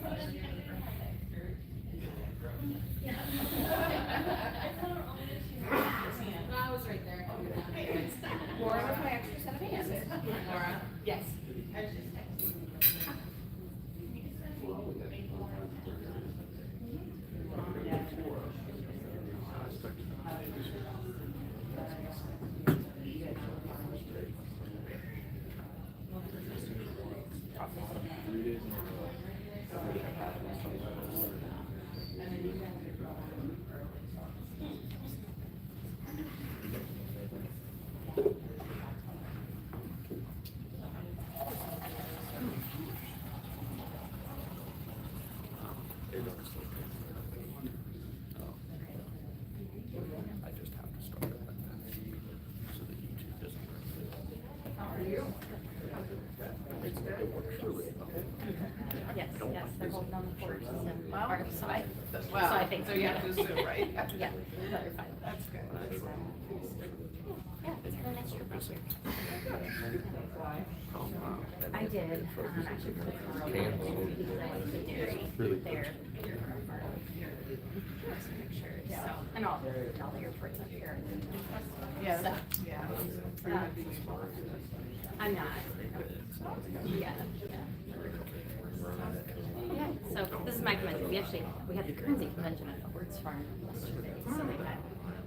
I was right there. Laura was my extra set of hands. Laura? Yes. I just have to start it like that so that YouTube doesn't. How are you? It works really well. Yes, yes, they're both on the court system, Well, or, so I, Well, so I think. so you have to assume, right? Yeah, but they're fine. That's good. Yeah, it's her next year, this year. Oh, wow. I did, actually put her over because I like the dairy Really there. Just to make sure, so, and all the airports up here. Yeah, So, yeah. I'm not. Yeah, yeah, so this is my convention. We had the Guernsey convention at the Horse Farm yesterday, so they had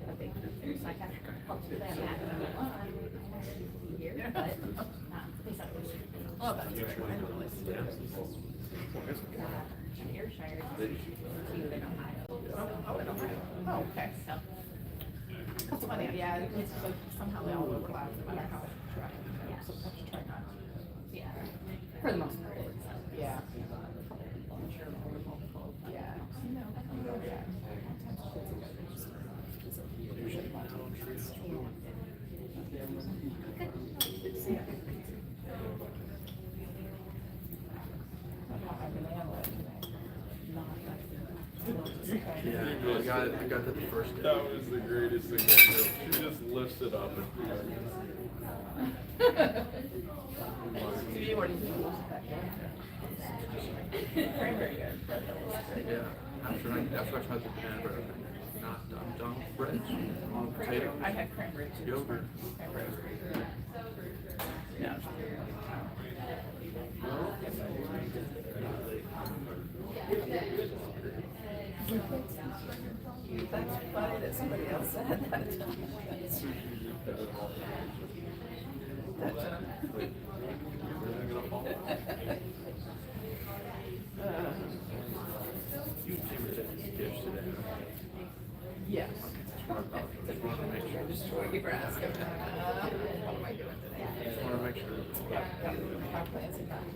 a big group there, so I kind of helped with that here, but, they said it was. Oh, that's tremendous. Ayrshire, two in Ohio. Oh, in Ohio. Oh, okay. So, That's funny, yeah, it's like somehow they all overlap, no matter how I try. Yeah. So I have to try not. yeah, for the most part, it's, Yeah. I'm sure multiple. Yeah. No, yeah. Yeah, I got that the first day. That was the greatest thing ever. She just lifts it up and See, what do you think? Very, very good. Yeah, after I tried the banana bread, I'm done with bread. On potato. I had cranberry too. Yogurt. Cranberry was pretty good. Yeah. That's funny that somebody else said that. That You came with that dish today. yes. Just wanted to make sure. Just what you were asking. What am I doing today? Just want to make sure. Yeah, our plans are done.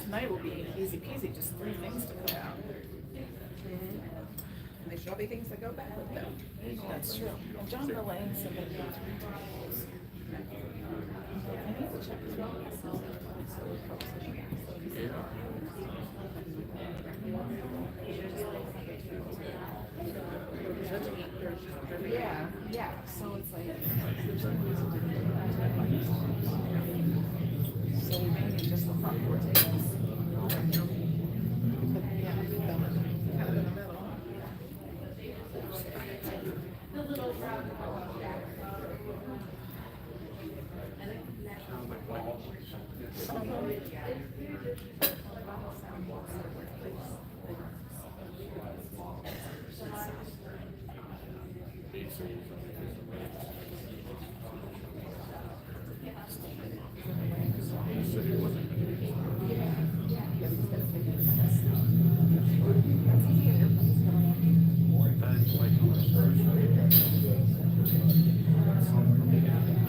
Tonight will be easy peasy, just 3 things to put out. And they shall be things that go back with them. That's true. And John Mullane said that he was retrials. And he has a check as well. So we're focusing. Yeah, yeah, so it's like. So we mainly just the front 4 tables. But yeah, we did them kind of in the middle.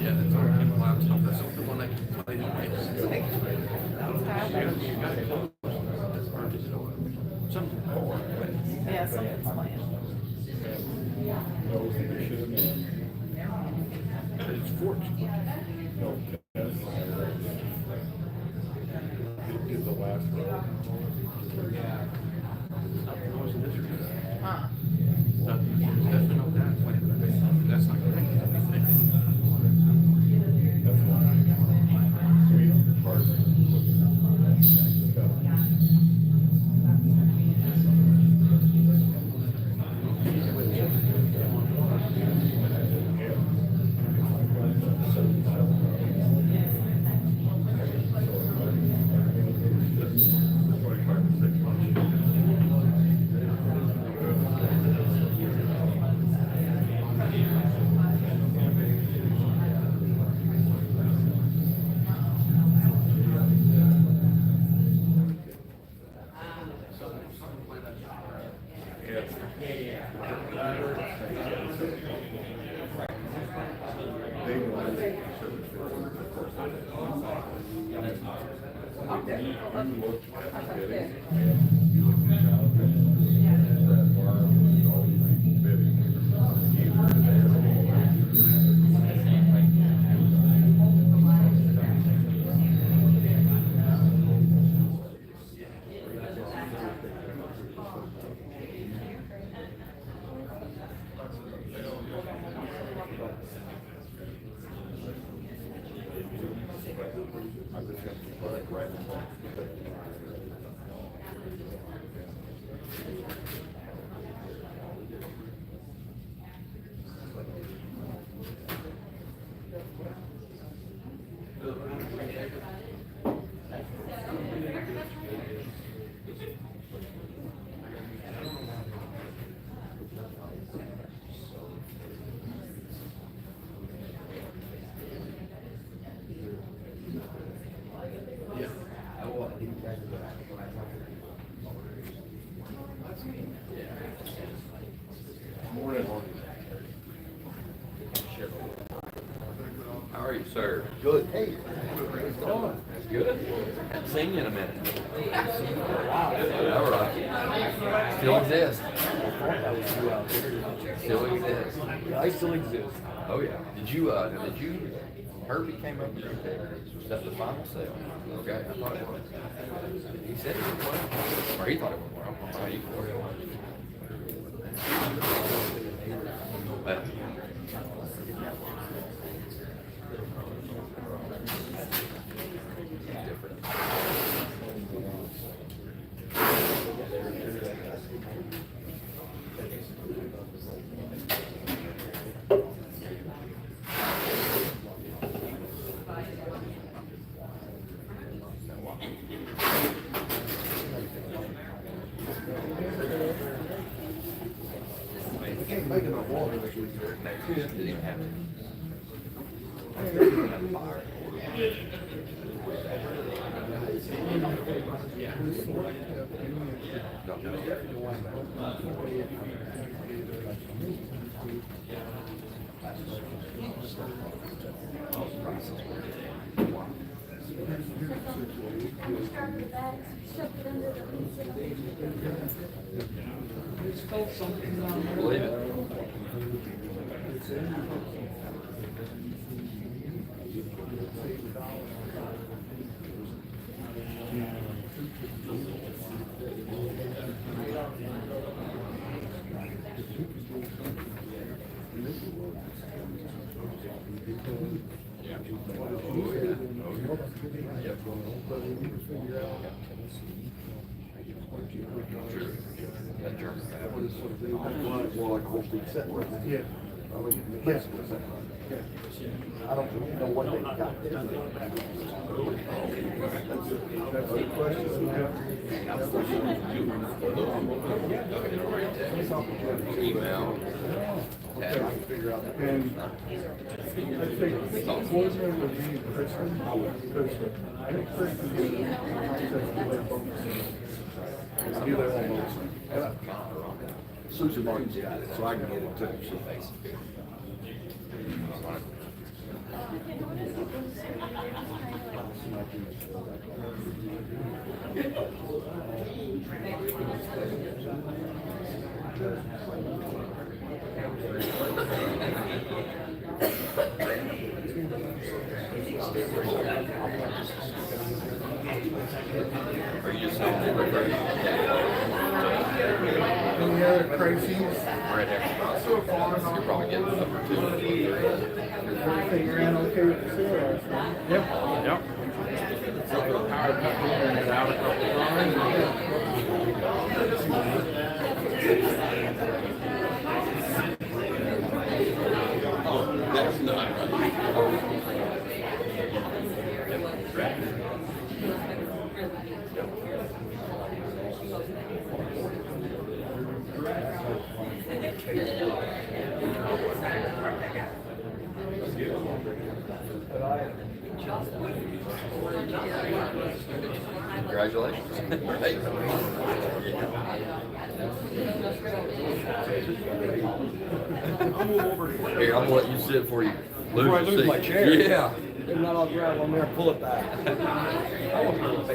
Yeah, that's our kind of laptop. That's the one I can play the something core. Yeah, something's playing. It's forged. did the last row. Nothing was an issue. Huh. Nothing. Definitely not that. That's not correct. How are you, sir? Good. Hey, how's it going? Good. Haven't seen you in a minute. All right. Still exist. Still exist. I still exist. Oh yeah. Did you, Herbie came up here. Was that the final sale? Okay, I thought it was. He said it went well. Or he thought it went well. I don't know how you feel. But, different. I can't make enough water. Didn't even have to. Believe it. That German guy was More like a whole big set. Yeah. I don't know what they got. That's a question. email. I can figure out. And I think Bozeman would be Kristen, because I think Kristen would be there almost. Susan Martin's got it, so I can get it too. Are you just selling it right there? Any other crazies? Right there. You're probably getting number two. Everything ran okay with the sale? Yep. So the power cut in and out a couple times. Oh, that's not Congratulations. Right. Here, I'm gonna let you sit before you lose Before I your lose seat. my chair. Yeah. Then let all gravel in there, pull it back. I want to know what they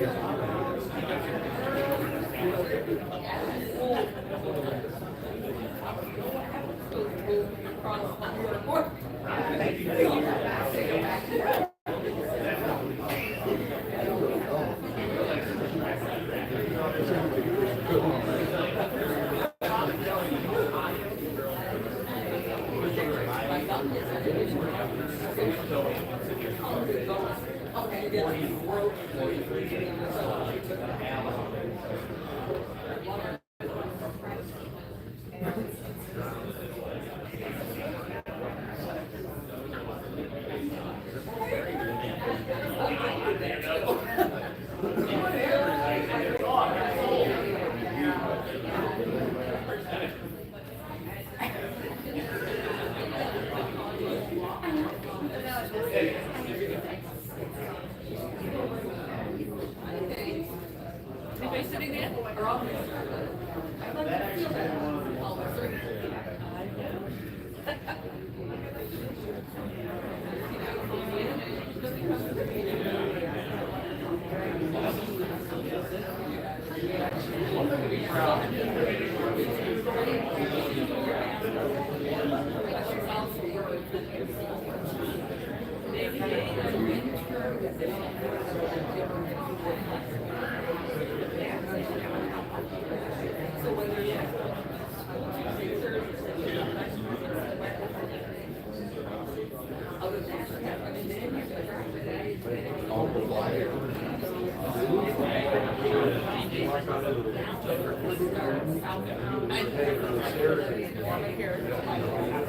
Anybody sitting there? Or all?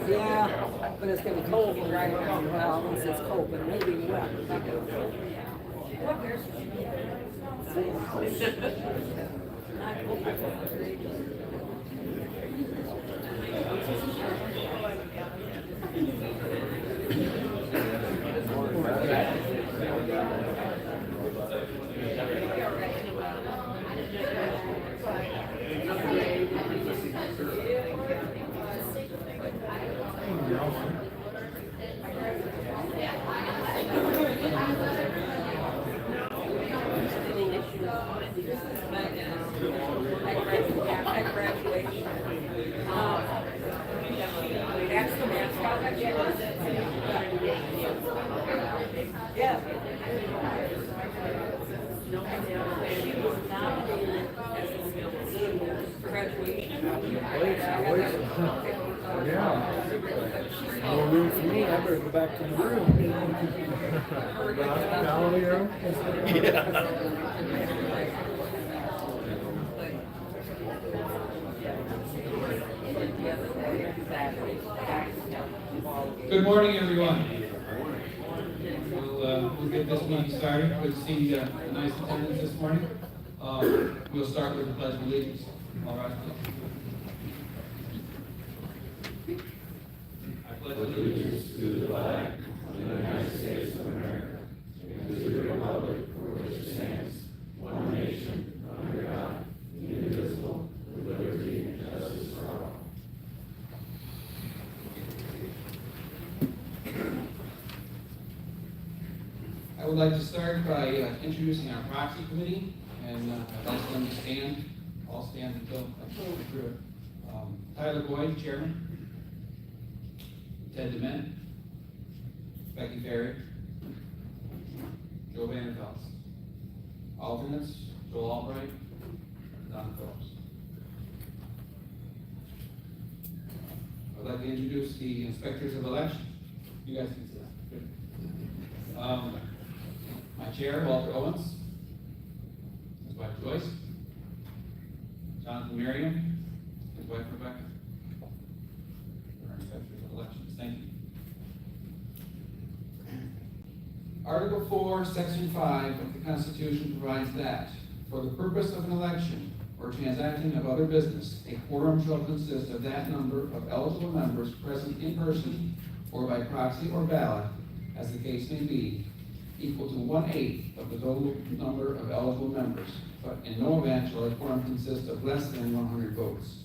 Yeah, but it's gonna be cold when right around, well, once it's cold, but maybe wet. Yeah. No room for me, I better go back to the room. Hospitality room? Good morning, everyone. We'll get this meeting started. Good to see a nice attendance this morning. We'll start with the Pledge of Allegiance. All right. I pledge allegiance to the flag of the United States of America, and to the republic for which it stands, one nation, under God, indivisible, with liberty and justice for all. I would like to start by introducing our proxy committee, and I'd like them to stand. All stand until I go through it. Tyler Boyd, Chairman. Ted DeMint. Becky Ferry. Joe Vanderfels. Alternates, Joel Albright, Don Phillips. I'd like to introduce the inspectors of election. You guys can sit. Good. My chair, Walter Owens. His wife Joyce. Jonathan Merriam. His wife Rebecca. Our inspectors of elections. Thank you. Article 4, Section 5 of the Constitution provides that, for the purpose of an election or transacting of other business, a quorum shall consist of that number of eligible members present in person or by proxy or ballot, as the case may be, equal to 1/8 of the total number of eligible members, but in no event shall a quorum consist of less than 100 votes.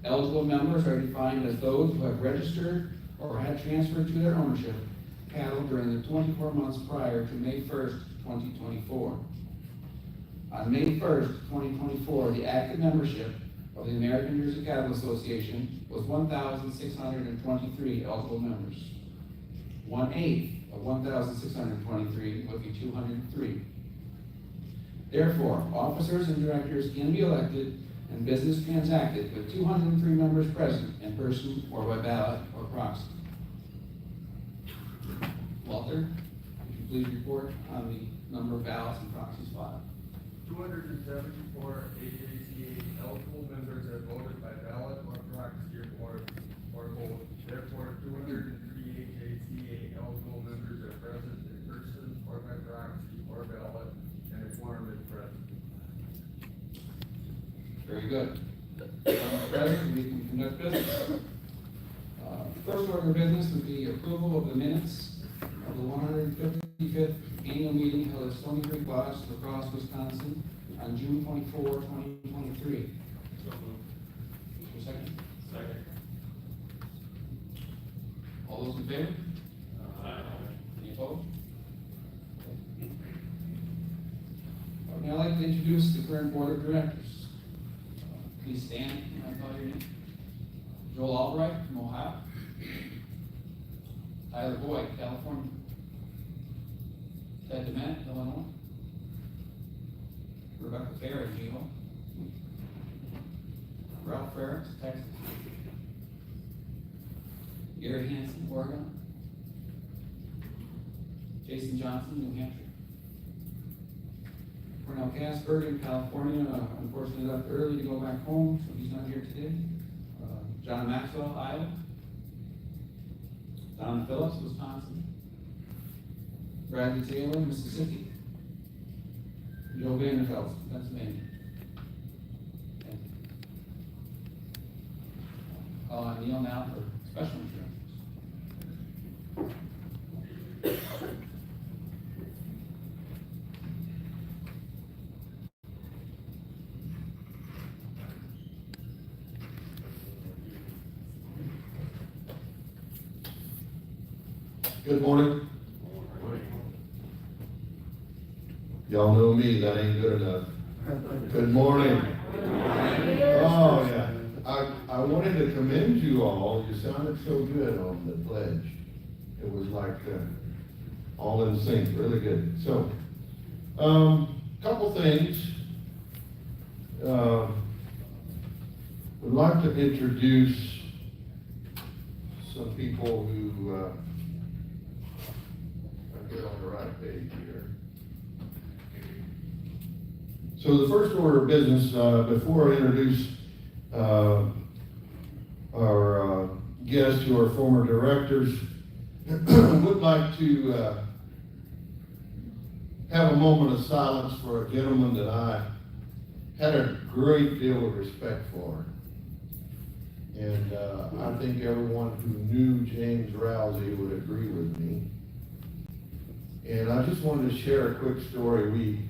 Eligible members are defined as those who have registered or had transferred to their ownership cattle during the 24 months prior to May 1st, 2024. On May 1st, 2024, the active membership of the American Jersey Cattle Association was 1,623 eligible members. 1/8 of 1,623 would be 203. Therefore, officers and directors can be elected and business transacted with 203 members present in person or by ballot or proxy. Walter, would you please report on the number of ballots and proxies filed? 274 AJCA eligible members have voted by ballot or proxy or both. Therefore, 203 AJCA eligible members are present in person or by proxy or ballot, and a quorum is present. Very good. Mr. President, we can conduct business. First order of business would be approval of the minutes of the 155th annual meeting held at Stony Creek Lodge, La Crosse, Wisconsin, on June 24, 2023. So moved. Is there a second? Second. All those in favor? Any opposed? I would now like to introduce the current board of directors. Please stand when I call your name. Joel Albright from Ohio. Tyler Boyd, California. Ted DeMent, Illinois. Rebecca Fair, Geo. Ralph Ferris, Texas. Gary Hansen, Oregon. Jason Johnson, New Hampshire. Cornell Casper in California, unfortunately left early to go back home, so he's not here today. John Maxwell, Iowa. Donna Phillips, Wisconsin. Bradley Taylor, Mississippi. Joe Vanderfeld, Pennsylvania. Thank you. Neil now for special insurance. Good morning. Y'all know me, that ain't good enough. Good morning. Oh, yeah. I wanted to commend you all. You sounded so good on the pledge. It was like all in sync, really good. So, couple things. Would like to introduce some people who get on the right page here. So the first order of business, before I introduce our guests who are former directors, would like to have a moment of silence for a gentleman that I had a great deal of respect for. And I think everyone who knew James Rousey would agree with me. And I just wanted to share a quick story. We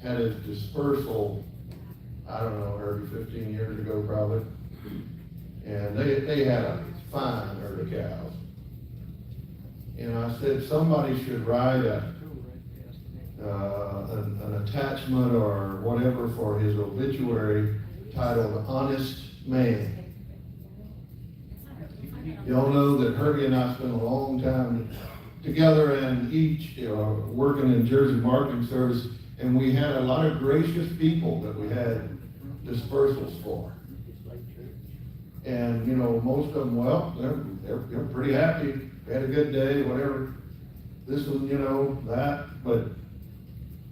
had a dispersal, I don't know, 15 years ago probably. And they had a fine herd of cows. And I said somebody should write an attachment or whatever for his obituary titled Honest Man. Y'all know that Herbie and I spent a long time together and each working in Jersey Marketing Service, and we had a lot of gracious people that we had dispersals for. And most of them, well, they're pretty happy, they had a good day, whatever. This one, that. But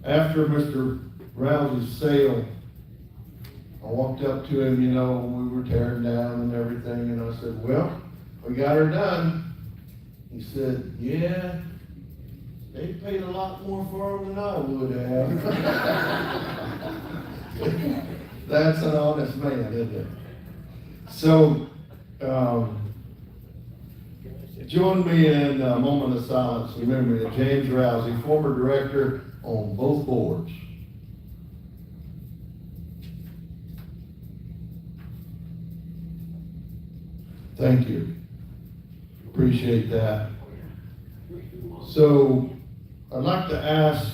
after Mr. Rousey's sale, I walked up to him, when we were tearing down and everything, and I said, well, we got her done. He said, yeah, they paid a lot more for them than I would have. That's an honest man, isn't it? So, join me in a moment of silence, remembering James Rousey, former director on both boards. Thank you. Appreciate that. So I'd like to ask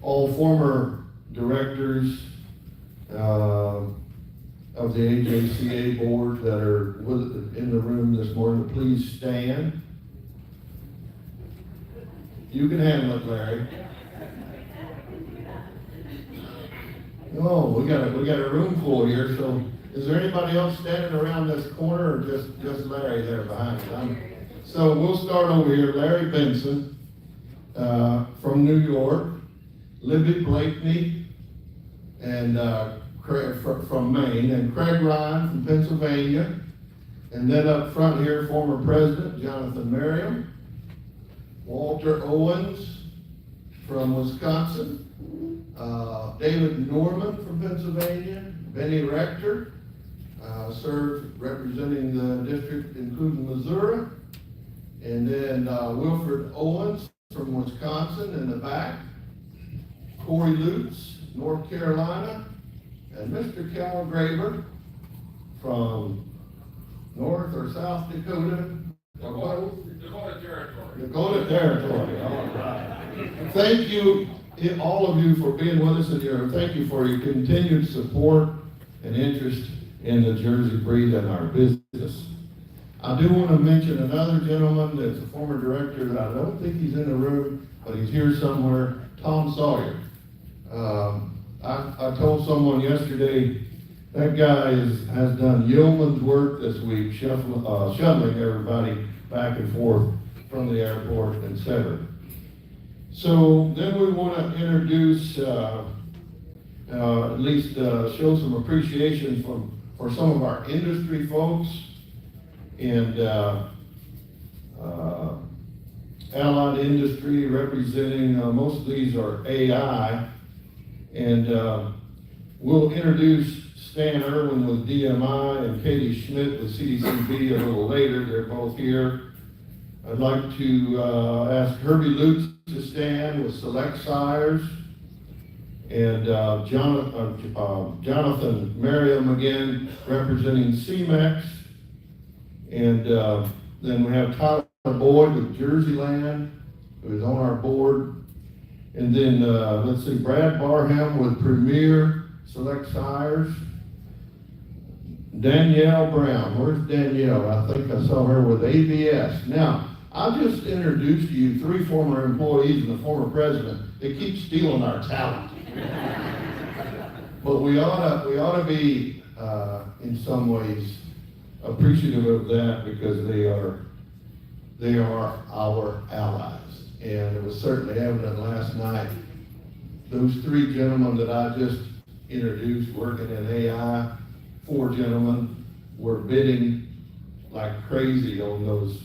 all former directors of the AJCA board that are in the room this morning, please stand. You can handle it, Larry. Oh, we got a room full here, so is there anybody else standing around this corner, or just Larry there behind us? So we'll start over here. Larry Benson, from New York, Libby Blakeney, and Craig from Maine, and Craig Ryan from Pennsylvania, and then up front here, former President Jonathan Merriam, Walter Owens from Wisconsin, David Norman from Pennsylvania, Benny Rector, served representing the district including Missouri, and then Wilfred Owens from Wisconsin in the back, Corey Lutz, North Carolina, and Mr. Cal Graver from North or South Dakota. Dakota Territory. Dakota Territory, all right. Thank you, all of you, for being with us, and thank you for your continued support and interest in the Jersey breed and our business. I do want to mention another gentleman that's a former director that I don't think he's in the room, but he's here somewhere, Tom Sawyer. I told someone yesterday, that guy has done yeoman's work this week, shuttling everybody back and forth from the airport, etc. So then we want to introduce, at least show some appreciation for some of our industry folks and allied industry representing, most of these are AI, and we'll introduce Stan Irwin with DMI and Katie Schmidt with CDCB a little later. They're both here. I'd like to ask Herbie Lutz to stand with Select Sires, and Jonathan Merriam again representing CMEX, and then we have Tyler Boyd with Jerseyland, who is on our board, and then let's see, Brad Barham with Premier Select Sires, Danielle Brown. Where's Danielle? I think I saw her with ABS. Now, I just introduced to you 3 former employees and the former president. They keep stealing our talent. But we ought to be, in some ways, appreciative of that, because they are our allies. And it was certainly evident last night. Those 3 gentlemen that I just introduced working in AI, 4 gentlemen, were bidding like crazy on those.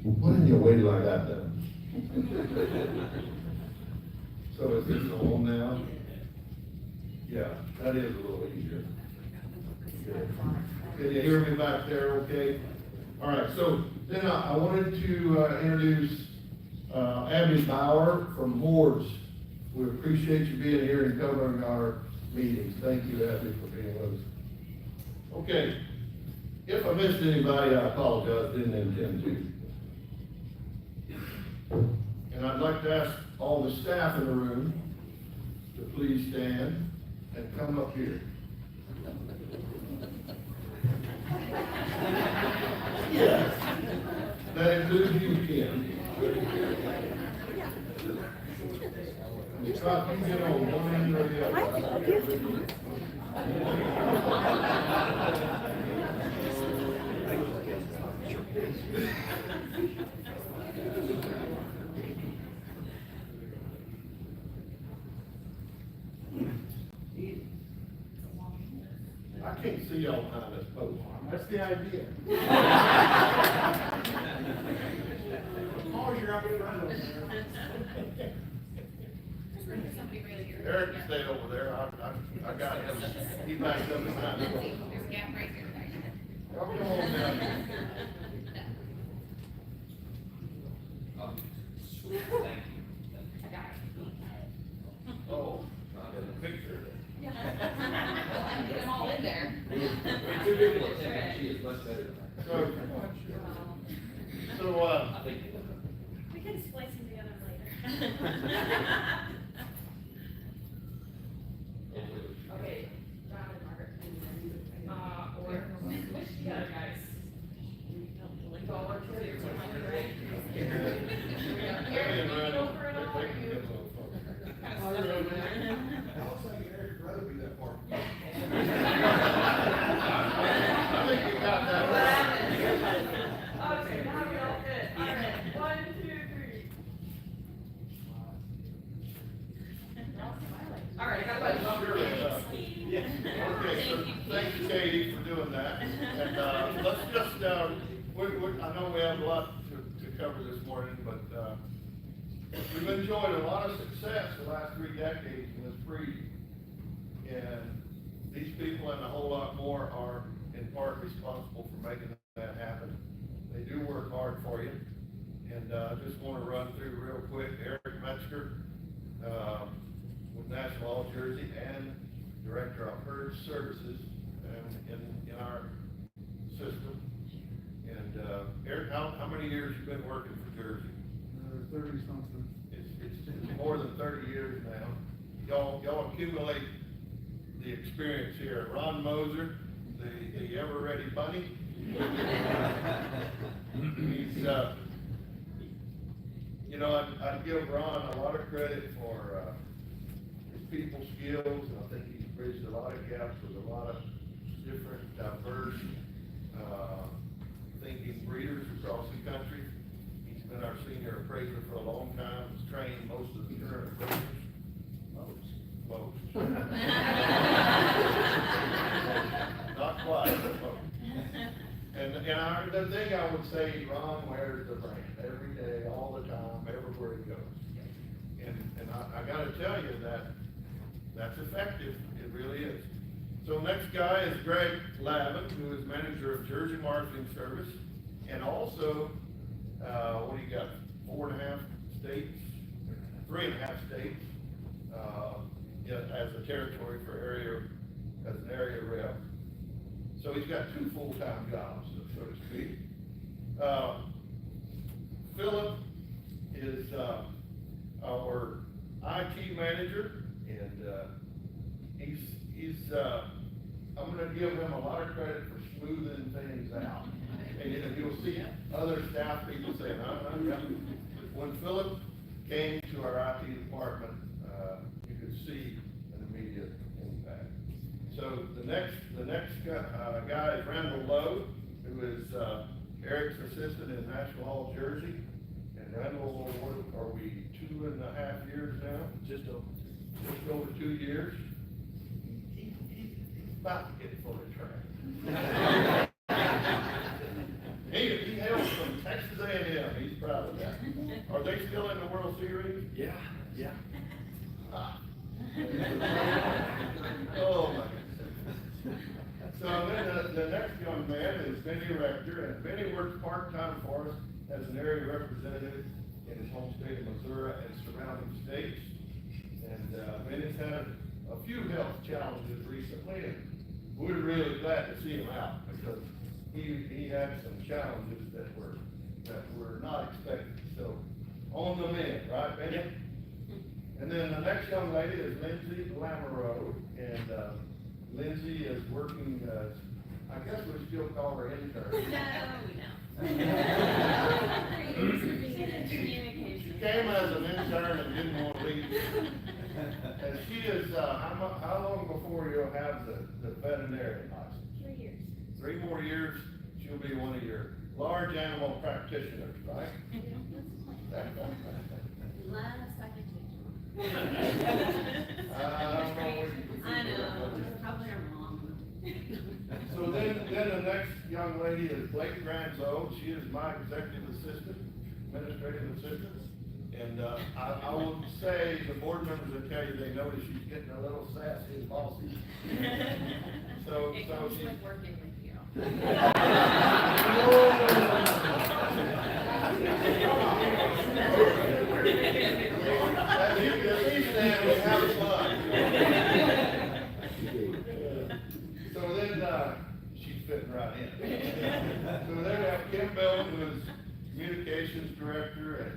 Why didn't you wait like that then? So is this on now? Yeah, that is a little easier. Good. Can you hear me back there okay? All right, so then I wanted to introduce Abby Bauer from Hordes. We appreciate you being here and covering our meetings. Thank you, Abby, for being with us. Okay, if I missed anybody, I apologize, didn't intend to. And I'd like to ask all the staff in the room to please stand and come up here. Yes. That includes you, Ken. Scott, you get on one end or the other. I can't see y'all behind this post. That's the idea. Oh, you're up in front of us. Eric can stay over there. I got him. He backed up behind me. There's a gap right there. Oh, come on down. Oh, I got a picture. Get them all in there. She is much better than that. So, I know we have a lot to cover this morning, but, we've enjoyed a lot of success the last 3 decades in this breed. And these people and a whole lot more are in part responsible for making that happen. They do work hard for you. And I just want to run through real quick, Eric Metzger, with National All Jersey and Director of Herd Services in our system. And Eric, how many years you been working for Jersey? 30 something. It's more than 30 years now. Y'all accumulate the experience here. Ron Moser, the ever-ready bunny. He's, you know, I'd give Ron a lot of credit for his people skills, and I think he's bridged a lot of gaps with a lot of different diverse thinking breeders across the country. He's been our senior appraiser for a long time, has trained most of the current appraisers. Most. Not quite, but most. And the thing I would say, Ron wears the brand every day, all the time, everywhere he goes. And I gotta tell you that's effective, it really is. So next guy is Greg Lavin, who is manager of Jersey Marketing Service, and also, what do you got, 4.5 states, 3.5 states, as a territory for as an area rep. So he's got 2 full-time jobs, so to speak. Philip is our IT manager, and he's I'm going to give him a lot of credit for smoothing things out. And you'll see other staff people saying, yeah. When Philip came to our IT department, you could see an immediate impact. So the next guy is Randall Lowe, who is Eric's assistant in National All Jersey. And Randall, what are we, 2.5 years now? Just over 2 years. He's about to get fully trained. He hails from Texas A&M. He's proud of that. Are they still in the World Series? Yeah. Ah. Oh my goodness. So then the next young man is Benny Rector, and Benny works part-time for us as an area representative in his home state of Missouri and surrounding states. And Benny's had a few health challenges recently, and we're really glad to see him out because he had some challenges that were not expected. So on the mend, right, Benny? Yep. And then the next young lady is Lindsay Lamoureux, and Lindsay is working, I guess we still call her intern. No, we don't. She came as an intern and didn't want to leave. And she is, how long before you'll have the veterinarian license? 3 years. 3 more years, she'll be one of your large animal practitioners, right? Lot of second I don't know what you I know, probably our mom. So then the next young lady is Blake Granzo. She is my executive assistant, administrative assistant. And I will say, the board members will tell you, they notice she's getting a little sassy and bossy. It comes she's with working with you. At least then we have fun. So then she's fitting right in. So then we have Kim Bell, who is communications director and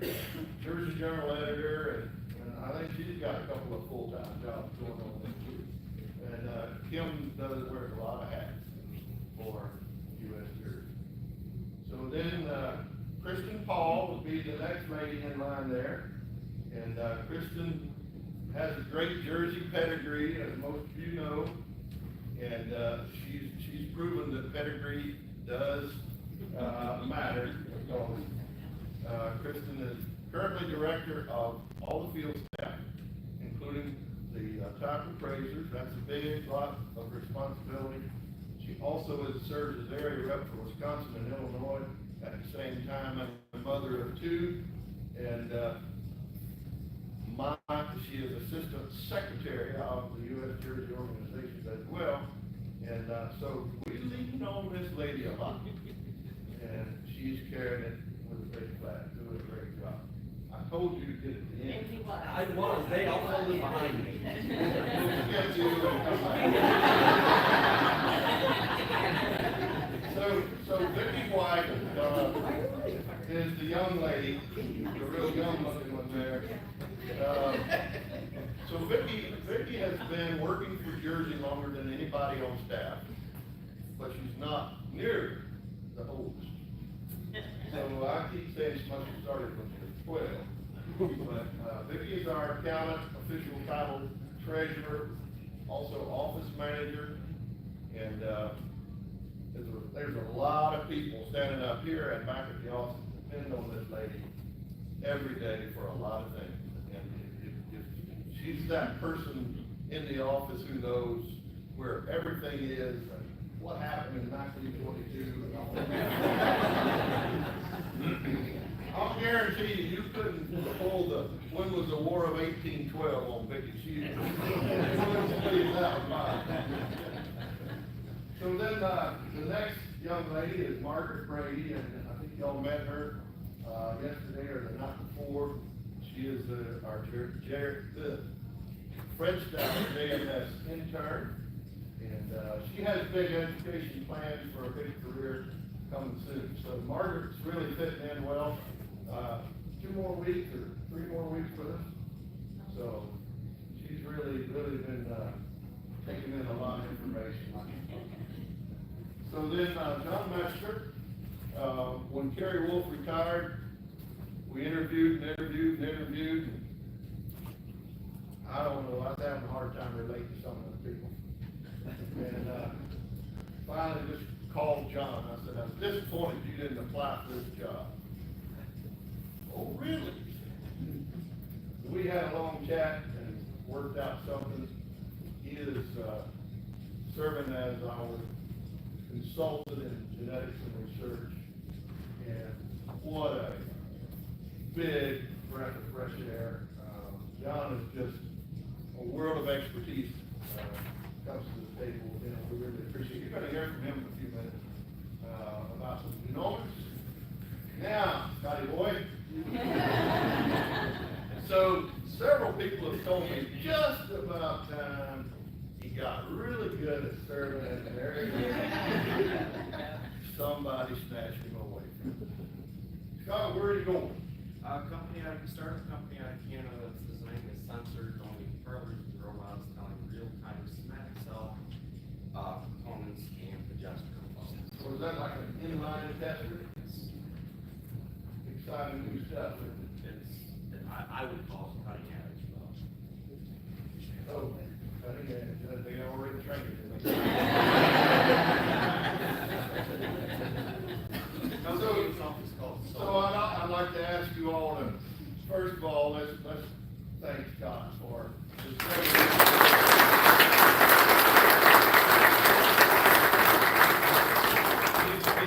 Jersey Journal editor, and I think she's got a couple of full-time jobs going on too. And Kim does wear a lot of hats for U.S. Jersey. So then Kristen Paul would be the next lady in line there. And Kristen has a great Jersey pedigree, as most of you know. And she's proven that pedigree does matter. Kristen is currently director of all the field staff, including the type appraisers. That's a big lot of responsibility. She also serves as area rep for Wisconsin and Illinois 2, and, she is Assistant Secretary of the U.S. Jersey organization as well. And, so we lean on this lady a lot. And she's carrying it with a big flag, doing a great job. I told you to get it at the end. And he was. I was, they all followed behind me. So Vicki White, is the young lady, the real young looking one there. So Vicki has been working for Jersey longer than anybody on staff, but she's not near the oldest. So I keep saying she must have started when she was 12. But Vicki is our accountant, official title treasurer, also office manager, and there's a lot of people standing up here and back at the office depending on this lady every day for a lot of things. And if she's that person in the office who knows where everything is and what happened in 1922 and all that. I'll guarantee you couldn't pull the when was the War of 1812 on Vicki. She wouldn't believe that was mine. So then the next young lady is Margaret Brady, and I think y'all met her yesterday or the night before. She is our French style JMS intern, and she has big education plans for a big career coming soon. So Margaret's really fitting in well. 2 more weeks or 3 more weeks with us. So she's really been taking in a lot of information. So then John Metzger, when Kerry Wolf retired, we interviewed. And I don't know, I was having a hard time relating to some of the people. And finally just called John. I said, I was disappointed you didn't apply for this job. Oh, really? We had a long chat and worked out something. He is serving as our consultant in genetics and research. And what a big breath of fresh air. John is just a world of expertise comes to the table, and we really appreciate it. You're going to hear from him in a few minutes about some genomics. Now, Scotty boy. So several people have told me just about time he got really good at serving as an area. Somebody snatched him away from him. Scott, where are you going? Started a company out of Canada that's designing a sensor going further to robots, telling real-time somatic cell components and progesterone levels. So is that like an inline tester? Exciting new stuff. I would call it cutting edge, but. Oh, cutting edge. They already trained it. So I'd like to ask you all to, first of all, let's thank Scott for his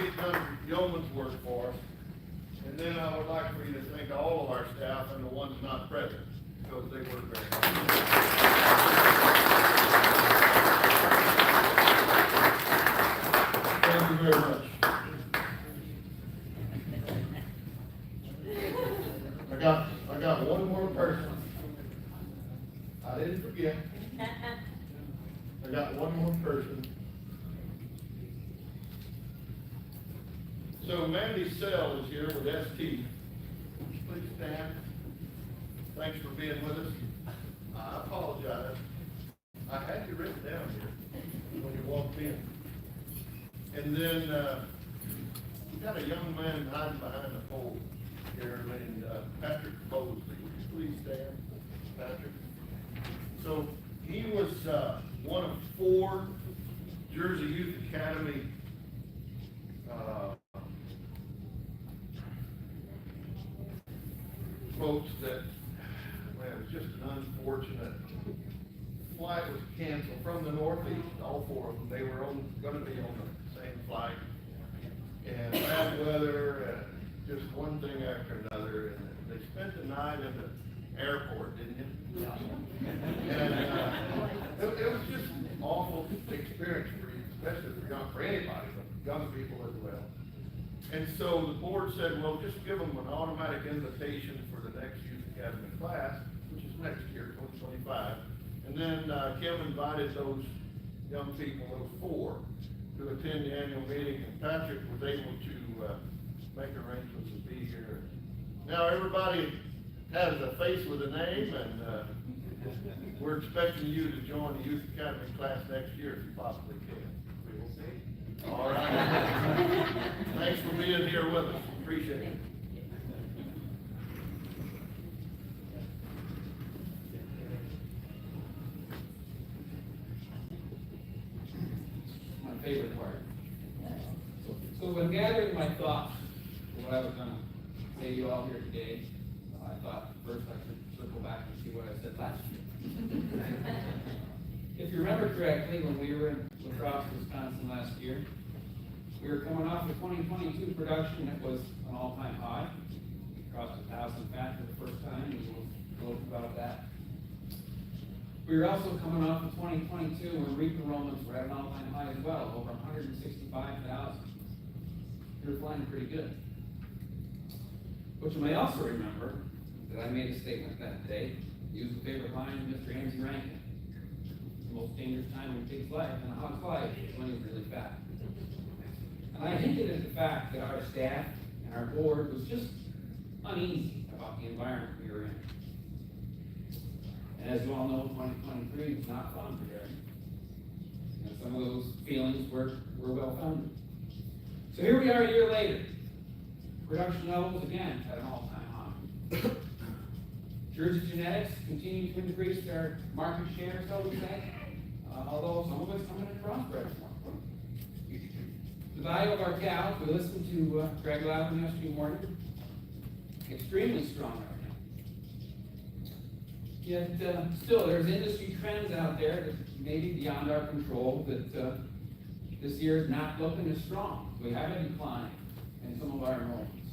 he's done yeoman's work for us. And then I would like for you to thank all of our staff and the ones not present, because they work very hard. Thank you very much. I got one more person. I didn't forget. I got one more person. So Mandy Sell is here with ST. Please stand. Thanks for being with us. I apologize. I had you written down here when you walked in. And then we got a young man hiding behind the pole here named Patrick Mosley. Would you please stand, Patrick? So he was one of 4 Jersey Youth Academy folks that, well, it was just an unfortunate flight was canceled from the Northeast, all 4 of them. They were going to be on the same flight. And bad weather, and just one thing after another, and they spent the night in the airport, didn't you? And, it was just an awful experience for you, especially for anybody, but young people as well. And so the board said, well, just give them an automatic invitation for the next Youth Academy class, which is next year, 2025. And then, Kim invited those young people, those 4, to attend the annual meeting, and Patrick was able to, make arrangements to be here. Now, everybody has a face with a name, and, we're expecting you to join the Youth Academy class next year if you possibly can. We will see. All right. Thanks for being here with us. Appreciate it. My favorite part. So when gathering my thoughts for what I was gonna say to you all here today, I thought first I should circle back and see what I said last year. If you remember correctly, when we were in La Crosse, Wisconsin last year, we were coming off the 2022 production that was an all-time high. We crossed 1,000 fat for the first time, and we'll talk about that. We were also coming off of 2022 when REAP enrollments were at an all-time high as well, over 165,000. We were flying pretty good. But you may also remember that I made a statement that day, used the favorite line of Mr. Ramsey Rankin. The most dangerous time in a pig's life and a hog's life is when he's really fat. And I hinted at the fact that our staff and our board was just uneasy about the environment we were in. And as you all know, 2023 was not fun for Gary. And some of those feelings were well founded. So here we are a year later. Production levels again at an all-time high. Jersey Genetics continue to increase their market share, so to say, although some of it's coming at crossbred. The value of our cows, we listened to Greg Loudon yesterday morning, extremely strong right now. Yet still, there's industry trends out there that may be beyond our control, that this year is not looking as strong. We have a decline in some of our enrollments,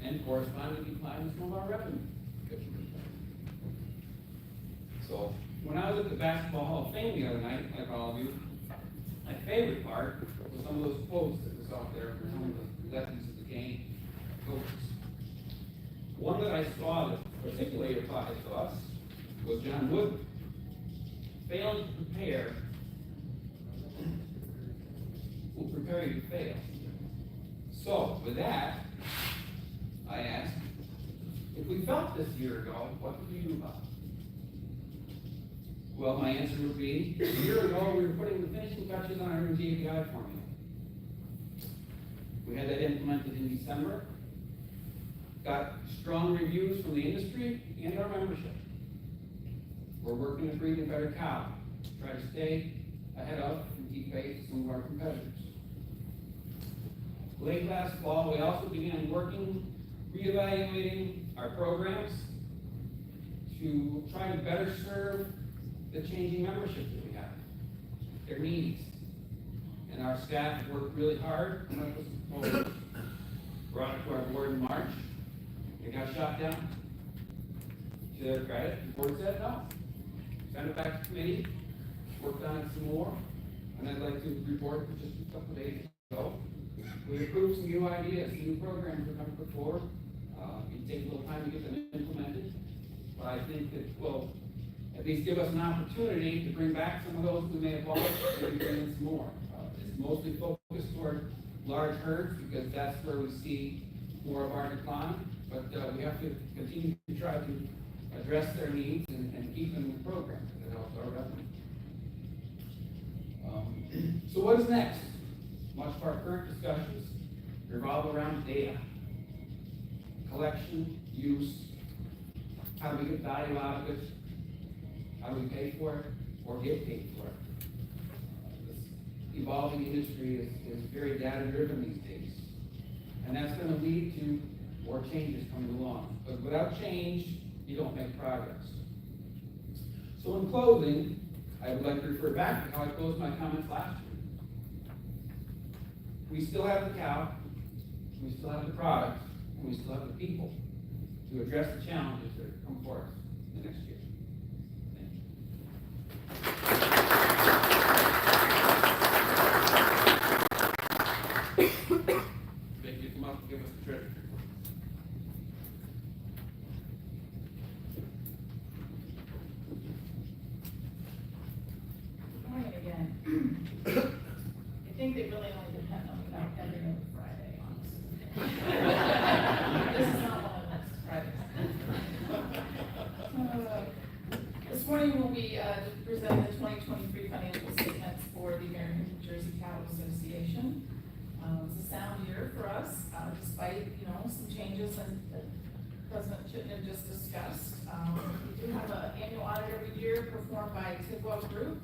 and corresponding decline in some of our revenue. So, when I was at the Basketball Hall of Fame the other night, like all of you, my favorite part was some of those quotes that was out there for some of the lessons of the game coaches. One that I saw that particularly applied to us was John Wood. Failing to prepare will prepare you to fail. So, with that, I asked, if we felt this year ago, what would we do about it? Well, my answer would be, a year ago, we were putting the finishing touches on our AJCA formula. We had that implemented in December, got strong reviews from the industry and our membership. We're working to breed a better cow, try to stay ahead of and keep pace with some of our competitors. Late last fall, we also began reevaluating our programs to try to better serve the changing membership that we have, their needs. And our staff worked really hard on this proposal. Brought it to our board in March. It got shot down. To their credit, the board said no. Sent it back to committee, worked on it some more, and I'd like to report that just a couple of days ago, we approved some new ideas, some new programs we're going to put forward. It takes a little time to get them implemented, but I think that will at least give us an opportunity to bring back some of those we may have lost and bring in some more. It's mostly focused toward large herds because that's where we see more of our decline, but we have to continue to try to address their needs and keep them in the program that helps our revenue. So what is next? Much of our current discussions revolve around data. Collection, use, how do we get value out of it, how do we pay for it, or get paid for it. This evolving industry is very data-driven these days, and that's going to lead to more changes coming along. But without change, you don't make progress. So in closing, I would like to refer back to how I closed my comments last year. We still have the cow. we still have the product, and we still have the people to address the challenges that come for us the next year. Thank you. Vic, you come up and give us the treasure. Good morning again. I think they really only depend on me about every other Friday, honestly. This is not one of those Fridays. This morning we'll be presenting the 2023 financial statements for the American New Jersey Cattle Association. It's a sound year for us, despite, some changes that President Chittenden just discussed. We do have an annual audit every year performed by Tidwell Group,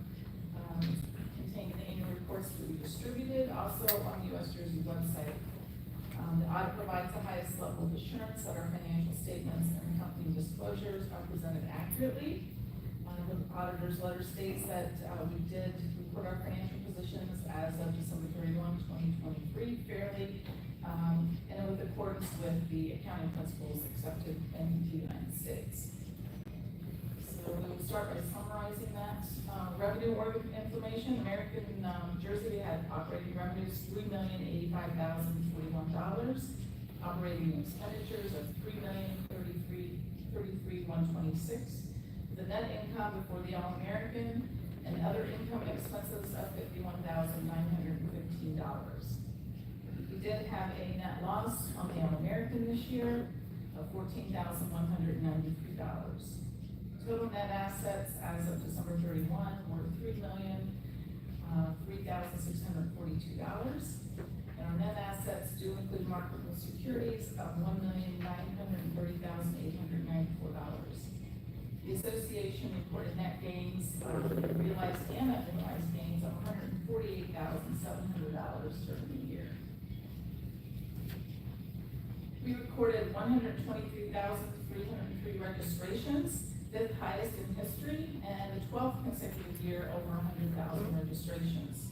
containing the annual reports to be distributed, also on the U.S. Jersey website. The audit provides the highest level of assurance that our financial statements and accompanying disclosures are presented accurately. The auditor's letter states that we did report our financial positions as of December 31, 2023 fairly, and with accordance with the accounting principles accepted in the United States. So we will start by summarizing that. Revenue order information, American Jersey, we had operating revenues $3,085,041, operating expenditures of $3,033,126. The net income before the All-American and other income and expenses of $51,915. We did have a net loss on the All-American this year of $14,193. Total net assets as of December 31 were $3,003,642. And our net assets do include marketable securities of $1,930,894. The association reported net gains, realized and unrealized gains of $148,700 during the year. We recorded 123,303 registrations, the highest in history, and the 12th consecutive year over 100,000 registrations.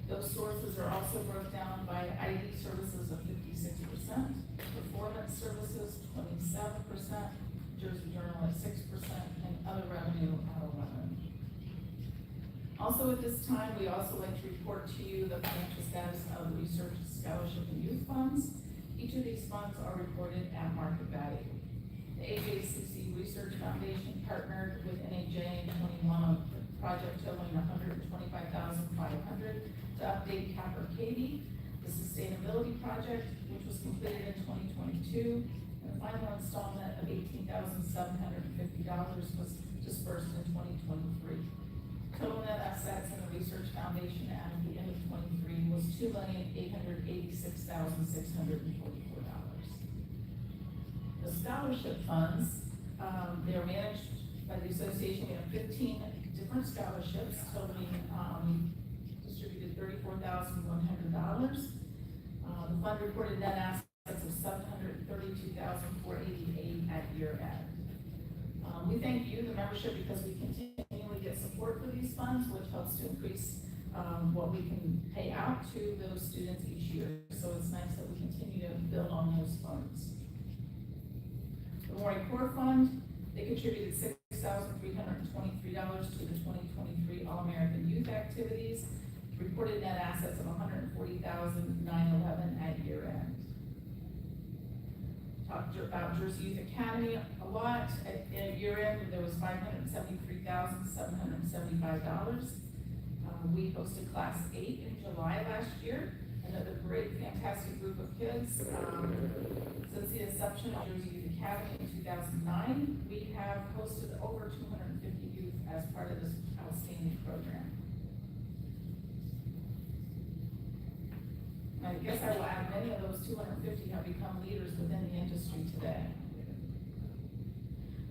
Those sources are also broken down by ID services of 56%, performance services 27%, Jersey Journal at 6%, and other revenue at 11%. Also at this time, we also like to report to you the financial status of the research, scholarship, and youth funds. Each of these funds are reported at market value. The AJCA Research Foundation partnered with NAJ in 21 on a project totaling $125,500 to update Capper Katy, the sustainability project, which was completed in 2022. The final installment of $18,750 was dispersed in 2023. Total net assets in the Research Foundation at the end of 23 was $2,886,644. The scholarship funds, they are managed by the association. We have 15 different scholarships totaling, distributed $34,100. The fund reported net assets of $732,488 at year end. We thank you, the membership, because we continually get support for these funds, which helps to increase what we can pay out to those students each year. So it's nice that we continue to build on those funds. The Mooring Core Fund, they contributed $6,323 to the 2023 All-American Youth Activities, reported net assets of $140,911 at year end. Talked about Jersey Youth Academy a lot. At year end, there was $573,775. We hosted Class 8 in July last year. Another great, fantastic group of kids. Since the inception of Jersey Youth Academy in 2009, we have hosted over 250 youth as part of this outstanding program. I guess I will add, many of those 250 have become leaders within the industry today.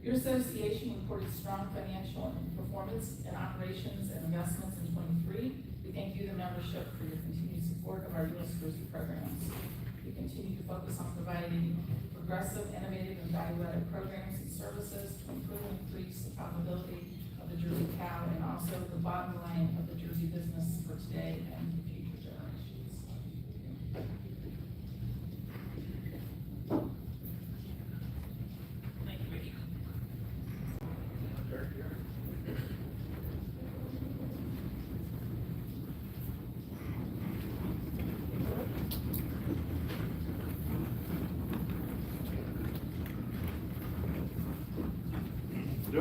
Your association reported strong financial performance in operations and investments in 23. We thank you, the membership, for your continued support of our U.S. Jersey programs. We continue to focus on providing progressive, innovative, and value-added programs and services to improve and increase the profitability of the Jersey cow and also the bottom line of the Jersey business for today and the future generations. Do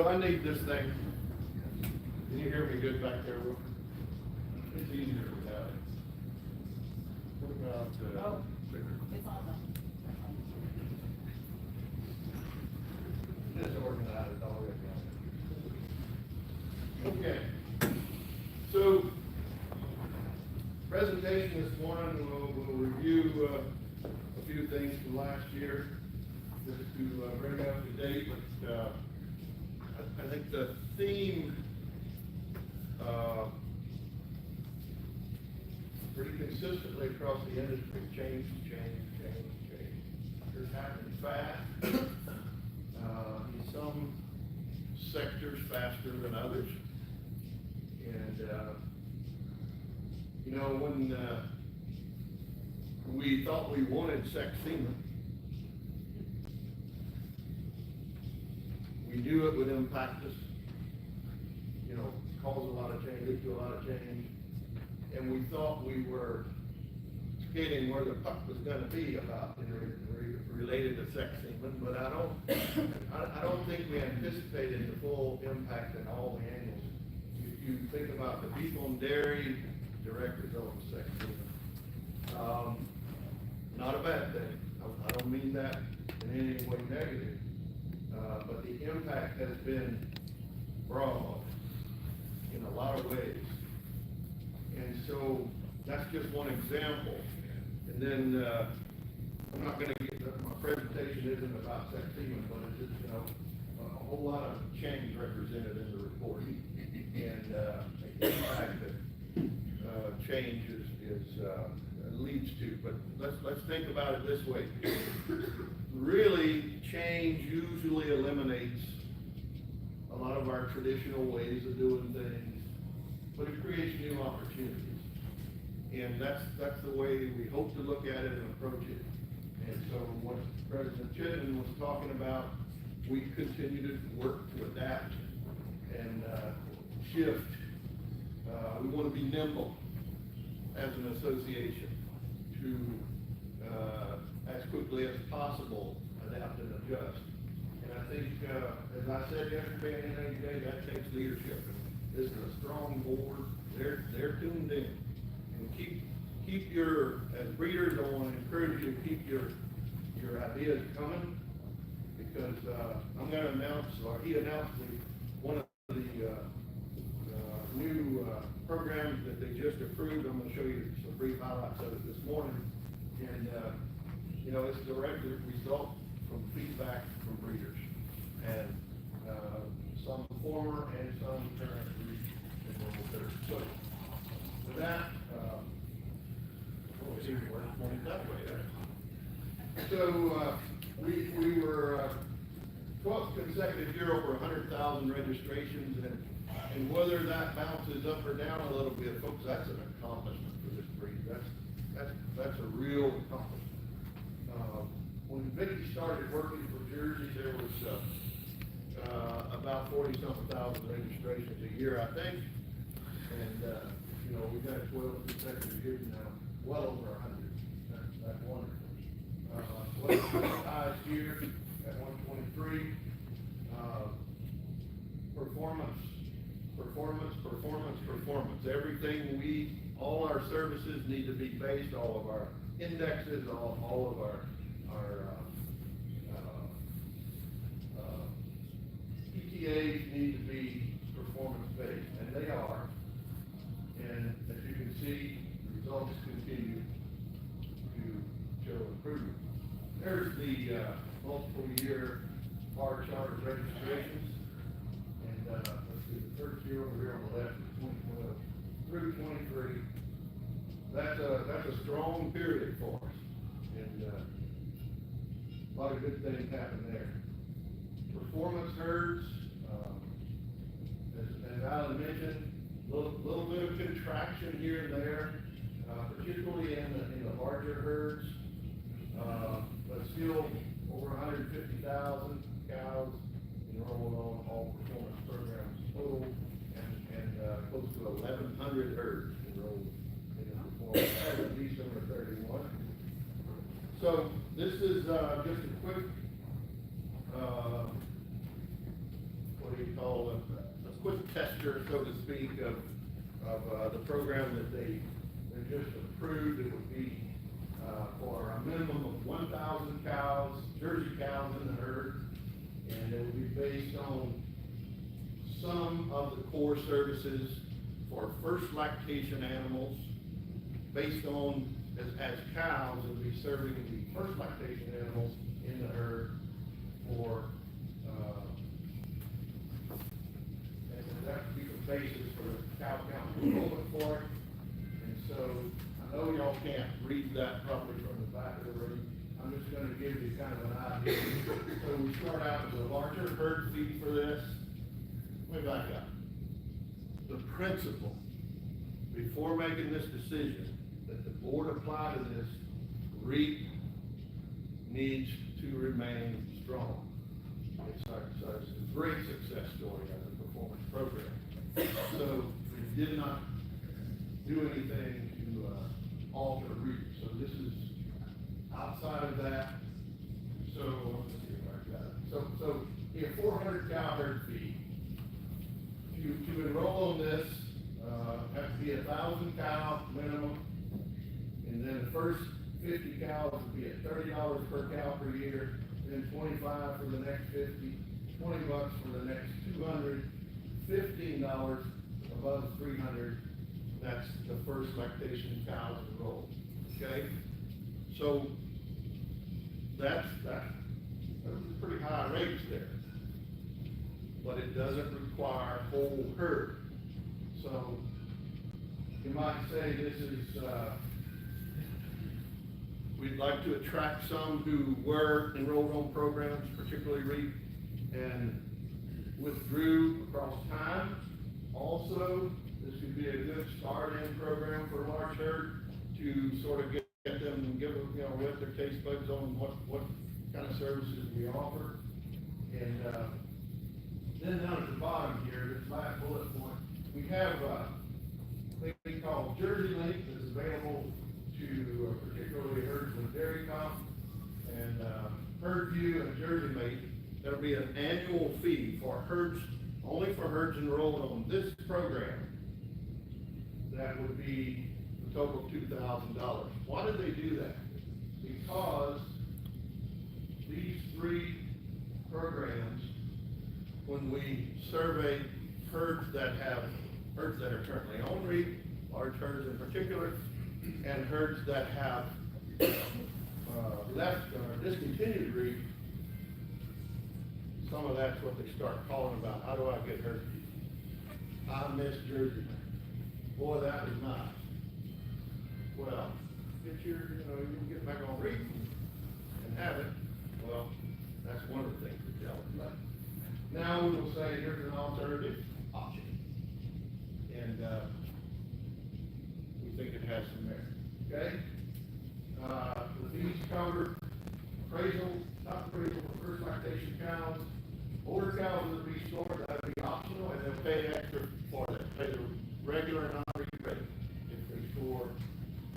I need this thing? Can you hear me good back there, Will? It's easier without it. What about, It's on them. disorganized already? Okay. So, presentation this morning, we'll review, a few things from last year, just to, bring up to date, but, I think the theme, pretty consistently across the industry, change. It's happening fast, in some sectors faster than others. And, you know, when, we thought we wanted SEC-FEMA, we knew it would impact us, you know, cause a lot of change, lead to a lot of change. And we thought we were skating where the puck was gonna be about, you know, related to SEC-FEMA, but I don't think we anticipated the full impact in all the angles. If you think about the beef and dairy, direct result of SEC-FEMA. Not a bad thing, I don't mean that in any way negative. But the impact has been broad in a lot of ways. And so that's just one example. And then, I'm not gonna get, my presentation isn't about SEC-FEMA, but it's just, you know, a whole lot of change represented in the report. And, the impact that, change leads to, but let's think about it this way. Really, change usually eliminates a lot of our traditional ways of doing things, but it creates new opportunities. And that's the way we hope to look at it and approach it. And so what President Chittenden was talking about, we continue to work to adapt and shift. We want to be nimble as an association to, as quickly as possible, adapt and adjust. And I think, as I said yesterday in AJCA, that takes leadership. This is a strong board. They're tuned in. And keep your, as breeders, I want to encourage you to keep your ideas coming, because I'm going to announce, or he announced one of the new programs that they just approved. I'm going to show you some brief highlights of it this morning. And, you know, it's a direct result from feedback from breeders. And some former and some current breeders. So, with that, we'll see where it's going that way. So, we were 12th consecutive year over 100,000 registrations, and whether that bounces up or down a little bit, folks, that's an accomplishment for this breed. That's a real accomplishment. When Vicky started working for Jersey, there was about 40-something thousand registrations a year, I think. And, you know, we've got 12 consecutive years now, well over 100. That's wonderful. Well, highest year at 123. Performance. Everything all our services need to be based, all of our indexes, all of our ETAs need to be performance-based, and they are. And as you can see, the results continue to show improvement. There's the multiple year bar charter registrations. And let's see, the first year over here on the left is 2012 through 23. That's a strong period for us. And a lot of good things happen there. Performance herds, as Alan mentioned, a little bit of contraction here and there, particularly in the larger herds, but still 150,000 cows enrolled on all performance programs total, and close to 1,100 herds enrolled in the performance as of December 31. So this is just a quick, what do you call it, a quick tester, so to speak, of the program that they just approved. It would be for a minimum of 1,000 cows, Jersey cows in the herd, and it will be based on some of the core services for first lactation animals, based on, as cows, it will be serving the first lactation animals in the herd for, and that would be the basis for the cow count enrollment for it. And so, I know y'all can't read that properly from the back of the room. I'm just gonna give you kind of an idea. So we start out with a larger herd fee for this. Let me back up. The principle, before making this decision, that the board apply to this, REAP needs to remain strong. It's a great success story as a performance program. So we did not do anything to alter REAP. So this is outside of that. So let's see if I got it. So a 400 cow herd fee. To enroll on this, has to be 1,000 cow minimum, and then the first 50 cows would be at $30 per cow per year, then 25 for the next 50, $20 for the next 200, $15 above 300. That's the first lactation cows enrolled. Okay, so that's pretty high rates there, but it doesn't require whole herd. So you might say this is, we'd like to attract some who were enrolled on programs, particularly REAP, and withdrew across time. Also, this would be a good start-in program for a large herd to sort of get them, give them, wet their taste buds on what kind of services we offer. And then down at the bottom here, this last bullet point, we have a thing called Jersey Link that is available to particularly herds with dairy comp and herd view and Jersey Mate. There'll be an annual fee for herds, only for herds enrolled on this program. That would be a total of $2,000. Why did they do that? Because these three programs, when we survey herds that are currently on REAP, large herds in particular, and herds that have left or discontinued REAP, some of that's what they start calling about. How do I get herd? I miss Jersey. Boy, that was nice. Well, get your, you can get back on REAP and have it. Well, that's one of the things that tell us about. Now we will say here's an alternative option. And we think it has some merit. Okay? The fees cover appraisal, top appraisal for first lactation cows. Older cows will be stored, that would be optional, and they'll pay extra for that. Pay the regular non-REAP rate if they store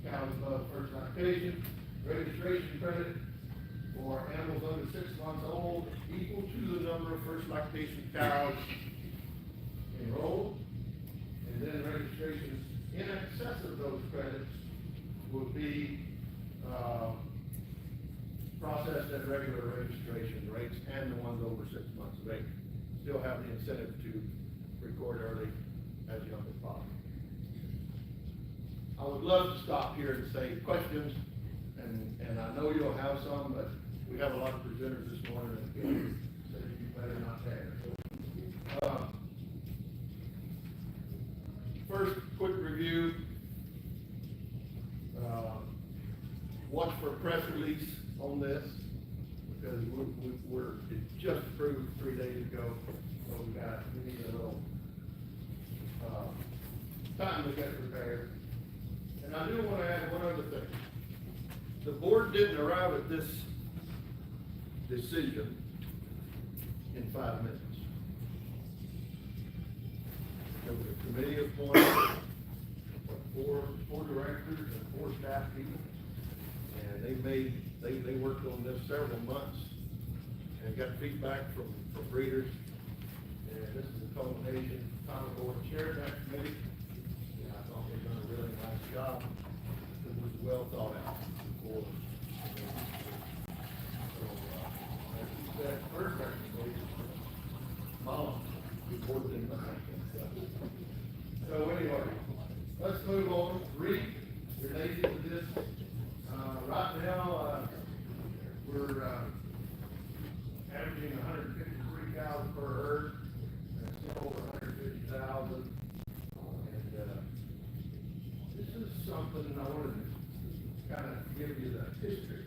cows above first lactation. Registration credit for animals under 6 months old equal to the number of first lactation cows enrolled. And then registrations in excess of those credits will be processed at regular registration rates and the ones over 6 months of age. Still have the incentive to record early as young as possible. I would love to stop here and say questions, and I know you'll have some, but we have a lot of presenters this morning, and so you better not have. First, quick review. Watch for a press release on this, because it just approved 3 days ago, so we need a little time to get prepared. And I do want to add one other thing. The board didn't arrive at this decision in 5 minutes. There was a committee appointed, four directors and 4 staff people. And they worked on this several months and got feedback from readers. And this is a culmination. Tom Board chaired that committee. And I thought they've done a really nice job. It was well thought out before. So, that first recommendation, Mom, before the So anyway, let's move on. Read related to this. Right now, we're averaging 153 cows per herd. That's still over 150,000. And this is something I wanted to kind of give you the history.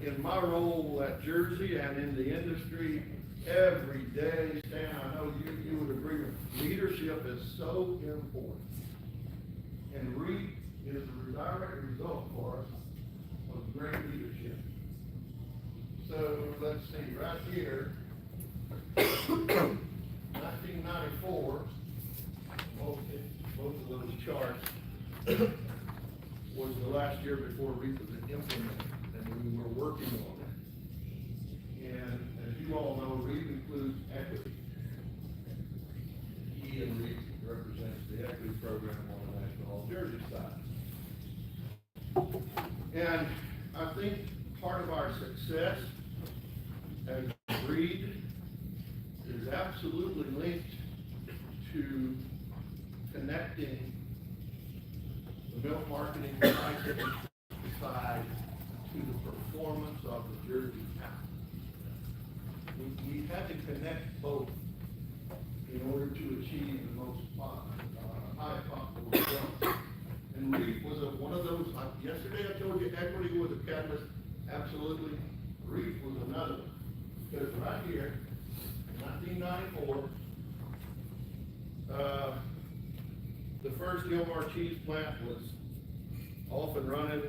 In my role at Jersey and in the industry, every day, Stan, I know you would agree with, leadership is so important. And REAP is a direct result for us of great leadership. So let's see, right here, 1994, both of those charts was the last year before REAP was implemented, and we were working on it. And as you all know, REAP includes equity. E and REAP represents the equity program on the National Jersey side. And I think part of our success as breed is absolutely linked to connecting the milk marketing and licensing side to the performance of the Jersey cow. We had to connect both in order to achieve the most highest possible results. And REAP was one of those. Yesterday I told you equity was a catalyst. Absolutely. REAP was another one. Because right here, in 1994, the first Gilmar cheese plant was off and running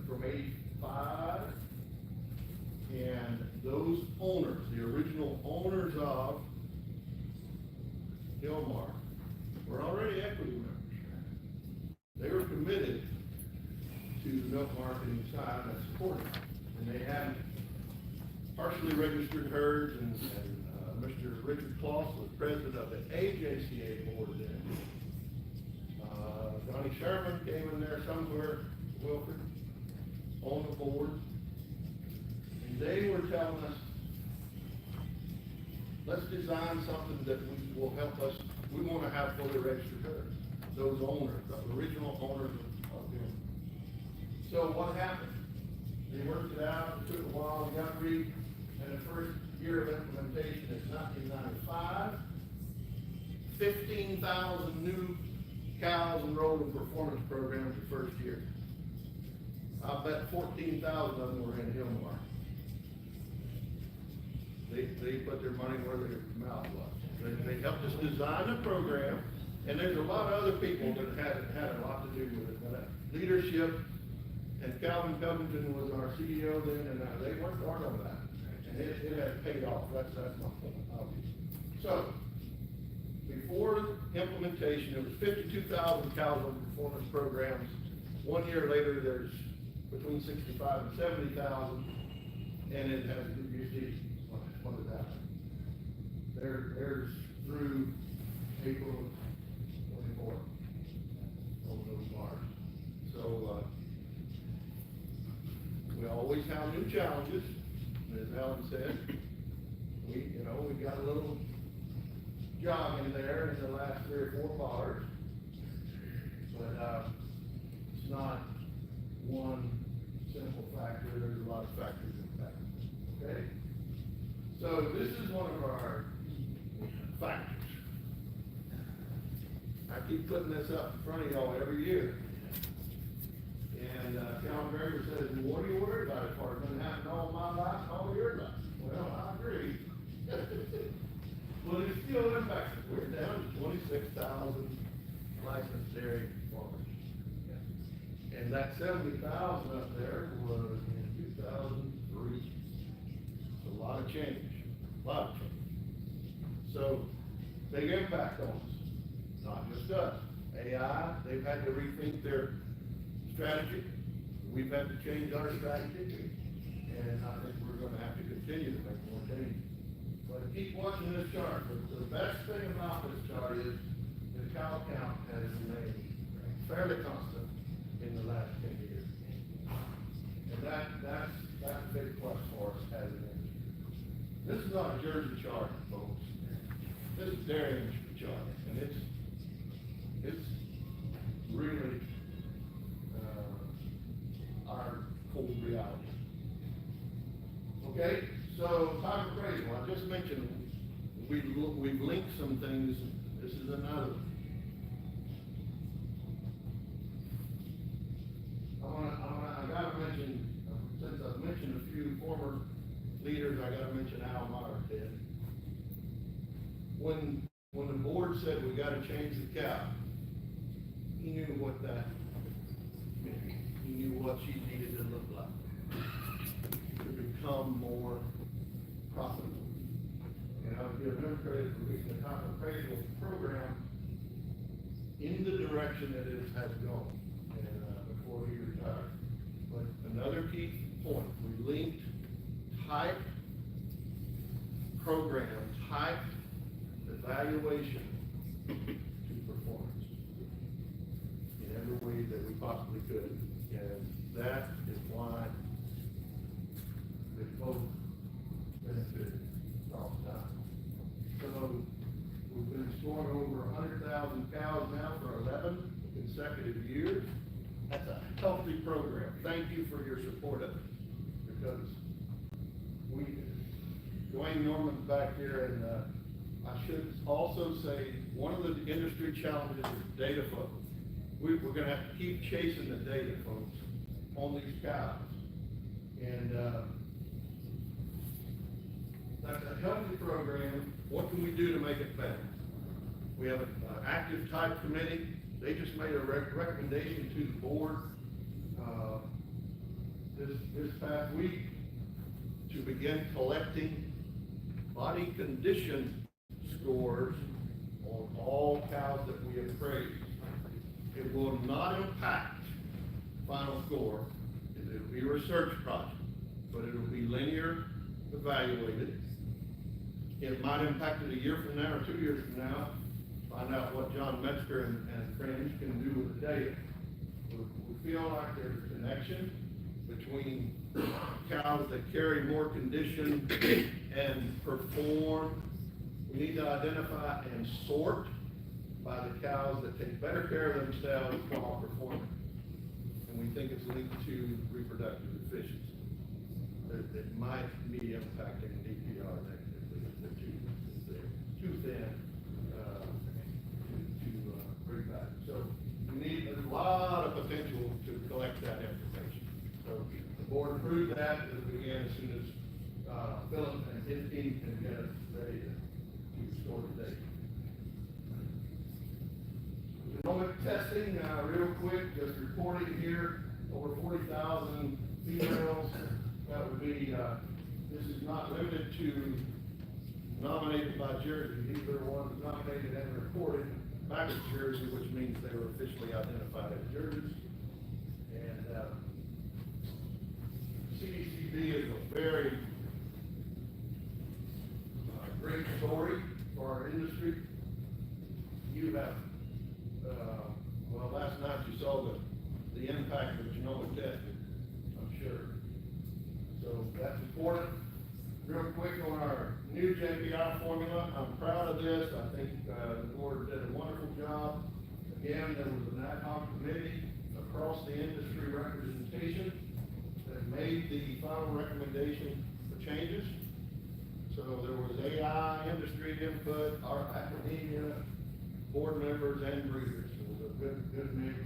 from 85. And those owners, the original owners of Gilmar, were already equity members. They were committed to the milk marketing side and supported it. And they had partially registered herds, and Mr. Richard Kloss was president of the AJCA board then. Johnny Sherman came in there somewhere, Wilford, on the board. And they were telling us, let's design something that will help us. We want to have fully registered herds. Those owners, the original owners of them. So what happened? They worked it out. It took a while. We got REAP, and the first year of implementation is 1995. 15,000 new cows enrolled in performance programs the first year. I bet 14,000 of them were in Gilmar. They put their money where their mouth was. They helped us design a program, and there's a lot of other people that had a lot to do with it. But leadership, and Calvin Covington was our CEO then, and they worked hard on that. And it has paid off. That's my point, obviously. So, before implementation, there was 52,000 cows on performance programs. 1 year later, there's between 65 and 70,000, and it has, you see, what is that? There's through April 24 on those bars. So, we always have new challenges, as Alan said. We got a little jog in there in the last 3 or 4 bars, but it's not one simple factor. There's a lot of factors in that. Okay, so this is one of our factors. I keep putting this up in front of y'all every year. And John Berger says, what are you worried about? It's been happening all my life, all your life. Well, I agree. Well, it's still impacted. We're down to 26,000 licensed dairy farmers. And And that 70,000 up there was in 2003. It's a lot of change, a lot of change. So, big impact on us, not just us. AI, they've had to rethink their strategy. We've had to change our strategy. And I think we're gonna have to continue to make more changes. But keep watching this chart. The best thing about this chart is the cow count has remained fairly constant in the last 10 years. And that's a big plus for us as an industry. This is not a Jersey chart, folks. This is their industry chart, and it's really, our cold reality. Okay, so time appraisal, I just mentioned, we've linked some things, this is another one. I gotta mention, since I've mentioned a few former leaders, I gotta mention Al Meyer did. When the board said we gotta change the cow, he knew what that meant. He knew what she needed to look like to become more profitable. And I would give him credit for leading the top appraisal program in the direction that it has gone, and before he retired. But another key point, we linked type program, type evaluation to performance in every way that we possibly could. And that is why they both benefited all the time. So we've been scoring over 100,000 cows now for 11 consecutive years. That's a healthy program. Thank you for your support of it, because Dwayne Norman's back here, and I should also say, one of the industry challenges is data flow. We're gonna have to keep chasing the data, folks, on these cows. And that's a healthy program. What can we do to make it better? We have an active type committee. They just made a recommendation to the board this past week to begin collecting body condition scores on all cows that we appraise. It will not impact final score. It'll be a research project, but it'll be linear evaluated. It might impact it a year from now or 2 years from now. Find out what John Metzger and friends can do with the data. We feel like there's a connection between cows that carry more condition and perform. We need to identify and sort by the cows that take better care of themselves while performing. And we think it's linked to reproductive efficiency. It might be impacting DPR negatively if they're too thin to bring back. So there's a lot of potential to collect that information. So the board approved that, and it began as soon as Philip and his team can get us ready to store the data. Genomic testing, real quick, just reporting here, over 40,000 females. That would be, this is not limited to nominated by Jersey. These are ones nominated and reported back at Jersey, which means they were officially identified as Jerseys. And CDCB is a very great story for our industry. You have, well, last night you saw the impact of genomic testing, I'm sure. So that's important. Real quick on our new JPI formula, I'm proud of this. I think the board did a wonderful job. Again, there was an ad hoc committee across the industry representation that made the final recommendation for changes. So there was AI, industry input, our academia, board members, and breeders. It was a good mix.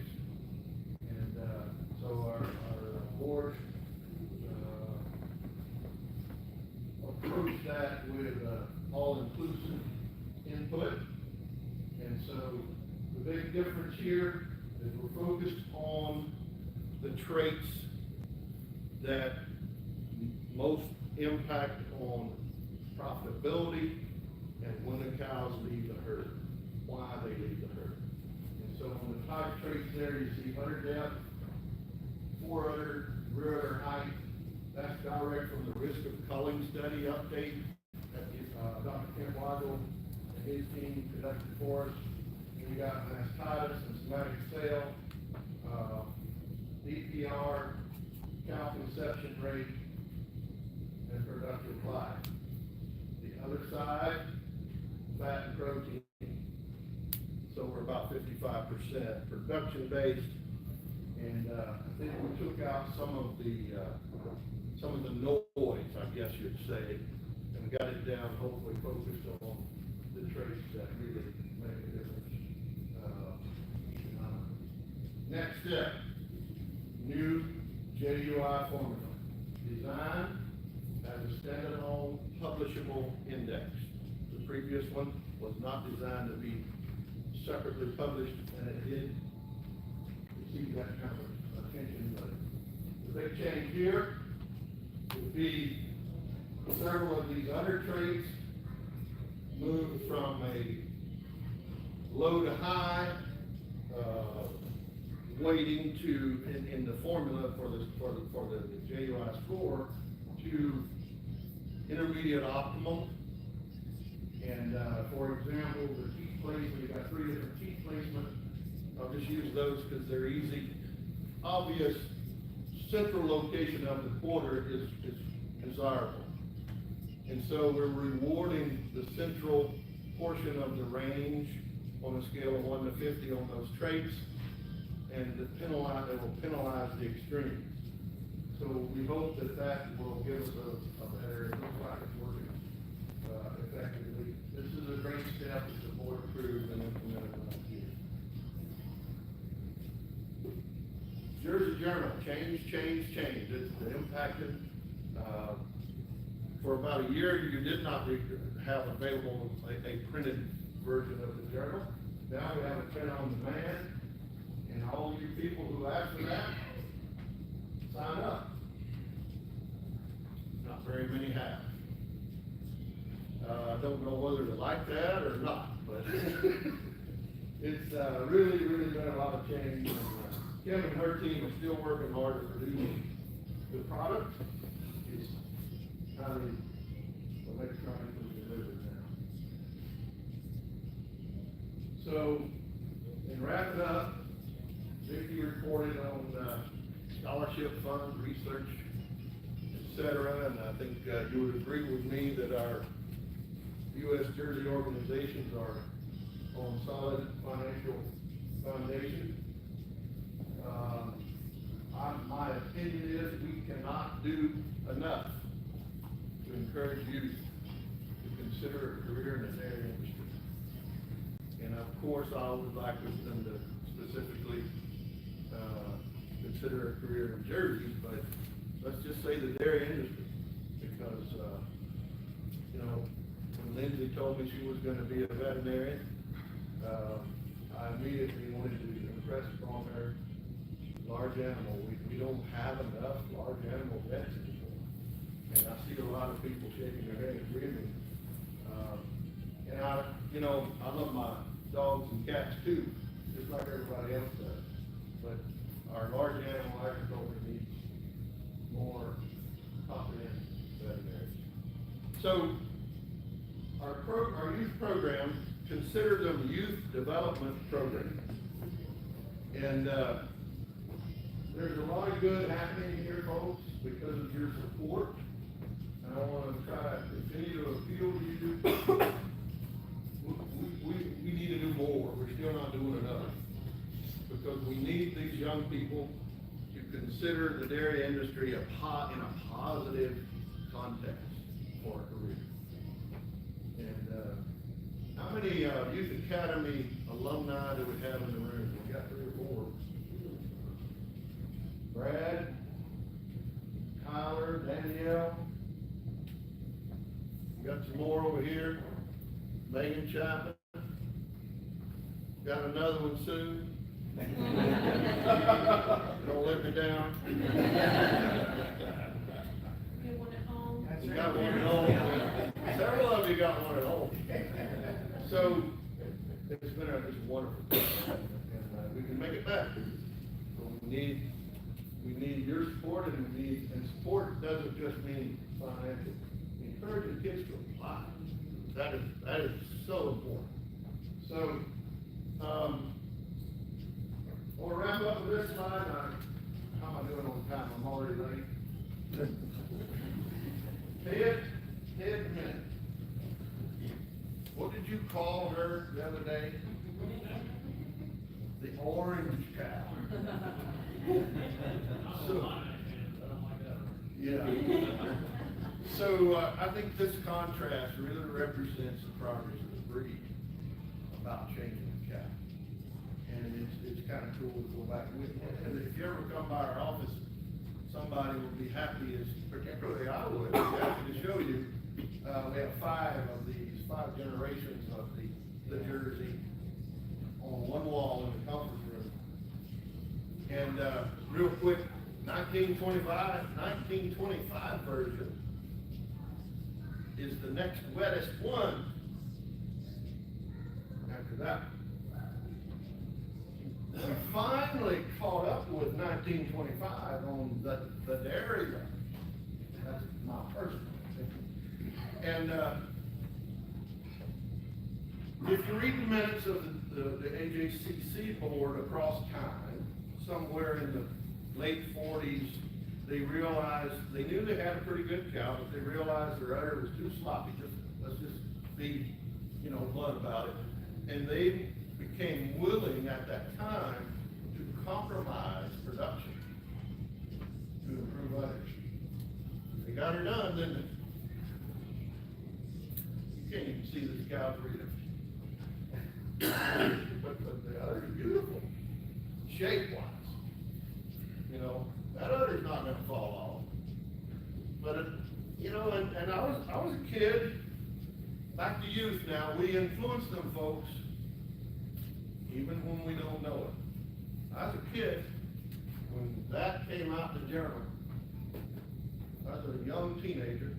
And so our board approached that with all-inclusive input. And so the big difference here is we're focused on the traits that most impact on profitability and when the cows leave the herd, why they leave the herd. And so on the top traits there, you see udder depth, fore udder, rear udder height. That's direct from the risk of culling study update that Dr. Kent Waddle and his team conducted for us. And we got mastitis and somatic cell, DPR, cow conception rate, and productive life. The other side, fat and protein. So we're about 55% production based. And I think we took out some of the noise, I guess you'd say, and got it down, hopefully focused on the traits that really make a difference. Next step, new JUI formula. Designed as a standalone publishable index. The previous one was not designed to be separately published, and it did receive that kind of attention. But the big change here would be several of these other traits moved from a low to high weighting to in the formula for the JUI score to intermediate optimal. And for example, the teat placement, we've got 3 different teat placements. I'll just use those because they're easy. Obvious central location of the quarter is desirable. And so we're rewarding the central portion of the range on a scale of 1 to 50 on those traits, and it will penalize the extremes. So we hope that will give us a better, it looks like it's working effectively. This is a great step that the board approved and implemented last year. Jersey Journal, change. It's impacted. For about a year, you did not have available a printed version of the journal. Now we have it print on demand, and all you people who asked for that, sign up. Not very many have. I don't know whether to like that or not, but it's really been a lot of change. Kim and her team are still working hard to produce the product. It's highly electronically delivered now. So, in wrapping up, Vicki reported on scholarship funds, research, etc., and I think you would agree with me that our U.S. Jersey organizations are on solid financial foundation. My opinion is we cannot do enough to encourage youth to consider a career in the dairy industry. And of course, I would like them to specifically consider a career in Jersey, but let's just say the dairy industry, because when Lindsay told me she was going to be a veterinarian, I immediately wanted to impress upon her large animal. We don't have enough large animal vets anymore. And I see a lot of people shaking their heads with me. And I love my dogs and cats too, just like everybody else does. But our large animal agriculture needs more competent veterinarians. So our youth program, consider them youth development programs. And there's a lot of good happening here, folks, because of your support. And I want to try to continue to appeal to you. We need to do more. We're still not doing enough. Because we need these young people to consider the dairy industry in a positive context for a career. And how many Youth Academy alumni do we have in the room? We got 3 or 4. Brad, Tyler, Danielle. We got some more over here. Megan Chapman. Got another one soon. Don't live shutting it down. You want it home? You got one at home. Several of you got one at home. So, it's been it's wonderful. And we can make it better. But we need your support, and support doesn't just mean financial. Encouraging kids to apply. That is so important. So, we'll wrap up with this slide. How am I doing on time? I'm already late. Ted Minute. What did you call her the other day? The orange cow. So, yeah. So, I think this contrast really represents the progress of the breed about changing the cow. And it's kind of cool to go back with it. And if you ever come by our office, somebody will be happy, particularly I would be happy to show you. We have 5 generations of the Jersey on one wall in the conference room. And real quick, 1925 version is the next wettest one. After that, we finally caught up with 1925 on the dairy rate. That's my personal opinion. And if you read the minutes of the AJCC board across time, somewhere in the late 40s, they realized, they knew they had a pretty good cow, but they realized their udder was too sloppy. Let's just be, blunt about it. And they became willing at that time to compromise production to improve udders. They got her done, didn't they? You can't even see this cow's reader. But the udder is beautiful, shape-wise. That udder's not going to fall off. But and I was a kid. Back to youth now. We influence them, folks, even when we don't know it. I was a kid when that came out in the journal. I was a young teenager,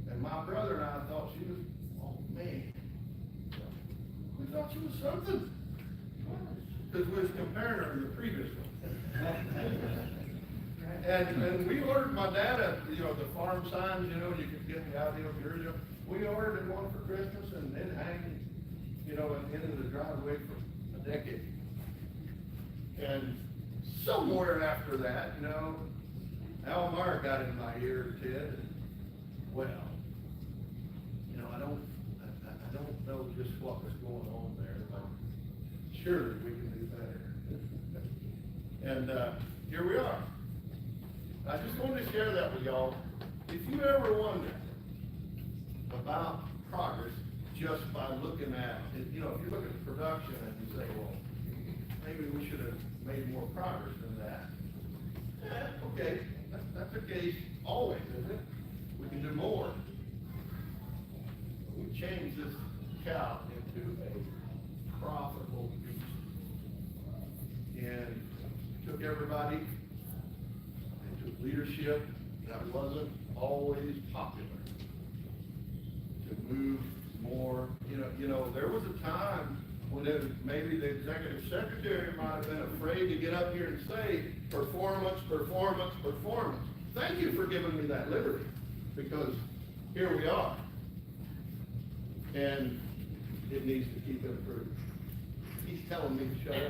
and my brother and I thought she was, oh man, we thought she was something. Because we was comparing her to the previous one. And we ordered my dad the farm signs, you could get in the ideal Jersey. We ordered one for Christmas and then hanging, at the end of the driveway for a decade. And somewhere after that, Al Meyer got in my ear, Ted, and well, I don't know just what was going on there, but surely we can do better. And here we are. I just wanted to share that with y'all. If you ever wonder about progress just by looking at it, if you look at the production and you say, well, maybe we should have made more progress than that. Okay, that's the case always, isn't it? We can do more. We changed this cow into a profitable beast. And took everybody into leadership that wasn't always popular. To move more, there was a time when maybe the executive secretary might have been afraid to get up here and say, performance, performance, performance. Thank you for giving me that liberty, because here we are. And it needs to keep improving. He's telling me to shut up.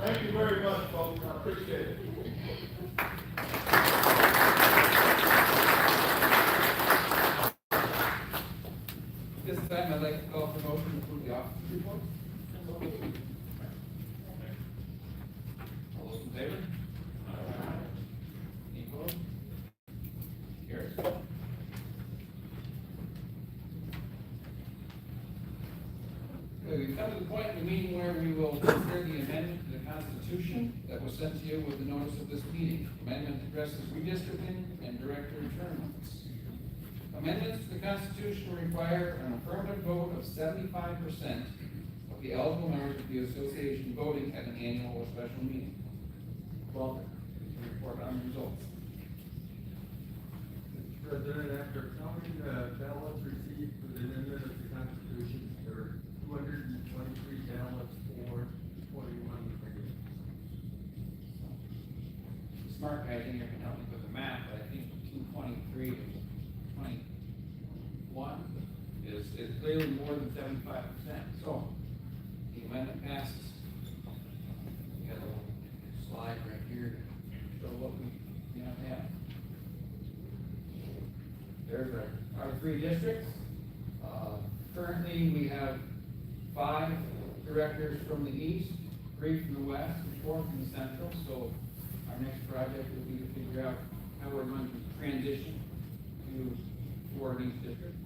Thank you very much, folks. I appreciate it. This time, I'd like to call for motion to approve the officer's report. All those in favor? Any opposed? Carries. Okay, we've come to the point in the meeting where we will consider the amendment to the Constitution that was sent to you with the notice of this meeting. Amendment addresses redistricting and director term limits. Amendments to the Constitution require an affirmative vote of 75% of the eligible members of the association voting at an annual or special meeting. Walter, report on the results. Mr. President, after counting the ballots received for the amendment of the Constitution, there were 223 ballots for, 21 against. The smart guy in here can help me with the math, but I think 223 to 21 is clearly more than 75%. So, the amendment passes. We got a little slide right here to show what we now have. There's our three districts. Currently, we have 5 directors from the east, 3 from the west, and 4 from the central. So our next project will be to figure out how we're going to transition to 4 of each district.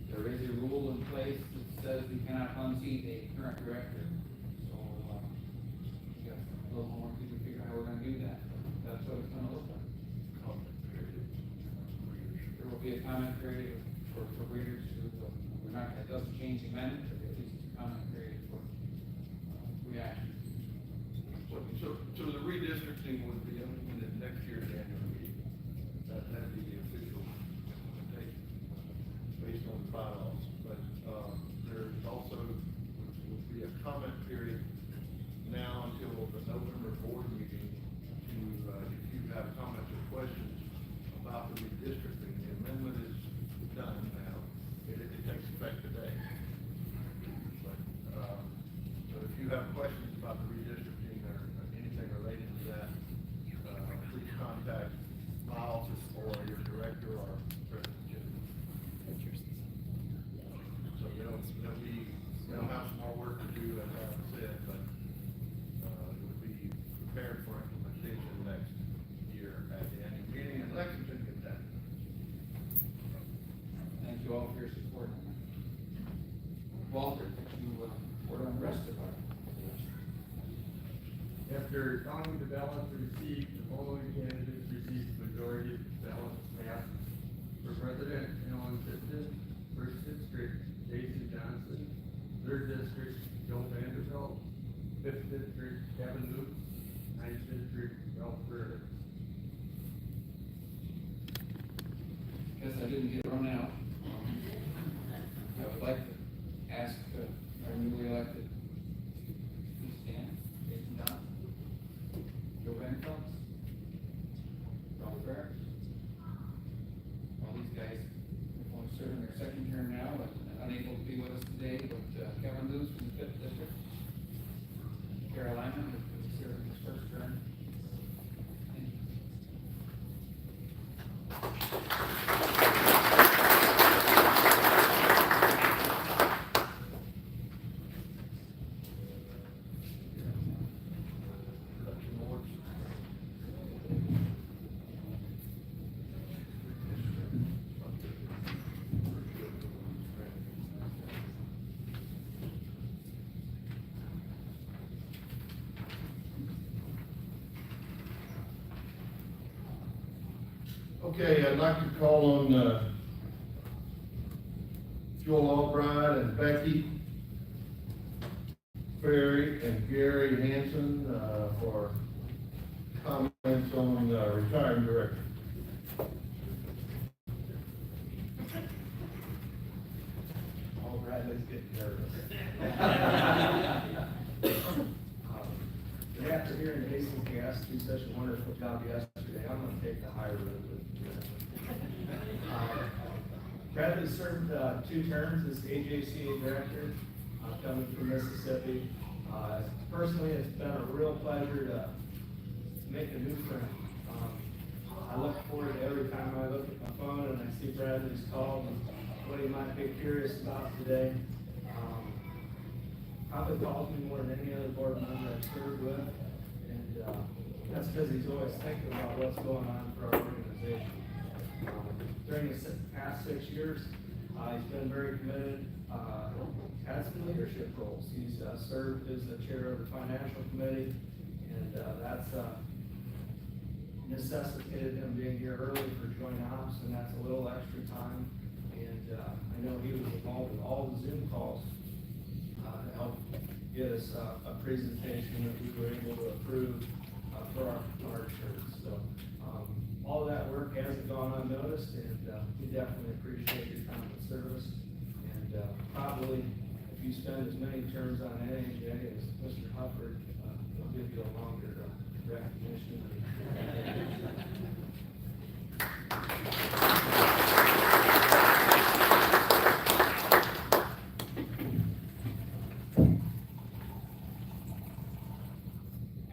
There is a rule in place that says we cannot unseat a current director. So we got a little more to figure out how we're going to do that. That's what it's going to look like. There will be a comment period for readers who we're not, it doesn't change the amendment, but at least it's a comment period for reaction. So the redistricting would be in the next year's annual meeting. That'd be the official date based on the bylaws. But there's also would be a comment period now until the November board meeting to if you have comments or questions about the redistricting. The amendment is done now. It takes effect today. But if you have questions about the redistricting or anything related to that, please contact my office or your director or President Jim. So they'll have some more work to do, as I said, but it would be prepared for implementation next year at the annual meeting in Lexington, Kentucky. Thank you all for your support. Walter, could you report on the rest of our After counting the ballots received, the following candidates received the majority of ballots cast. For President, Alan Tipton. First District, Jason Johnson. Third District, Joe Vanderbilt. Fifth District, Kevin Luke. Ninth District, Ralph Burdick. Guess I didn't get run out. I would like to ask our newly elected, please stand, Jason Johnson, Joe Vanderbilt, Ralph Burdick. All these guys are serving their second term now, but unable to be with us today, but Kevin Luce from the 5th District, Carolina, who is serving his first term. Thank you. Okay, I'd like to call on Joel Albright and Becky Ferry and Gary Hanson for comments on retiring director. Albright, let's get nervous. But after hearing Jason's guest do such a wonderful job yesterday, I'm gonna take the higher road with Bradley served 2 terms as AJCA director, coming from Mississippi. Personally, it's been a real pleasure to make a new friend. I look forward to every time I look at my phone and I see Bradley's call and what he might be curious about today. Probably calls me more than any other board member I've served with, and that's because he's always thinking about what's going on for our organization. During the past 6 years, he's been very committed, had some leadership roles. He's served as the chair of the financial committee, and that's necessitated him being here early for joint ops, and that's a little extra time. And I know he was involved with all the Zoom calls to help get us a presentation that we were able to approve list, and, we definitely appreciate your time and service. And, probably, if you spend as many terms on AJCA as Mr. Hufford, he'll give you a longer recognition.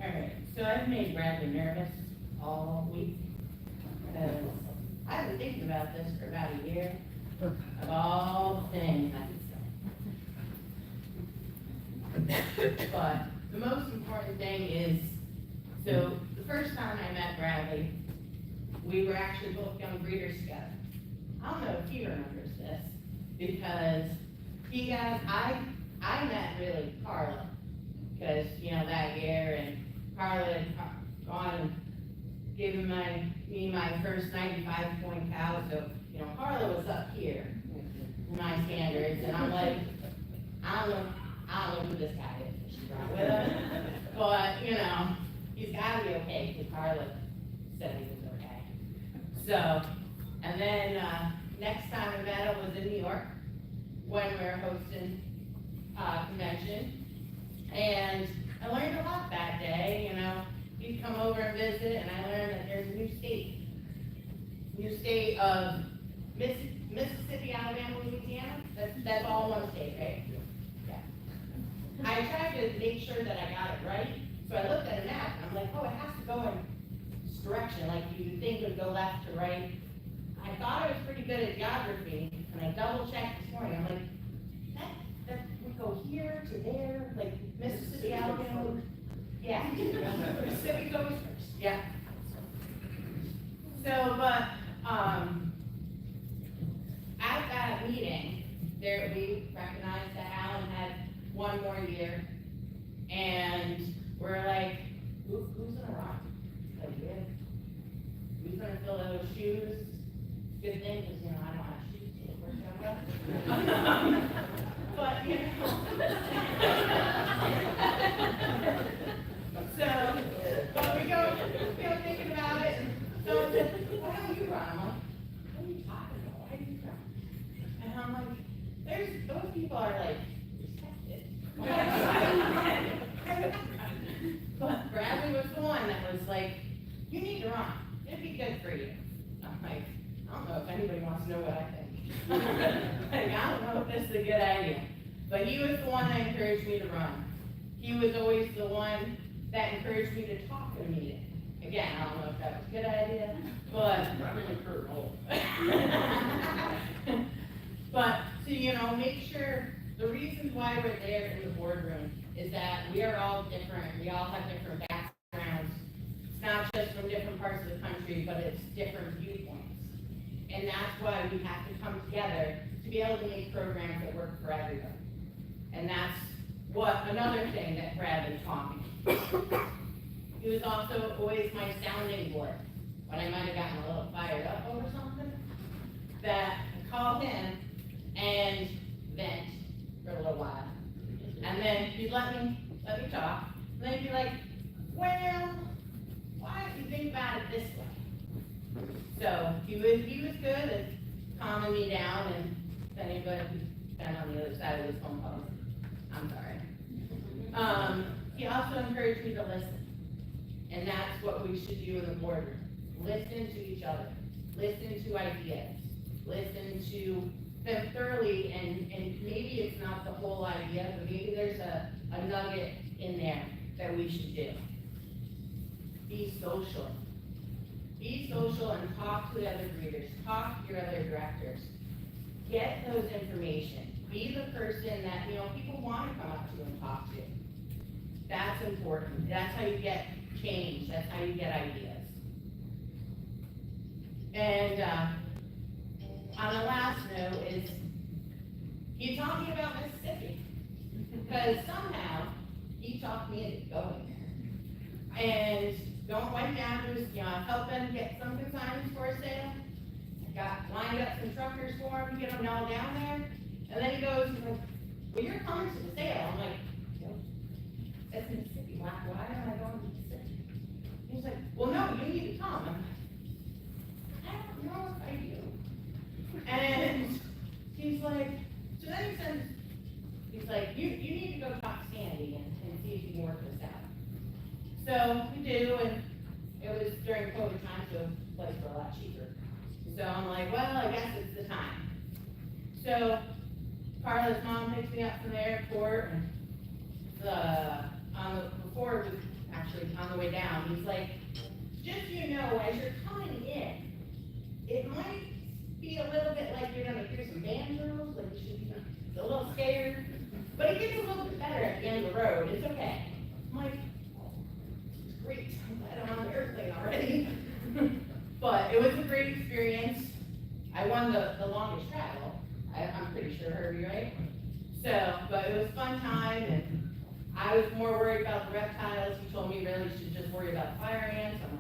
Alright, so I've made Bradley nervous all week, because I've been thinking about this for about a year, of all the things I could say. But the most important thing is, so the first time I met Bradley, we were actually both young breeders together. I don't know if he remembers this, because I met really Carla, because, you know, that year, and Carla had gone and given me my first 95-point cow, so, you know, Carla was up here, in my standards, and I'm like, I don't know who this guy is, she's right with him, but, you know, he's gotta be okay, because Carla said he was okay. So, and then, next time I met him was in New York, when we were hosting a convention, and I learned a lot that day, you know, he'd come over and visit, and I learned that there's a new state of Mississippi, Alabama, Louisiana, that's all one state, right? Yeah. I tried to make sure that I got it right, so I looked at a map, and I'm like, oh, it has to go in this direction, like you would think it would go left to right. I thought I was pretty good at geography, and I double checked this morning, I'm like, that would go here to there, like Mississippi, Alabama. Yeah. Mississippi goes first, yeah. So, but, at that meeting, we recognized that Alan had one more year, and we're like, who's gonna run? Like, yeah. Who's gonna fill those shoes? Good thing, because, you know, I don't have shoes to work out. But, you know. So, but we go thinking about it, and so I said, why don't you run? I'm like, what are you talking about? Why do you run? And I'm like, those people are like, respected. But Bradley was the one that was like, you need to run. It'd be good for you. I'm like, I don't know if anybody wants to know what I think. Like, I don't know if this is a good idea. But he was the one that encouraged me to run. He was always the one that encouraged me to talk at a meeting. Again, I don't know if that was a good idea, but. But, so, you know, make sure, the reasons why we're there in the boardroom is that we are all different, we all have different backgrounds. It's not just from different parts of the country, but it's different viewpoints. And that's why we have to come together to be able to make programs that work for everybody. And that's another thing that Bradley taught me. He was also always my sounding board. When I might have gotten a little fired up over something, that I called him and vent for a little while. And then he'd let me talk. And then he'd be like, well, why don't you think about it this way? So he was good at calming me down, and then he'd been on the other side of his phone call. I'm sorry. He also encouraged me to listen. And that's what we should do in the boardroom. Listen to each other. Listen to ideas. Listen to them thoroughly, and maybe it's not the whole idea, but maybe there's a nugget in there that we should do. Be social. Be social and talk to the other breeders. Talk to your other directors. Get those information. Be the person that, you know, people want to come up to and talk to. That's important. That's how you get change. That's how you get ideas. And on a last note is, he taught me about Mississippi. Because somehow, he talked me into going there. And going right down to his, you know, I helped them get some consignments for a sale. Got lined up some truckers for him to get them all down there. And then he goes, he's like, well, you're coming to the sale. I'm like, that's Mississippi. Why am I going to Mississippi? He's like, well, no, you need to come. I'm like, I don't know if I do. So we do, and it was during COVID time, so flights were a lot cheaper. So I'm like, well, I guess it's the time. So Carla's mom picks me up from the airport, and before it was actually on the way down, he's like, just so you know, as you're coming in, it might be a little bit like you're gonna hear some banjos, like you should be a little scared, but it gets a little bit better at the end of the road, it's okay. I'm like, it's great, I'm glad I'm on the airplane already. But it was a great experience. I won the longest travel, I'm pretty sure, Herbie, right? So, but it was a fun time, and I was more worried about the reptiles. He told me really you should just worry about fire ants. I'm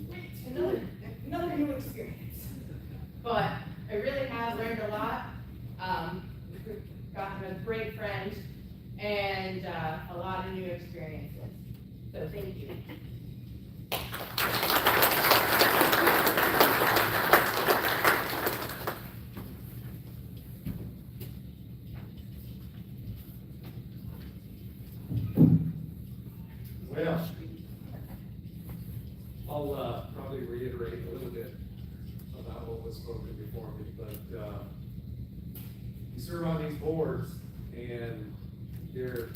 like, great, another new experience. But I really have learned a lot, gotten a great friend, and a lot of new experiences. So thank you. Well, I'll probably reiterate a little bit about what was spoken before me, but you serve on these boards, and there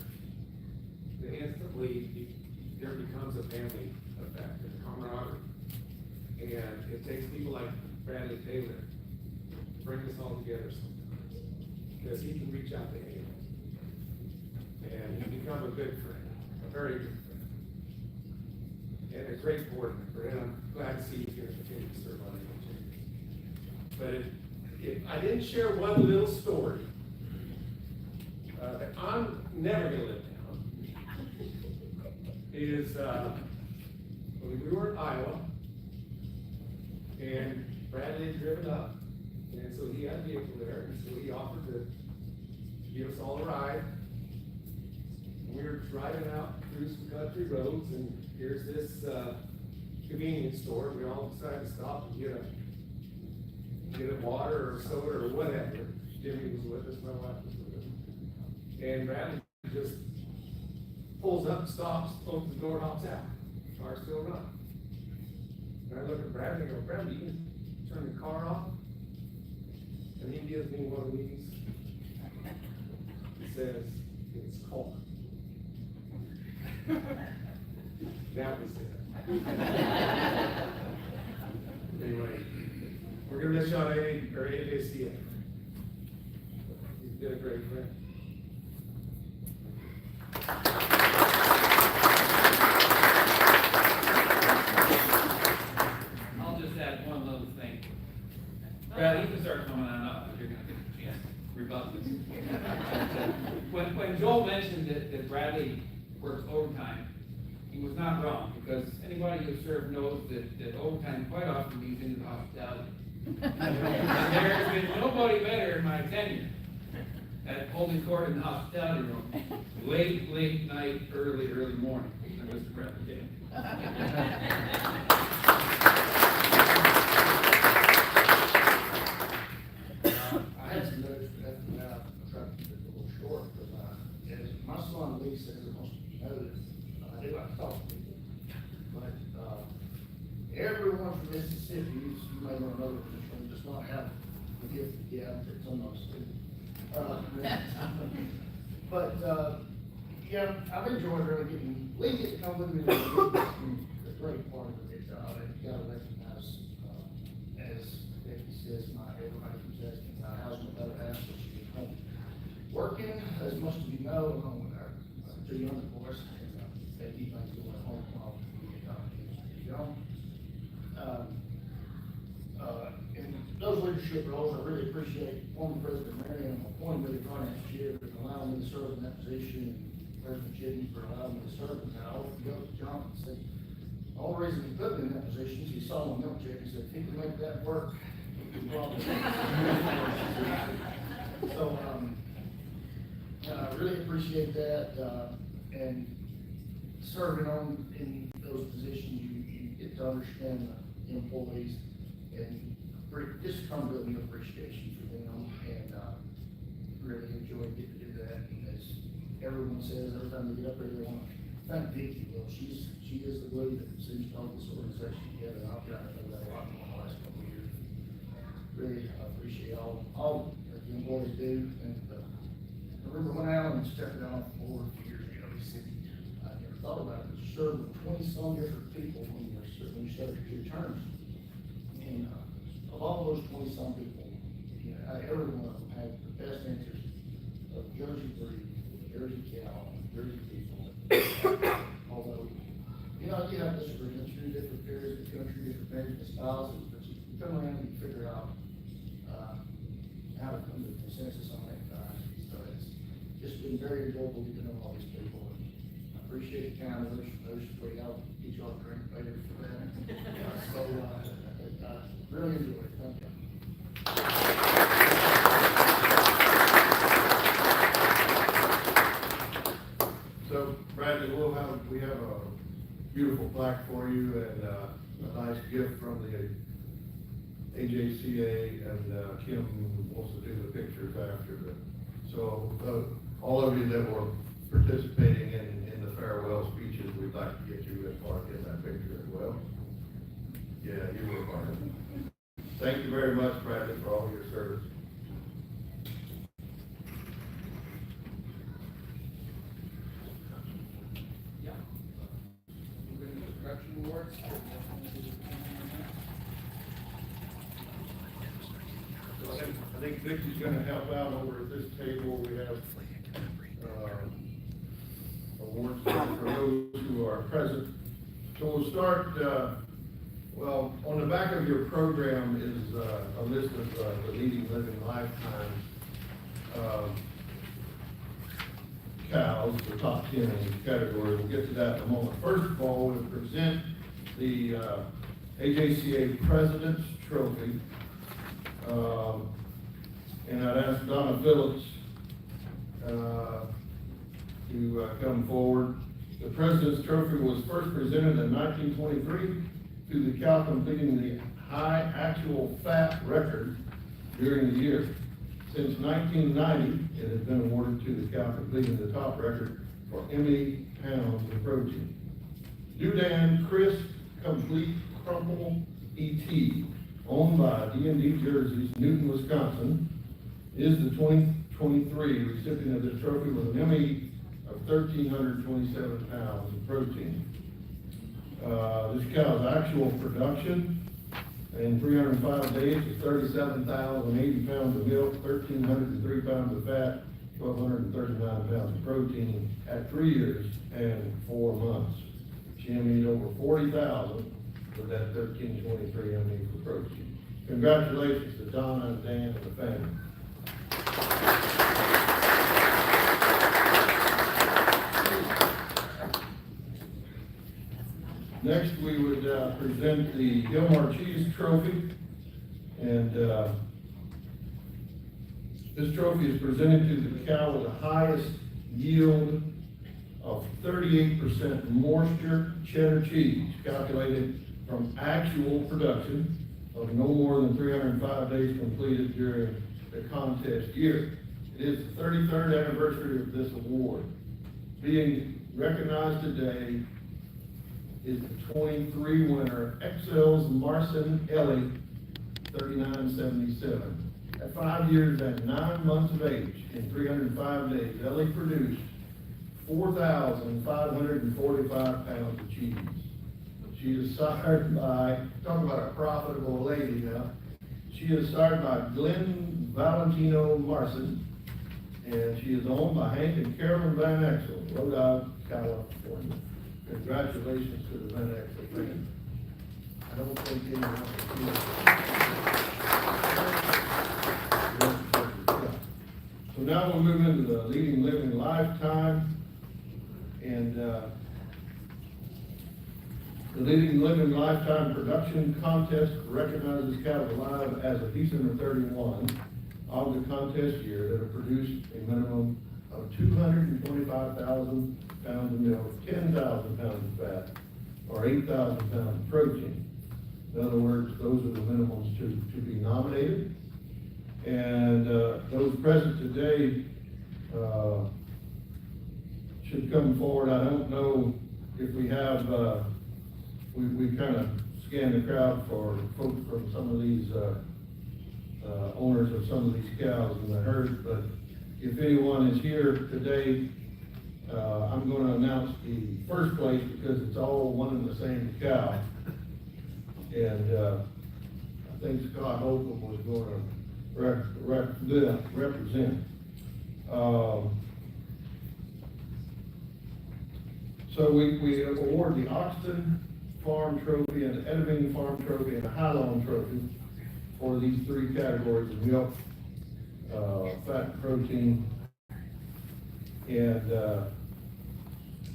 becomes a family effect, a camaraderie, and it takes people like Bradley Taylor to bring us all together sometimes, because he can reach out to anyone, and you become a good friend. Very good friend. And a great board member, and I'm glad to see you here continue to serve on AJCA. But if I didn't share one little story that I'm never gonna live down, is when we were in Iowa, and Bradley had driven up, and so he had a vehicle there, and so he offered to give us all a ride. We were driving out through some country roads, and here's this convenience store. We all decided to stop and get a water or soda or whatever. Jimmy was with us, my wife was with us. And Bradley just pulls up, stops, opens the door, hops out. Car's still running. And I look at Bradley and go, Bradley, you can turn the car off? And he gives me one of these. He says, it's cold. That was it. Anyway, we're gonna miss you on AJCA. He's been a great friend. I'll just add one little thing. Brad, you can start coming on up if you're gonna get a chance to rebut this. When Joel mentioned that Bradley works overtime, he was not wrong, because anybody who served knows that overtime quite often leads into the hospitality. And there's been nobody better in my tenure at holding court in the hospitality room, late night, early morning, than Mr. Bradley did. I had some notes, but after that, I tried to keep it a little short, but, as my son Lee says, most of you know this, I do like to talk to people. But, everyone from Mississippi, you may want to know this one, does not have the gift of gab that some of us do. But, yeah, I've enjoyed really getting, Lee get to come with me, and it's a great part of the job, and you gotta recognize, as Becky says, everybody keeps asking about how's my better half, so she was home working, as most of you know, along with our two younger boys, and they keep things going at home while we get our kids young. In those leadership roles, I really appreciate former President Marion appointing me to finance chair for allowing me to serve in that position, and President Chidney for allowing me to serve in that. I often go to John and say, the only reason he put me in that position is he saw my milk check and said, if he can make that work, he can probably. So, I really appreciate that, and serving on in those positions, you get to understand the employees and just come to an appreciation for them, and really enjoy getting to do that. And as everyone says, every time they get up there, they want to thank Vicki. Well, she's she is the glue that seems to hold this organization together. I've got to know that a lot more in the last couple of years. Really, I appreciate all that you boys do. And I remember when Alan stepped down off the board a few years ago, he said, I never thought about it, but you serve with 20-some different people when you serve your terms. And of all those 20-some people, you know, every one of them had the best interests of Jersey breed, Jersey cow, Jersey people. Although, you know, you have disagreements through different periods of the country, different management styles, but you come around and you figure out how to come to a consensus on that time. So it's just been very enjoyable getting to know all these people. And I appreciate the kind words from those where y'all get y'all a drink later for that. So really enjoy it. Thank you. So Bradley, we have a beautiful plaque for you and a nice gift from the AJCA, and Kim wants to do the pictures after. So all of you that were participating in the farewell speeches, we'd like to get you a part in that picture as well. Yeah, you were part of it. Thank you very much, Bradley, for all your service. Production awards. I think Vicky's gonna help out over at this table. We have, awards for those who are present. So we'll start, well, on the back of your program is, a list of, the leading living lifetimes, cows, the top 10 in each category. We'll get to that in a moment. First of all, we'll present the, AJCA President's Trophy. And I'd ask Donna Phillips to come forward. The President's Trophy was first presented in 1923 to the cow completing the high actual fat record during the year. Since 1990, it has been awarded to the cow completing the top record for ME pounds of protein. Dudan Crisp Complete Crumple ET, owned by D&D Jerseys, Newton, Wisconsin, is the 2023 recipient of this trophy with an ME of 1,327 pounds of protein. This cow's actual production in 305 days is 37,080 pounds of milk, 1,303 pounds of fat, 1,239 pounds of protein at 3 years and 4 months. She made over 40,000 with that 1,323 ME for protein. Congratulations to Donna and Dan and the family. Next, we would present the Gilmore Cheese Trophy, and this trophy is presented to the cow with the highest yield of 38% moisture cheddar cheese, calculated from actual production of no more than 305 days completed during the contest year. It is the 33rd anniversary of this award. Being recognized today is the 23 winner, XL's Marcin Ellie, 3977. At 5 years and 9 months of age, in 305 days, Ellie produced 4,545 pounds of cheese. She is sired by, talking about a profitable lady now, she is sired by Glenn Valentino Marcin, and she is owned by Hank and Carolyn Van Exel, Rhode Island, California. Congratulations to the Van Exel family. I don't think anyone else. So now we'll move into the Leading Living Lifetime. And the Leading Living Lifetime Production Contest recognizes cattle alive as of December 31 of the contest year that have produced a minimum of 225,000 pounds of milk, 10,000 pounds of fat, or 8,000 pounds of protein. In other words, those are the minimums to be nominated. And those present today should come forward. I don't know if we have, we kind of scan the crowd for folks from some of these, owners of some of these cows in the herd, but if anyone is here today, I'm gonna announce the first place because it's all one and the same cow. And, I think Scott Holcomb was gonna represent. So we award the Oxton Farm Trophy and the Edwin Farm Trophy and the Hylon Trophy for these three categories of milk, fat, and protein. And,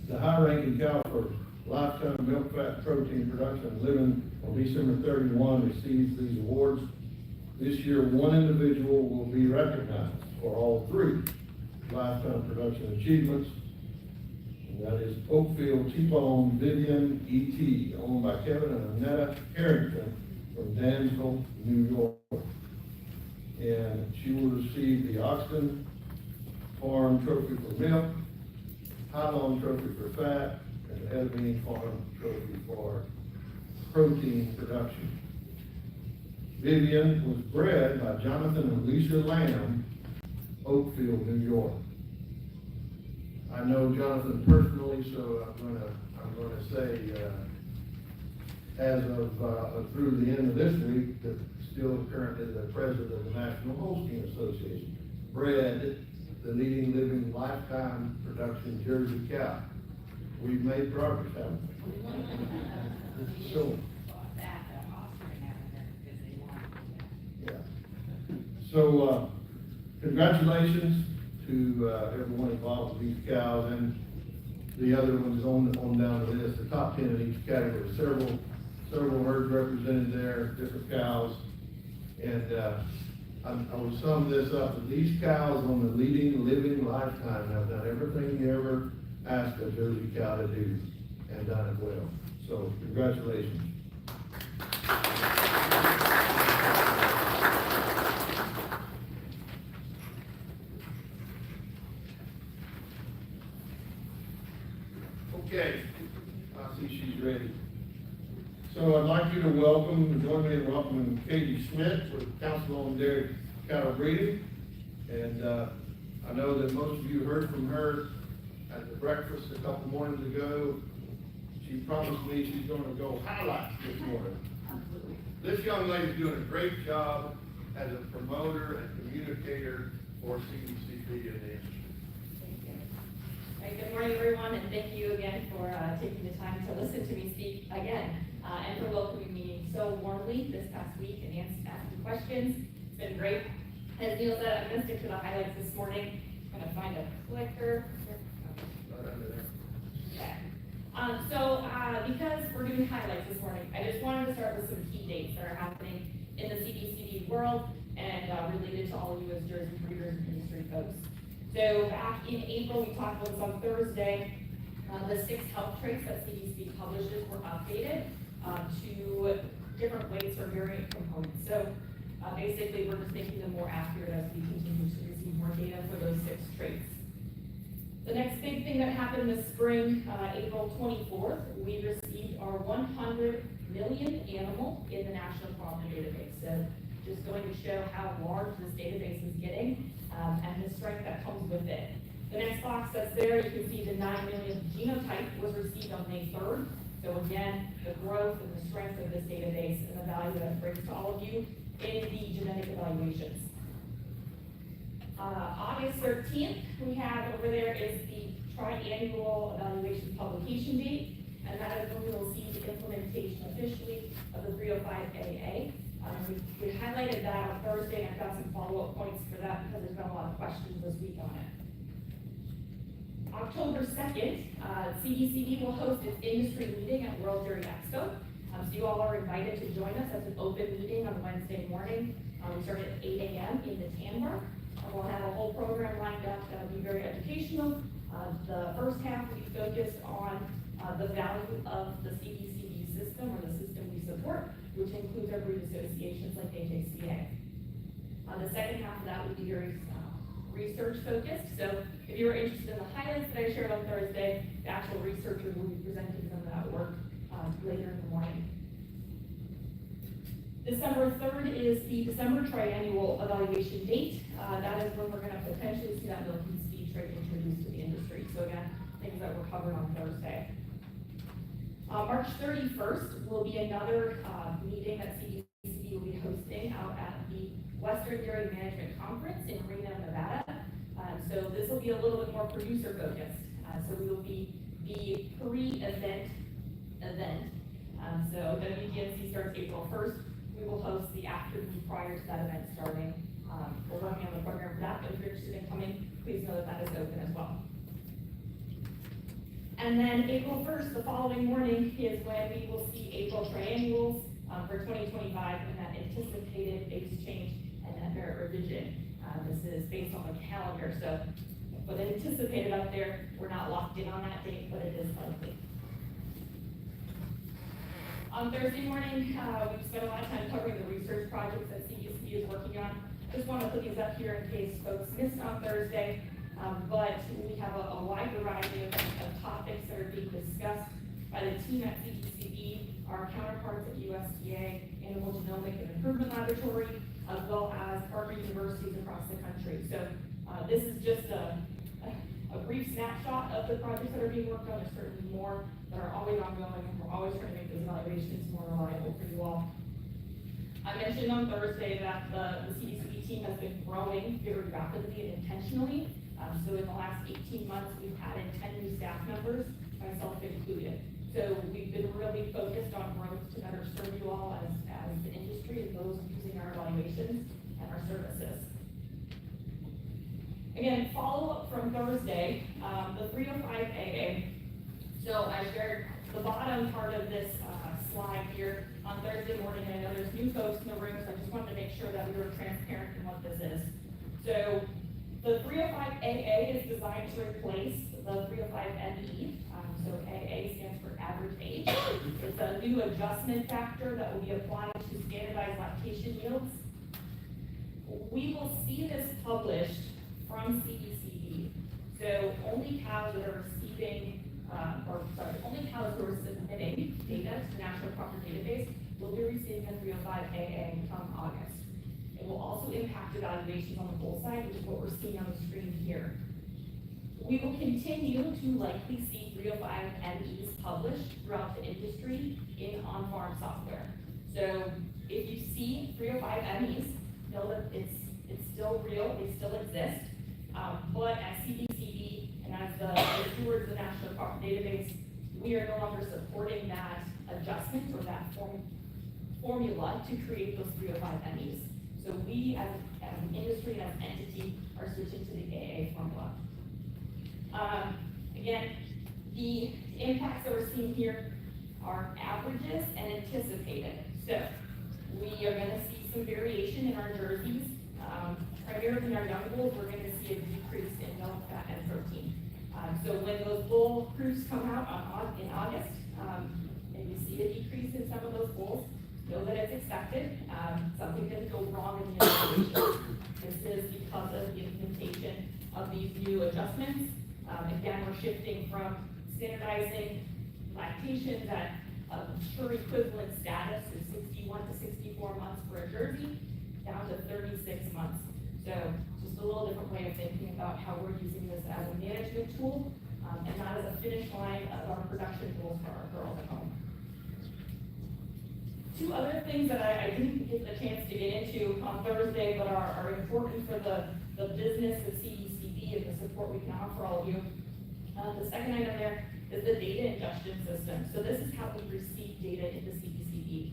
the high ranking cow for lifetime milk, fat, and protein production living on December 31 receives these awards. This year, one individual will be recognized for all three lifetime production achievements. And that is Oakfield T-Bone Vivian E.T., owned by Kevin and Annetta Harrington from Dansville, New York. And she will receive the Oxton Farm Trophy for milk, Hylon Trophy for fat, and Edwin Farm Trophy for protein production. Vivian was bred by Jonathan and Lisa Lamb, Oakfield, New York. I know Jonathan personally, so I'm gonna say, as of through the end of this week, that still currently the president of the National Holstein Association, bred the leading living lifetime production Jersey cow. We've made progress, haven't we? So. Yeah. So, congratulations to everyone involved with these cows and the other ones on down the list, the top 10 in each category. Several herds represented there, different cows. And I will sum this up, that these cows on the leading living lifetime have done everything you ever asked a Jersey cow to do and done it well. So congratulations. Okay, I see she's ready. So I'd like you to join me in welcoming Katie Schmidt with Council on Dairy Cattle Breeding. And I know that most of you heard from her at the breakfast a couple mornings ago. She promised me she's going to go highlights this morning. This young lady's doing a great job as a promoter and communicator for CDCP in the industry. Good morning, everyone, and thank you again for taking the time to listen to me speak again, and for welcoming me so warmly this past week and asking questions. It's been great. As Neil said, I'm going to stick to the highlights this morning. I'm going to find a clicker. Right under there. Okay. Because we're doing highlights this morning, I just wanted to start with some key dates that are happening in the CDCD world and related to all of you as Jersey breeders and industry folks. So back in April, we talked about this on Thursday, the 6 health traits that CDC publishes were updated to different weights or variant components. So basically, we're just making them more accurate as we continue to receive more data for those 6 traits. The next big thing that happened this spring, April 24th, we received our 100 millionth animal in the National Quality Database. So just going to show how large this database is getting and the strength that comes with it. The next box that's there, you can see the 9 millionth genotype was received on May 3rd. So again, the growth and the strength of this database and the value that it brings to all of you in the genetic evaluations. August 13th, we have over there is the triannual evaluation publication date, and that is when we will see the implementation officially of the 305AA. We highlighted that on Thursday, and I've got some follow-up points for that because there's been a lot of questions this week on it. October 2nd, CDCD will host its industry meeting at World Dairy Expo. So you all are invited to join us. That's an open meeting on Wednesday morning. We start at 8 a.m. in the Tanbar. We'll have a whole program lined up that will be very educational. The first half will be focused on the value of the CDCD system or the system we support, which includes our breed associations like AJCA. The second half of that would be very research focused. So if you're interested in the highlights that I shared on Thursday, the actual researchers will be presenting some of that work later in the morning. December 3rd is the December triannual evaluation date. That is when we're going to potentially see that milk and speed trade introduced to the industry. So again, things that were covered on Thursday. March 31st will be another meeting that CDCB will be hosting out at the Western Dairy Management Conference in Reno, Nevada. So this will be a little bit more producer focused. So we will be the pre-event event. So WDNC starts April 1st. We will host the afternoon prior to that event starting. We're working on the program for that, but if you're interested in coming, please know that that is open as well. And then April 1st, the following morning, is when we will see April triannuals for 2025 and that anticipated base change and that merit revision. This is based on the calendar, so but anticipated up there, we're not locked in on that date, but it is likely. On Thursday morning, we spent a lot of time covering the research projects that CDCB is working on. Just want to put these up here in case folks missed on Thursday. But we have a wide variety of topics that are being discussed by the team at CDCB, our counterparts at USDA, Animal Genomic and Improvement Laboratory, as well as partner universities across the country. So this is just a brief snapshot of the projects that are being worked on. There's certainly more that are always ongoing, and we're always trying to make those evaluations more reliable for you all. I mentioned on Thursday that the CDCB team has been growing very rapidly and intentionally. So in the last 18 months, we've added 10 new staff members, myself included. So we've been really focused on growth to better serve you all as the industry and those using our evaluations and our services. Again, follow up from Thursday, the 305AA. So I shared the bottom part of this slide here on Thursday morning, and I know there's new folks in the room, so I just wanted to make sure that we were transparent in what this is. So the 305AA is designed to replace the 305ME. So AA stands for average age. It's a new adjustment factor that will be applied to standardized lactation yields. We will see this published from CDCB. So only cows that are receiving, only cows who are submitting data to the National Crop Database will be receiving a 305AA come August. It will also impact evaluations on the bull side, which is what we're seeing on the screen here. We will continue to likely see 305MEs published throughout the industry in on-farm software. So if you see 305MEs, know that it's still real, they still exist. But as CDCB and as the stewards of the National Crop Database, we are no longer supporting that adjustment or that formula to create those 305MEs. So we, as an industry and as an entity, are switching to the AA formula. Again, the impacts that we're seeing here are averages and anticipated. So we are going to see some variation in our jerseys. Primarily in our young bulls, we're going to see a decrease in milk, fat, and protein. So when those bull proofs come out in August, and you see a decrease in some of those bulls, know that it's expected. Something didn't go wrong in the evaluation. This is because of the implementation of these new adjustments. Again, we're shifting from standardizing lactations at mature equivalent status of 61 to 64 months for a jersey down to 36 months. So just a little different way of thinking about how we're using this as a management tool and not as a finish line of our production tools for our girls at home. Two other things that I didn't get the chance to get into on Thursday, but are important for the business of CDCB and the support we can offer all of you. The second item there is the data ingestion system. So this is how we receive data into CDCB.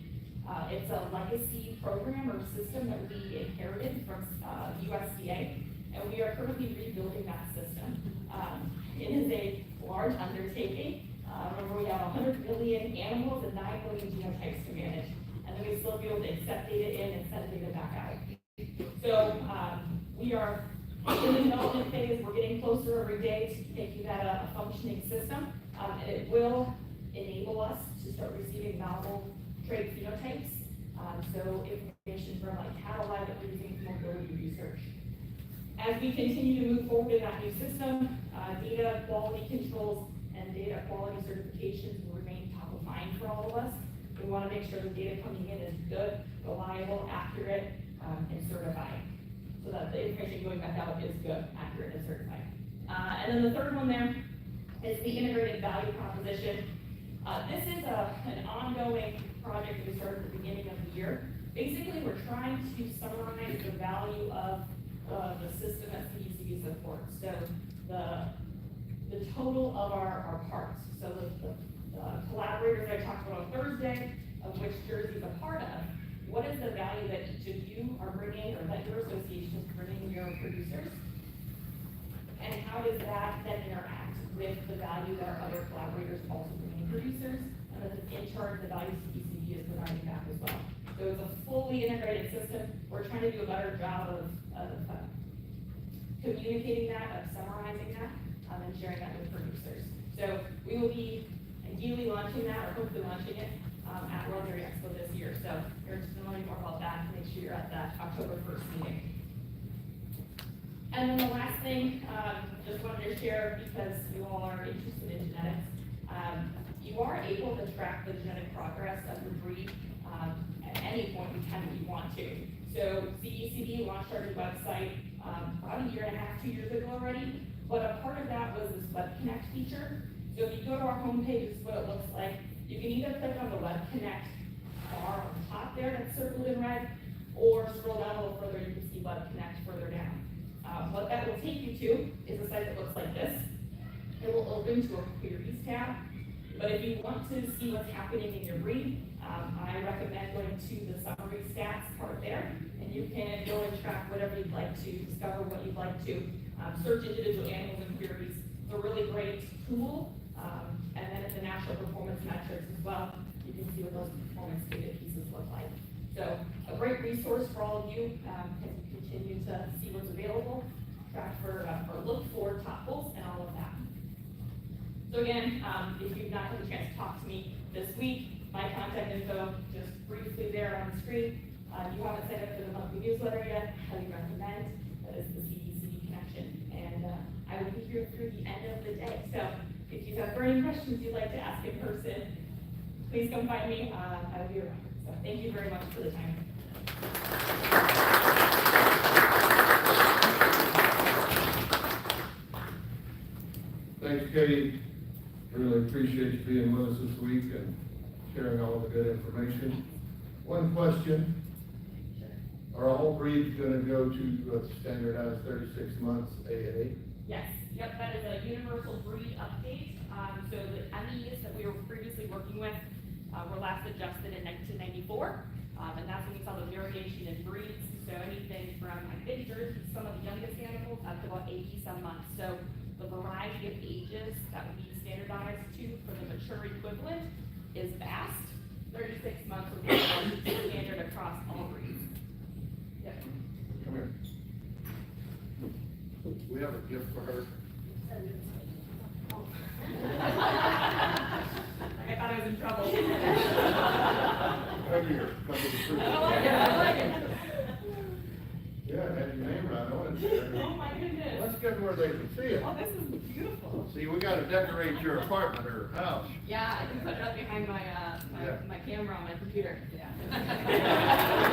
It's a legacy program or system that we inherited from USDA, and we are currently rebuilding that system. It is a large undertaking. Remember, we have 100 million animals and 9 million genotypes to manage, and then we still be able to accept data in and send data back out. So we are in the development phase. We're getting closer every day to making that a functioning system, and it will enable us to start receiving novel trait phenotypes. So information from like cattle live that we're using for mobility research. As we continue to move forward in that new system, data quality controls and data quality certifications will remain top of mind for all of us. We want to make sure the data coming in is good, reliable, accurate, and certified. So that the information going back out is good, accurate, and certified. And then the third one there is the integrated value proposition. This is an ongoing project that we started at the beginning of the year. Basically, we're trying to summarize the value of the system that CDCB supports. So the total of our parts. So the collaborators I talked about on Thursday, of which Jersey's a part of, what is the value that each of you are bringing, or that your association is bringing your producers? And how does that then interact with the value that our other collaborators also bring producers? And then in turn, the value CDCB is providing back as well. So it's a fully integrated system. We're trying to do a better job of communicating that, of summarizing that, and sharing that with producers. So we will be ideally launching that, or hopefully launching it, at World Dairy Expo this year. So if you're interested in learning more about that, make sure you're at that October 1st meeting. And then the last thing, just wanted to share, because you all are interested in genetics, you are able to track the genetic progress of the breed at any point in time if you want to. So CDCB launched our new website about a year and a half, 2 years ago already, but a part of that was this Web Connect feature. So if you go to our homepage, this is what it looks like. You can either click on the Web Connect bar on the top there that's circled in red, or scroll down a little further, you can see Web Connect further down. What that will take you to is a site that looks like this. It will open to a queries tab. But if you want to see what's happening in your breed, I recommend going to the summary stats part there, and you can go and track whatever you'd like to, discover what you'd like to, search individual animals and queries. It's a really great tool, and then it's the national performance metrics as well. You can see what those performance data pieces look like. So a great resource for all of you as you continue to see what's available, track for, or look for top bulls and all of that. So again, if you've not had a chance to talk to me this week, my contact info just briefly there on the screen. If you haven't signed up for the monthly newsletter yet, I highly recommend. That is the CDCB connection, and I will be here through the end of the day. So if you have burning questions you'd like to ask in person, please come find me. I will be around. So thank you very much for the time. Thanks, Katie. Really appreciate you being with us this week and sharing all the good information. One question. Are all breeds going to go to standardized 36 months AA? Yes, yep, that is a universal breed update. So the MEs that we were previously working with were last adjusted in 1994, and that's when we saw the variation in breeds. So anything from big jerseys, some of the youngest animals, up to about 80-some months. So the variety of ages that would be standardized to for the mature equivalent is vast. 36 months would be standard across all breeds. Yep. Come here. We have a gift for her. I thought I was in trouble. Come here. Come to the fruit. I like it, I like it. Yeah, it had your name right on it there. Oh my goodness. Let's get where they can see it. Oh, this is beautiful. See, we gotta decorate your apartment or house. Yeah, I can put it up behind my, Yeah. my camera on my computer. Yeah.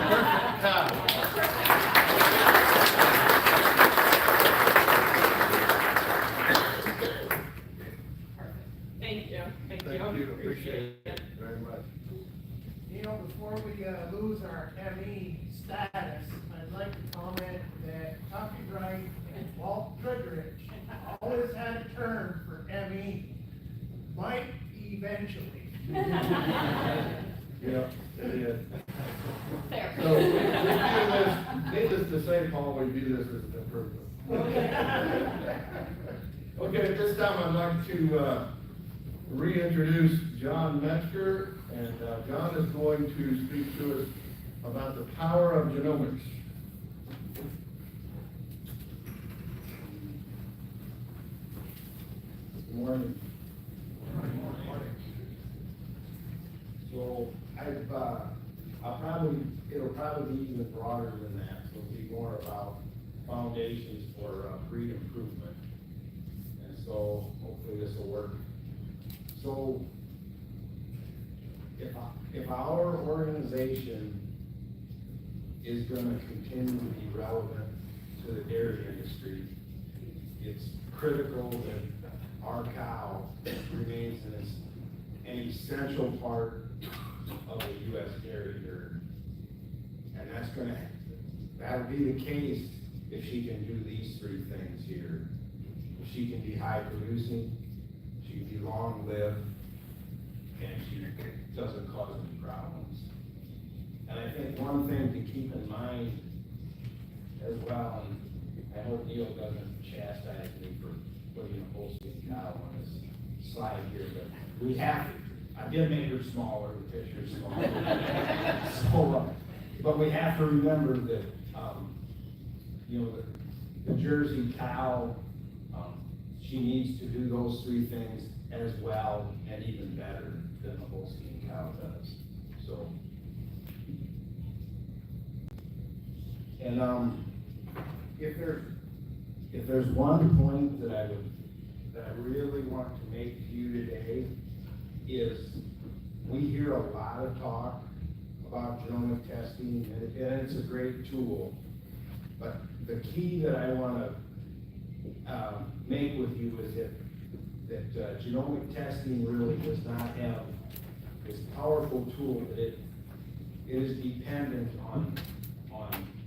Perfect time. Thank you. Thank you. Thank you, appreciate it very much. You know, before we lose our ME status, I'd like to comment that copyright and Walt Goodrich always had a term for ME, might eventually. Yeah, it is. Fair. So, we view this, needless to say, Paul, we view this as an improvement. Okay, at this time, I'd like to reintroduce John Metzger, and John is going to speak to us about the power of genomics. Good morning. So it'll probably be even broader than that. So it'll be more about foundations for breed improvement. And so hopefully this will work. So if our organization is going to continue to be relevant to the dairy industry, it's critical that our cow remains an essential part of the U.S. dairy herd. And that'll be the case if she can do these three things here. If she can be high producing, she can be long lived, and she doesn't cause any problems. And I think one thing to keep in mind as well, and I hope Neil doesn't chastise me for putting a Holstein cow on this slide here, but we have, I did make her smaller, the picture's smaller. But we have to remember that, the Jersey cow, she needs to do those three things as well and even better than the Holstein cow does. So, and if there's one point that I really want to make to you today is we hear a lot of talk about genomic testing, and it's a great tool. But the key that I want to make with you is that genomic testing really does not have this powerful tool that it is dependent on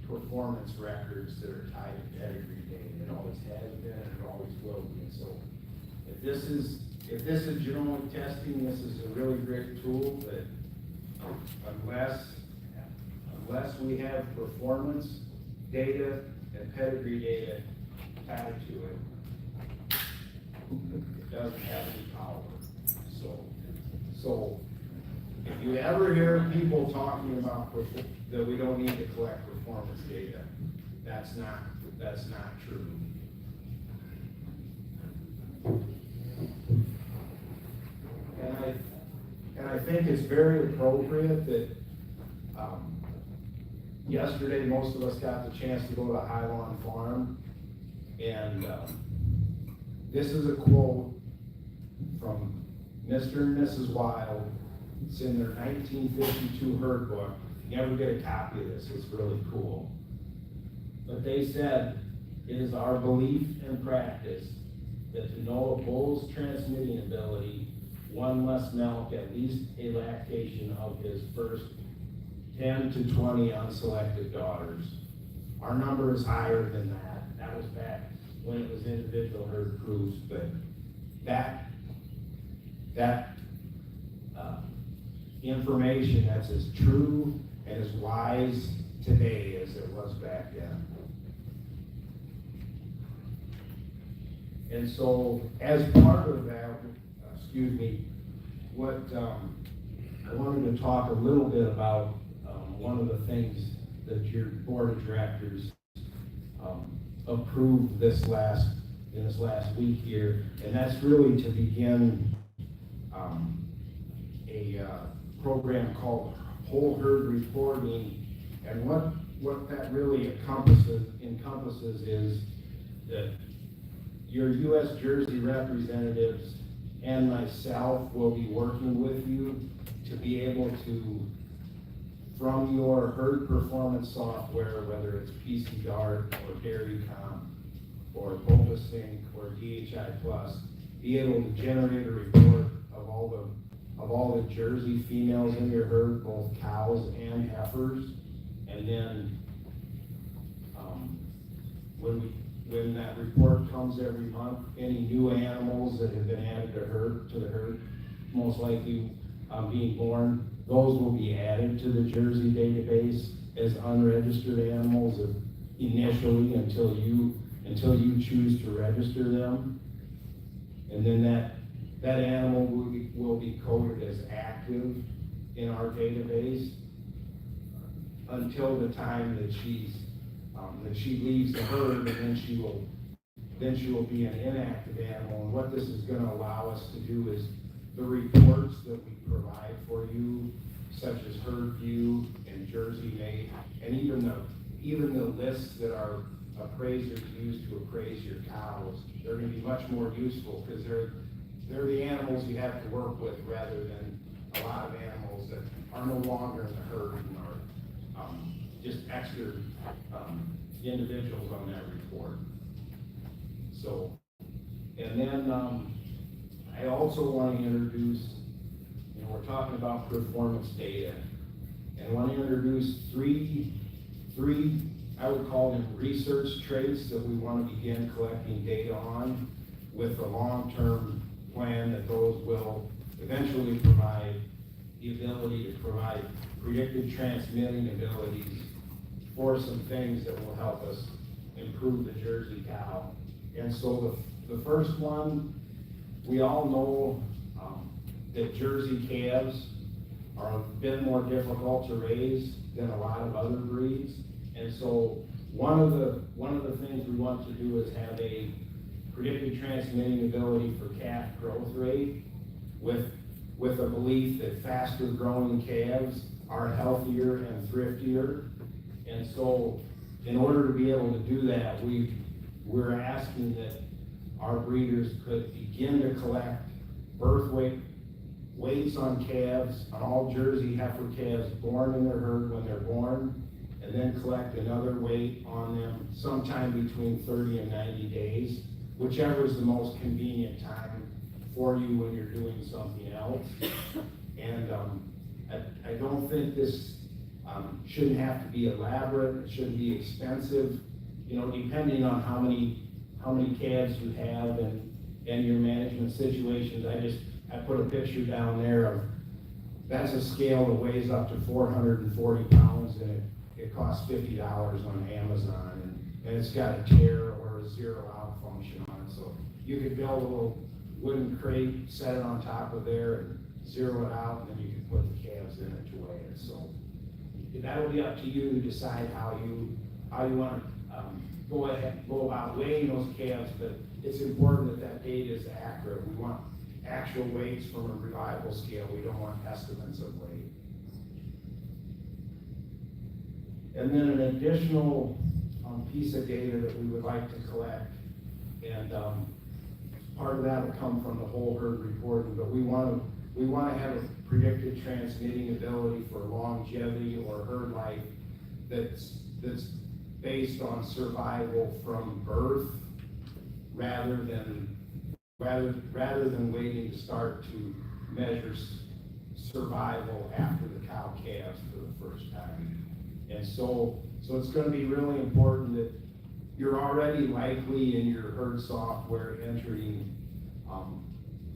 performance records that are tied to pedigree data. It always has been and it always will be. And so if this is genomic testing, this is a really great tool that unless we have performance data and pedigree data tied to it, it doesn't have any power. So if you ever hear people talking about that we don't need to collect performance data, that's not true. And I think it's very appropriate that yesterday most of us got the chance to go to High Lawn Farm, and this is a quote from Mr. and Mrs. Wild. It's in their 1952 herd book. If you ever get a copy of this, it's really cool. But they said, it is our belief and practice that to know a bull's transmitting ability, one must milk at least a lactation of his first 10 to 20 unselected daughters. Our number is higher than that. That was back when it was individual herd proofs, but that information that's as true and as wise today as it was back then. And so, as part of that, what I wanted to talk a little bit about one of the things that your board of directors approved in this last week here, and that's really to begin a program called whole herd reporting. And what that really encompasses is that your U.S. Jersey representatives and myself will be working with you to be able to, from your herd performance software, whether it's PCDART or DairyComp or BOPA-Sync or DHI Plus, be able to generate a report of all the Jersey females in your herd, both cows and heifers, and then when that report comes every month, any new animals that have been added to the herd, most likely being born, those will be added to the Jersey database as unregistered animals initially until you choose to register them. And then that animal will be coded as active in our database until the time that she leaves the herd, and then she will be an inactive animal. And what this is going to allow us to do is the reports that we provide for you, such as herd view and Jersey mate, and even the lists that our appraisers use to appraise your cows. They're gonna be much more useful, because they're the animals you have to work with, rather than a lot of animals that are no longer in the herd and are, just extra, individuals on that report. So, and then, I also want to introduce, we're talking about performance data, and I want to introduce three, I would call them research traits that we want to begin collecting data on, with a long-term plan that those will eventually provide the ability to provide predictive transmitting abilities for some things that will help us improve the Jersey cow. And so the first one, we all know that Jersey calves are a bit more difficult to raise than a lot of other breeds. And so one of the things we want to do is have a predictive transmitting ability for calf growth rate, with a belief that faster growing calves are healthier and thriftier. And so in order to be able to do that, we're asking that our breeders could begin to collect birth weights on calves, on all Jersey heifer calves born in their herd when they're born, and then collect another weight on them sometime between 30 and 90 days, whichever is the most convenient time for you when you're doing something else. And I don't think this shouldn't have to be elaborate, it shouldn't be expensive, depending on how many calves you have and your management situations. I put a picture down there of, that's a scale that weighs up to 440 pounds, and it costs $50 on Amazon, and it's got a tear or a zero out function on it. So you could build a little wooden crate, set it on top of there, and zero it out, and then you can put the calves in it to weigh it. So that'll be up to you to decide how you want to go about weighing those calves, but it's important that data is accurate. We want actual weights from a reliable scale. We don't want estimates of weight. And then an additional piece of data that we would like to collect, and part of that will come from the whole herd reporting, but we want to have a predicted transmitting ability for longevity or herd life that's based on survival from birth, rather than waiting to start to measure survival after the cow calves for the first time. And so it's going to be really important that you're already likely in your herd software entering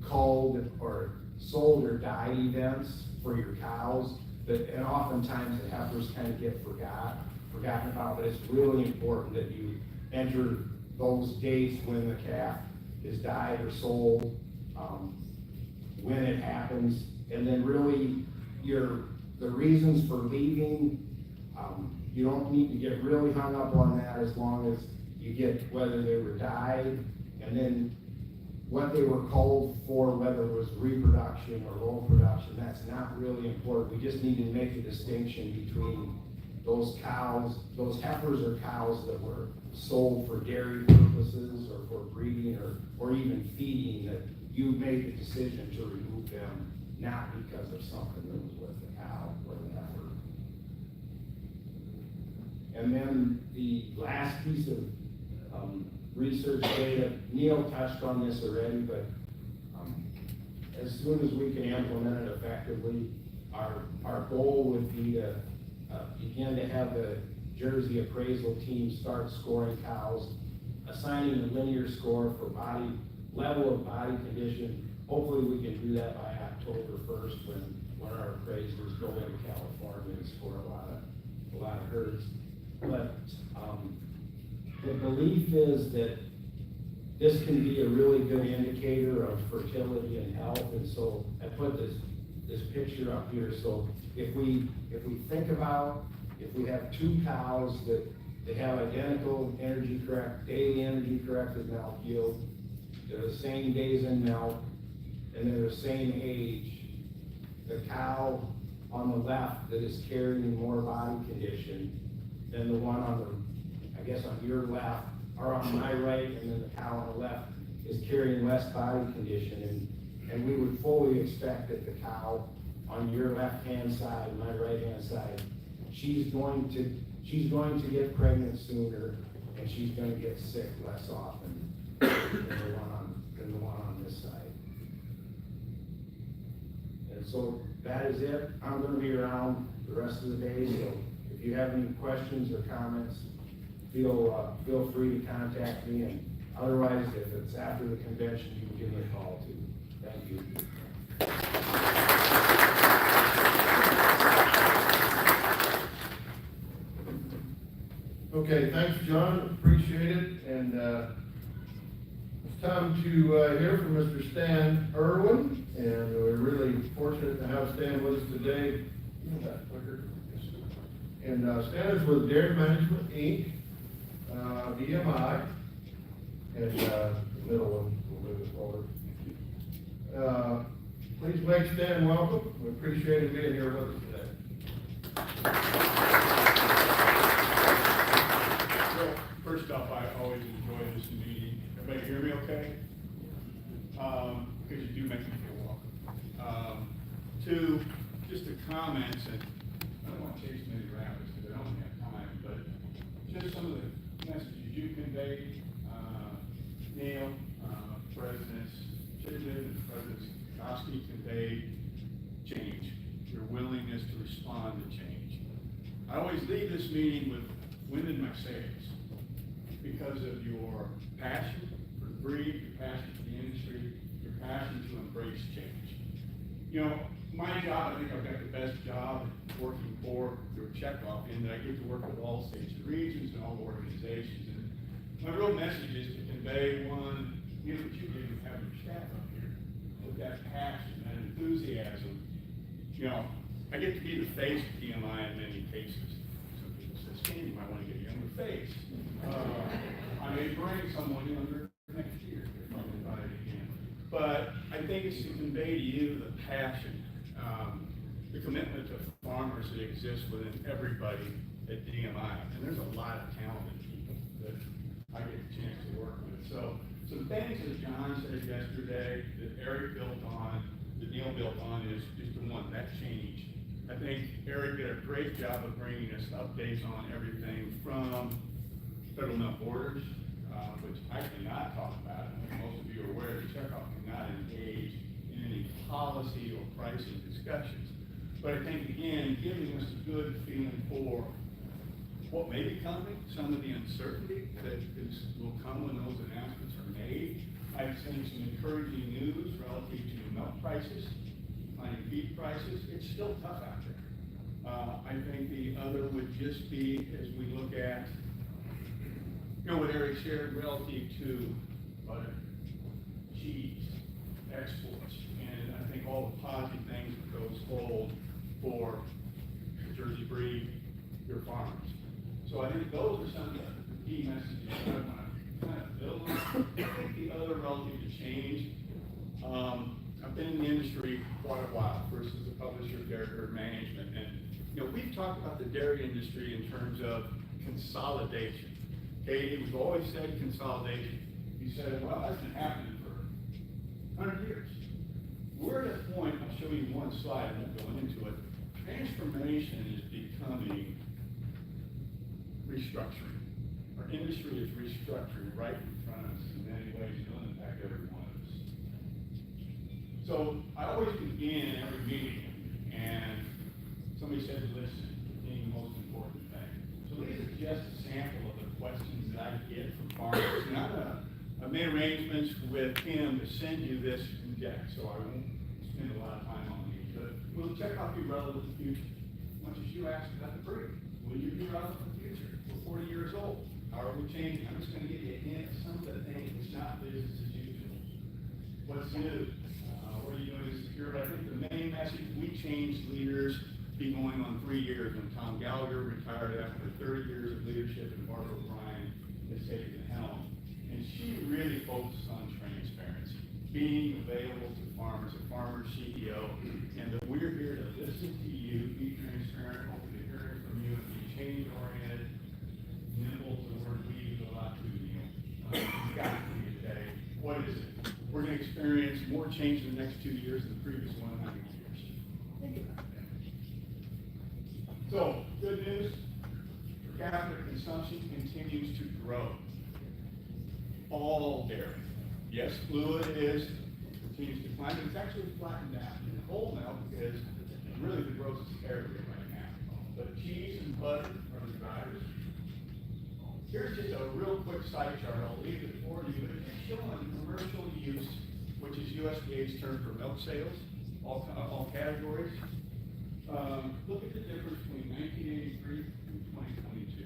culled or sold or died events for your cows, and oftentimes the heifers kind of get forgotten about, but it's really important that you enter those dates when the calf is died or sold, when it happens, and then really the reasons for leaving. You don't need to get really hung up on that, as long as you get whether they were died, and then what they were culled for, whether it was reproduction or low production. That's not really important. We just need to make a distinction between those cows, those heifers or cows that were sold for dairy purposes or for breeding or even feeding, that you made the decision to remove them, not because of something that was with the cow or the heifer. And then the last piece of research data, Neil touched on this already, but as soon as we can implement it effectively, our goal would be to begin to have the Jersey appraisal team start scoring cows, assigning a linear score for level of body condition. Hopefully we can do that by October 1st when our appraisers go into California and score a lot of herds. But the belief is that this can be a really good indicator of fertility and health. And so I put this picture up here. So if we think about, if we have two cows that they have identical daily energy corrected milk yield, they're the same days in milk, and they're the same age, the cow on the left that is carrying more body condition than the one on the, I guess on your left, or on my right, and then the cow on the left is carrying less body condition, and we would fully expect that the cow on your left-hand side, my right-hand side, she's going to get pregnant sooner, and she's gonna get sick less often than the one on this side. And so that is it. I'm gonna be around the rest of the day, so if you have any questions or comments, feel free to contact me, and otherwise, if it's after the convention, you can give me a call too. Thank you. Okay, thanks, John, appreciate it, and, it's time to, hear from Mr. Stan Irwin, and we're really fortunate to have Stan with us today. And, Stan is with Dairy Management, Inc., DMI, and, the middle one, we'll move it forward. Please make Stan welcome, we appreciate him being here with us today. Well, first off, I always enjoy this meeting. Everybody hear me okay? Because you do make me feel welcome. Two, just the comments, and I don't want to chase many rabbits because I don't have time, but just some of the messages you conveyed, Neil, Presidents Chittenden and President Kowski conveyed change, your willingness to respond to change. I always leave this meeting with wind in my sails because of your passion for the breed, your passion for the industry, your passion to embrace change. You know, my job, I think I've got the best job working for your checkoff in that I get to work with all states and regions and all the organizations. And my real message is to convey one, you know, that you didn't have your staff up here with that passion, that enthusiasm. You know, I get to be the face of DMI in many cases. Some people say, Stan, you might want to get a younger face. I may bring someone younger next year if I'm invited again. But I think it's to convey to you the passion, the commitment to farmers that exists within everybody at DMI. And there's a lot of talented people that I get a chance to work with. So some things that John said yesterday, that Eric built on, that Neil built on is the one, that change. I think Eric did a great job of bringing us updates on everything from federal milk orders, which I cannot talk about. I think most of you are aware that Checkoff cannot engage in any policy or pricing discussions. But I think, again, giving us a good feeling for what may be coming, some of the uncertainty that will come when those announcements are made. I've seen some encouraging news relative to milk prices, declining beef prices. It's still tough out there. I think the other would just be, as we look at, you know, what Eric shared relative to butter, cheese, exports, and I think all the positive things that those hold for the Jersey breed, your farmers. So I think those are some of the key messages that I want to kind of build on. I think the other relative to change, I've been in the industry quite a while, first as a publisher of dairy herd management, and you know, we've talked about the dairy industry in terms of consolidation. Okay, it was always said consolidation. You said, well, that's been happening for 100 years. We're at a point, I'll show you one slide, I won't go into it. Transformation is becoming restructuring. Our industry is restructuring right in front of us in many ways, and it'll impact every one of us. So I always begin every meeting, and somebody said, listen, being the most important thing. So these are just a sample of the questions that I get from farmers. And I've made arrangements with him to send you this deck, so I won't spend a lot of time on these. But will Checkoff be relevant in the future? As much as you asked about the breed, will you be relevant in the future? We're 40 years old. How are we changing? I'm just going to give you a hint of some of the things. It's not business as usual. What's new? What are you doing to secure? But I think the main message, we changed leaders, be going on 3 years when Tom Gallagher retired after 30 years of leadership and Barbara O'Brien has taken the helm. And she really focuses on transparency, being available to farmers, a farmer CEO, and that we're here to listen to you, be transparent, hopefully hearing from you, and be change-oriented, nimble to work change in the next 2 years than the previous 100 years. Think about that. So, good news, per capita consumption continues to grow. All dairy. Yes, fluid continues to climb, but it's actually flattened out. And whole milk is really the grossest area right now. But cheese and butter are the drivers. Here's just a real quick side chart. I'll leave it for you, but it's showing commercial use, which is USDA's term for milk sales, all categories. Look at the difference between 1983 and 2022.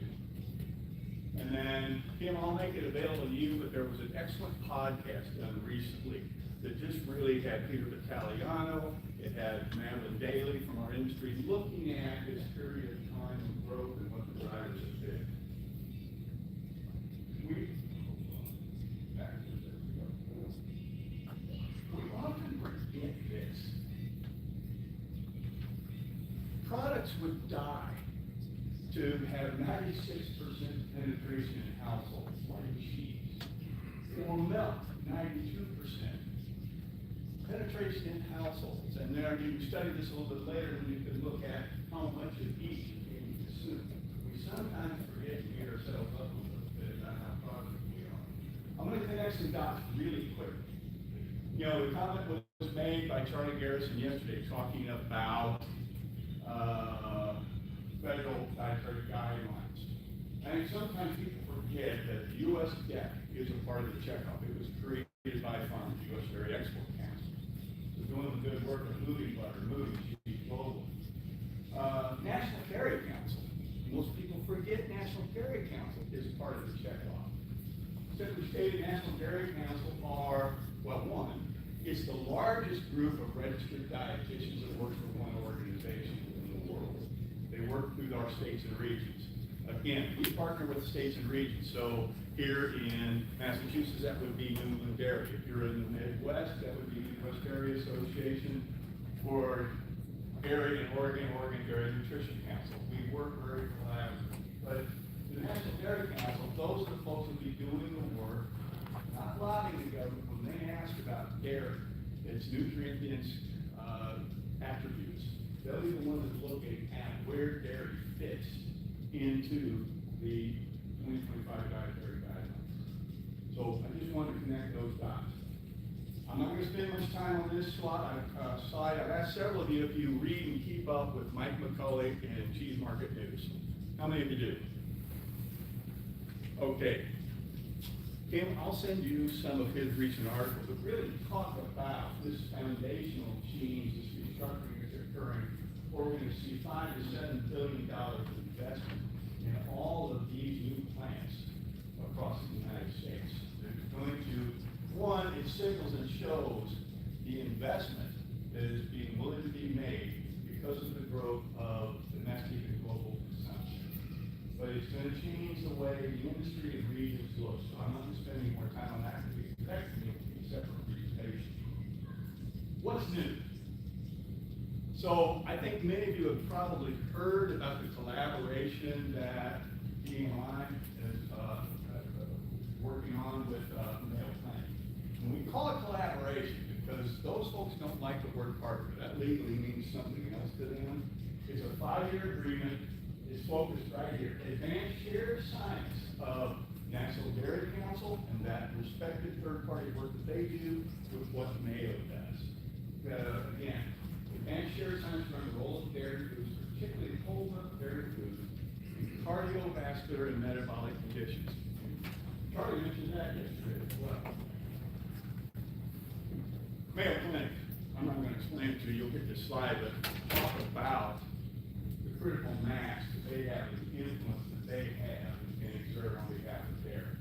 And then, Kim, I'll make it available to you, but there was an excellent podcast done recently that just really had Peter Vitaliano, it had Madeline Daly from our industry looking at this period of time of growth and what the drivers have been. We often forget this. Products would die to have 96% penetration in households, like cheese, or milk, 92%. Penetration in households, and there you can study this a little bit later when you can look at how much of each you can consume. We sometimes forget to get ourselves up a little bit about how productive we are. I'm going to connect some dots really quick. You know, the comment was made by Charlie Garrison yesterday talking about federal dietary guidelines. I think sometimes people forget that the U.S. DEC is a part of the checkup. It was created by farmers, U.S. Dairy Export Council. So doing the good work of moving butter, moving cheese globally. National Dairy Council. Most people forget National Dairy Council is part of the checkoff. Simply stated, National Dairy Council are, well, one, it's the largest group of registered dietitians that work for one organization in the world. They work through our states and regions. Again, we partner with states and regions. So here in Massachusetts, that would be New England Dairy. If you're in the Midwest, that would be Midwest Dairy Association. For Dairy in Oregon, Oregon Dairy Nutrition Council. We work very collaboratively. But the National Dairy Council, those are the folks that will be doing the work, not lobbying the government when they ask about dairy, its nutrient dense attributes. They'll be the ones that look at where dairy fits into the 2025 dietary guidelines. So I just wanted to connect those dots. I'm not going to spend much time on this slide. I've asked several of you if you read and keep up with Mike McCullough and Cheese Market News. How many of you do? Okay. Kim, I'll send you some of his recent articles that really talk about this foundational change, this restructuring that's occurring, where we're going to see $5 to $7 billion of investment in all of these new plants across the United States. They're going to, one, it signals and shows the investment that is being willing to be made because of the growth of domestic and global consumption. But it's going to change the way the industry and regions look. So I'm not going to spend any more time on that because we expect it to be a separate presentation. What's new? So I think many of you have probably heard about the collaboration that BMI is working on with Mayo Clinic. And we call it collaboration because those folks don't like the word partner. That legally means something else to them. It's a 5-year agreement. It's focused right here. Advanced shared science of National Dairy Council and that respected third-party work that they do with what Mayo does. Again, advanced shared science around the role of dairy foods, particularly whole milk dairy foods, in cardiovascular and metabolic conditions. Charlie mentioned that yesterday as well. Mayo Clinic, I'm not going to explain it to you, you'll get this slide, but talk about the critical mass that they have and the influence that they have and can exert on behalf of dairy.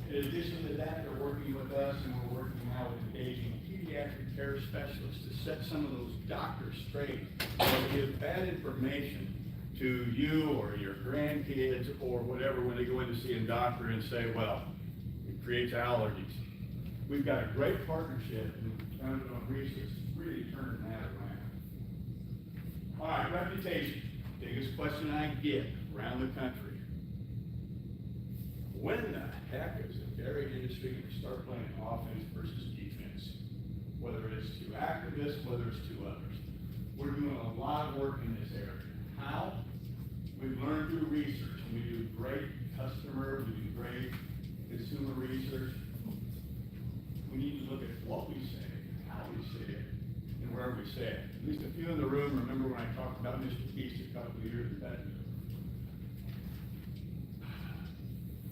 In addition to that, they're working with us and we're working now with engaging pediatric care specialists to set some of those doctors straight or give bad information to you or your grandkids or whatever when they go in to see a doctor and say, well, it creates allergies. We've got a great partnership and founded on research really turning that around. All right, reputation. Biggest question I get around the country. When the heck is the dairy industry going to start playing offense versus defense? whether it's to activists, whether it's to others. We're doing a lot of work in this area. How? We've learned through research, and we do great customer, we do great consumer research. We need to look at what we say, how we say it, and where we say it. At least a few in the room remember when I talked about Mr. Peace a couple of years back.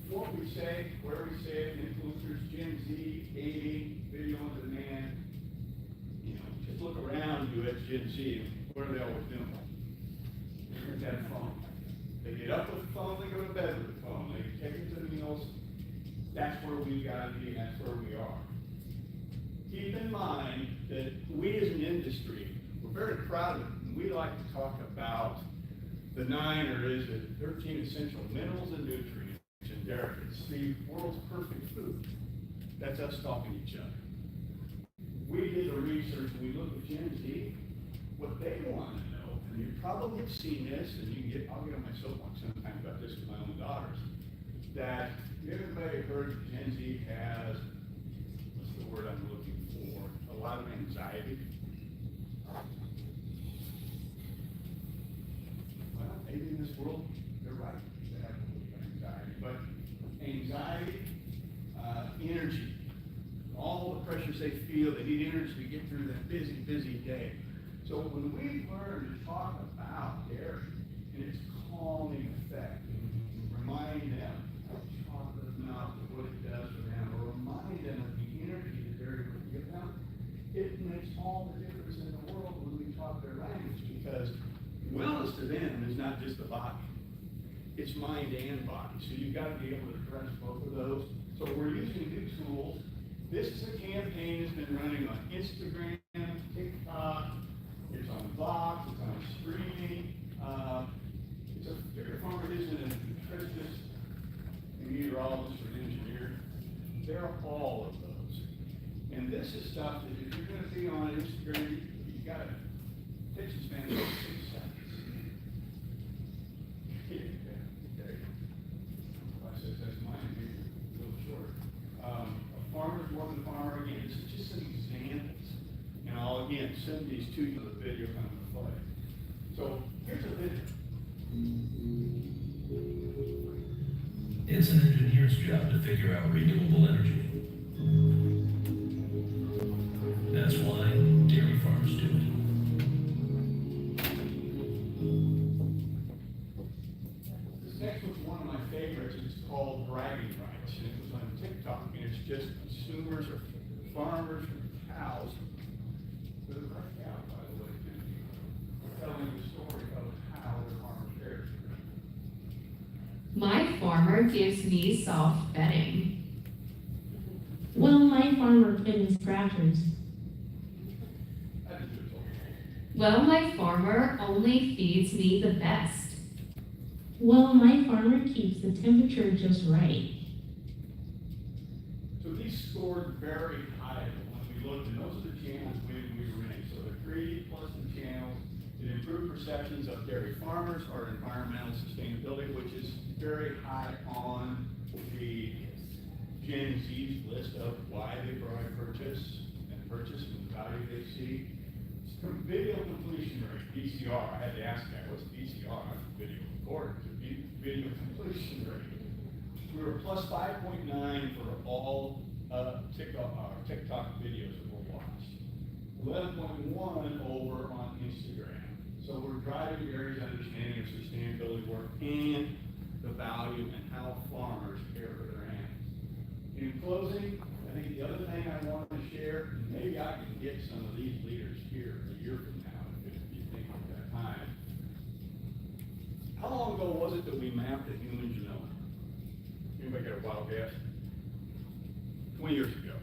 What we say, where we say it, influencers, Gen Z, gaming, video on demand. You know, just look around you at Gen Z, and what are they always doing? They're at that phone. They get up with the phone, they go to bed with the phone, they take it to the meals. That's where we gotta be, and that's where we are. Keep in mind that we as an industry, we're very proud of it, and we like to talk about the 9, or is it 13 essential minerals and nutrients in dairy. It's the world's perfect food. That's us talking to each other. We did the research, and we looked at Gen Z, what they want to know, and you probably have seen this, and you can get, I'll get on my soapbox sometime about this with my own daughters, that everybody heard that Gen Z has, what's the word I'm looking for, a lot of anxiety. Well, maybe in this world, they're right, they have a little bit of anxiety, but anxiety, energy, all the pressures they feel, they need energy to get through that busy, busy day. So when we learn to talk about dairy and its calming effect, and remind them of chocolate milk, what it does for them, or remind them of the energy that dairy will give them, it makes all the difference in the world when we talk their language, because wellness to them is not just the body, it's mind and body. So you've got to be able to address both of those. So we're using new tools. This is a campaign that's been running on Instagram, TikTok, it's on Vox, it's on streaming. It's a dairy farmer isn't a nutritionist, a meteorologist, or an engineer. They're all of those. And this is stuff that if you're going to be on Instagram, you've got to attention span of 6 seconds. Okay. That's mine, maybe a little short. A farmer's more than a farmer. Again, it's just some examples. And I'll again send these to you, the video kind of play. So here's a video. It's an engineer's job to figure out renewable energy. That's why dairy farmers do it. This next one's one of my favorites. It's called Bragging Rights. And it was on TikTok. And it's just consumers or farmers or cows. They're the right cow, by the way, telling the story of how the farmers fared. My farmer gives me soft bedding. Well, my farmer put in scratchers. Well, my farmer only feeds me the best. Well, my farmer keeps the temperature just right. So these scored very high when we looked, and those are the channels we were in. So the 3 plus the channels, it improved perceptions of dairy farmers or environmental sustainability, which is very high on the Gen Z's list of why they probably purchase and the value they see. Video completion rate, VCR. I had to ask that, what's VCR? Not video recording, it's video completion rate. We were plus 5.9 for all TikTok videos that were watched. 11.1 over on Instagram. So we're driving Gary's understanding of sustainability work and the value and how farmers care for their animals. In closing, I think the other thing I want to share, and maybe I can get some of these leaders here a year from now, if you think of that time. How long ago was it that we mapped the human genome? Anybody got a wild guess? 20 years ago.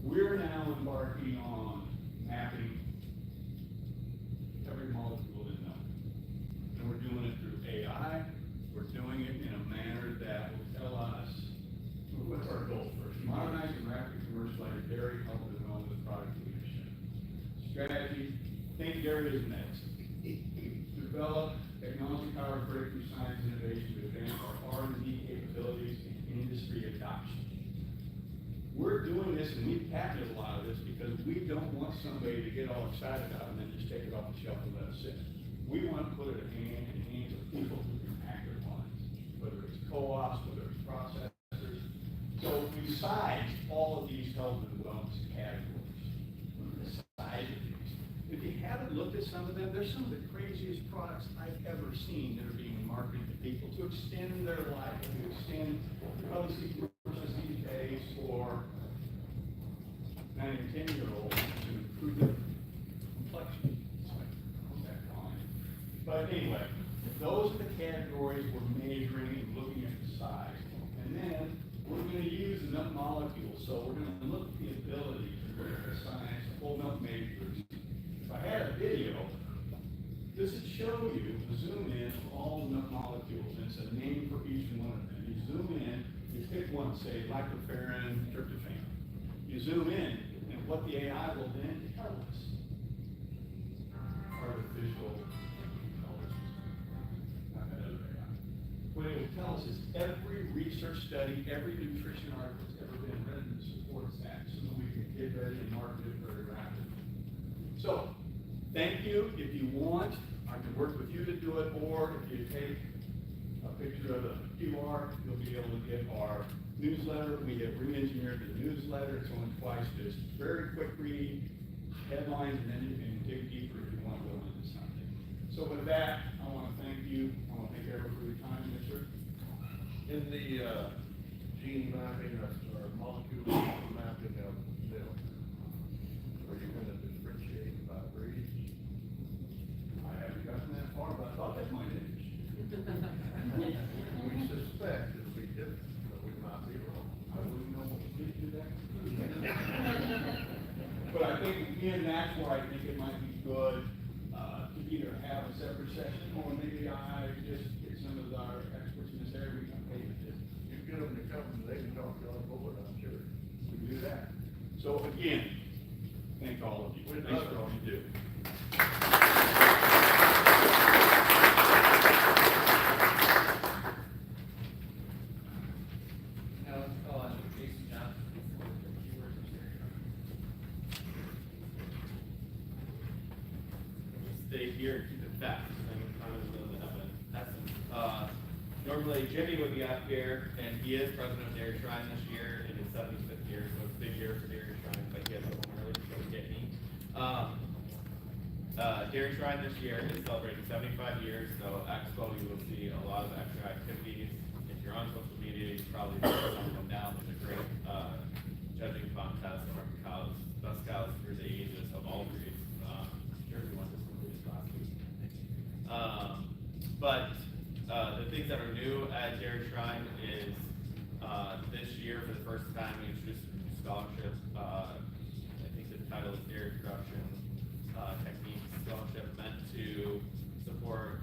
We're now embarking on mapping every molecule in them. And we're doing it through AI. We're doing it in a manner that will tell us what's our goal first. Modernize and rapidly commercialize dairy, help develop the product leadership. Strategy, think dairy as medicine. Develop technology-powered breakthrough science innovation to advance our R&D capabilities and industry adoption. we're doing this, and we've patented a lot of this because we don't want somebody to get all excited about it and then just take it off the shelf and let it sit. We want to put it in the hands of people who can act upon it, whether it's co-ops, whether it's processors. So besides all of these health and wellness categories, besides these, if you haven't looked at some of them, there's some of the craziest products I've ever seen that are being marketed to people to extend their life, to extend, you probably see commercials these days for 9 and 10-year-olds to improve their complexion. It's like, what's that calling? But anyway, those are the categories we're measuring and looking at the size. And then we're going to use the nut molecules. So we're going to look at the ability to look at the science, the whole nut matrix. If I had a video, this would show you, zoom in to all the nut molecules, and it's a name for each one of them. You zoom in, you pick one, say lactoferrin, tryptophan. You zoom in, and what the AI will then tell us. Artificial intelligence. Not that other AI. What it will tell us is every research study, every nutrition article that's ever been written supports that, so that we can get ready and market it very rapidly. So, thank you. If you want, I can work with you to do it, or if you take a picture of the QR, you'll be able to get our newsletter. We have re-engineered the newsletter. It's only twice, just very quick read, headlines, and then you can dig deeper if you want to go into something. So with that, I want to thank you. I want to thank everyone for your time, Mr. In the gene mapping or molecule mapping of milk, are you going to differentiate by breed? I haven't gotten that far, but I thought that might interest you. We suspect it'll be different, but we might be wrong. I wouldn't know what to do that. But I think, again, that's where I think it might be good to either have a separate session, or maybe I just get some of our experts in this area, we can pay for this. You get them to come and they can talk to you on board, I'm sure. We can do that. So again, thank all of you. Thanks for all you do. Now let's call on Jason Johnson. Stay here and keep it fast. I'm kind of an essence. Normally Jimmy would be up here, and he is president of Dairy Shrine this year in his 75th year, so it's a big year for Dairy Shrine, but he has a home early, so we get me. Dairy Shrine this year is celebrating 75 years, so Expo, you will see a lot of extra activities. If you're on social media, you probably see some of them down. There's a great judging contest from cows, best cows through the ages of all breeds. Jersey won this one last week. But the things that are new at Dairy Shrine is this year, for the first time, we introduced a new scholarship. I think the title is Dairy Production Techniques Scholarship, meant to support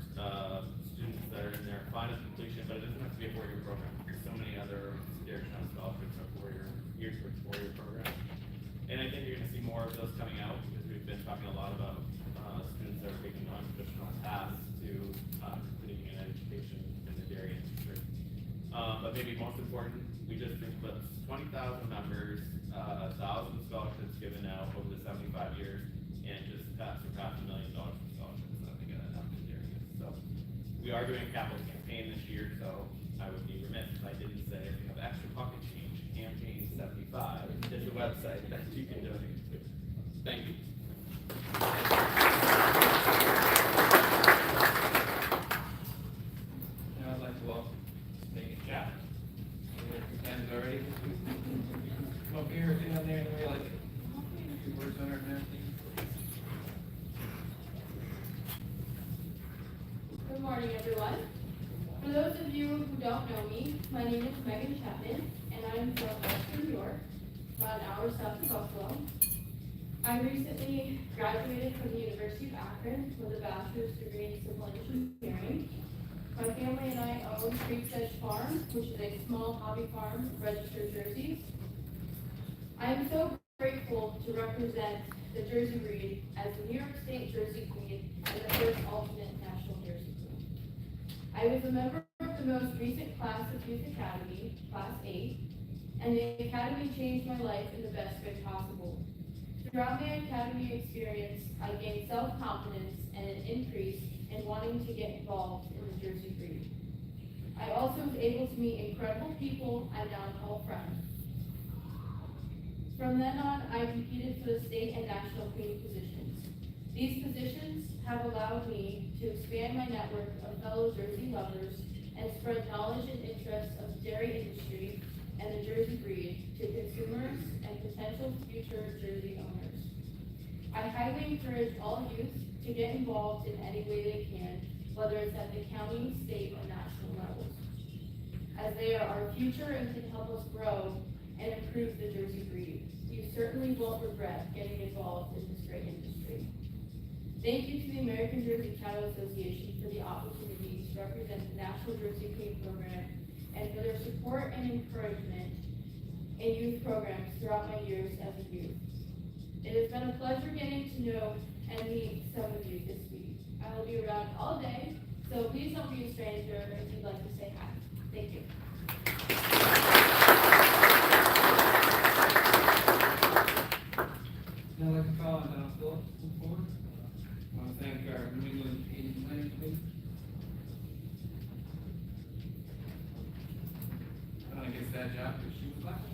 students that are in their final completion, but it doesn't have to be a 4-year program. There's so many other Dairy Shrine scholarships are 4-year years towards 4-year programs. And I think you're going to see more of those coming out, because we've been talking a lot about students that are taking non-traditional paths to completing an education in the dairy industry. But maybe most important, we just eclipsed 20,000 members, 1,000 scholarships given out over the 75 years, and just surpassed $1 million in scholarships. I think that happened in dairy. So we are doing a capital campaign this year, so I would be remiss if I didn't say if you have extra pocket change, campaign 75 is the website that you can donate to. Thank you. Now I'd like to welcome Megan Chapman. Pretend already. Come up here, sit down there, and we like a few words on our message. Good morning, everyone. For those of you who don't know me, my name is Megan Chapman, and I'm from Western New York, about an hour south of Buffalo. I recently graduated from the University of Akron with a bachelor's degree in civil engineering. My family and I own Creek's Edge Farm, which is a small hobby farm of registered jerseys. I am so grateful to represent the Jersey breed as the New York State Jersey Queen and the first alternate national Jersey Queen. I was a member of the most recent class of Youth Academy, Class 8, and the academy changed my life in the best way possible. Throughout my academy experience, I gained self-confidence and an increase in wanting to get involved in the Jersey breed. I also was able to meet incredible people I now call friends. From then on, I competed for the state and national queen positions. These positions have allowed me to expand my network of fellow Jersey lovers and spread knowledge and interests of the dairy industry and the Jersey breed to consumers and potential future Jersey owners. I highly encourage all youth to get involved in any way they can, whether it's at the county, state, or national levels, as they are our future and can help us grow and improve the Jersey breed. You certainly won't regret getting involved in this great industry. Thank you to the American Jersey Cattle Association for the opportunity to represent the National Jersey Queen Program and for their support and encouragement in youth programs throughout my years as a youth. It has been a pleasure getting to know and meet some of you this week. I will be around all day, so please don't be a stranger if you'd like to say hi. Thank you. Now I'd like to call on Phillips to come forward. I want to thank our New England Canadian Planning Committee. I guess that job because she was left.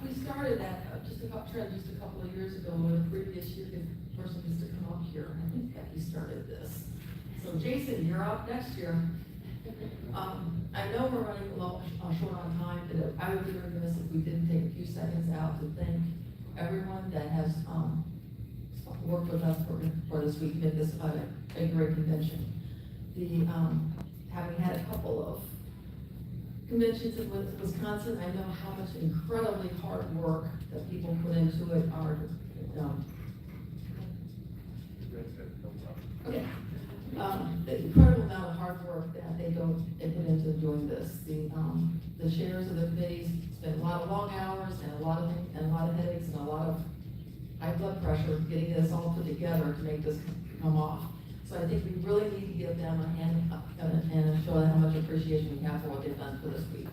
We started that just a couple of years ago, and the previous year, the person used to come up here. I think Becky started this. So Jason, you're up next year. I know we're running short on time, but I would be remiss if we didn't take a few seconds out to thank everyone that has worked with us for this week, made this a great convention. Having had a couple of conventions in Wisconsin, I know how much incredibly hard work that people put into it. The incredible amount of hard work that they put into doing this. The chairs of the committees spent a lot of long hours and a lot of headaches and a lot of high blood pressure getting this all put together to make this come off. So I think we really need to give them a hand and show them how much appreciation we have for what they've done for this week.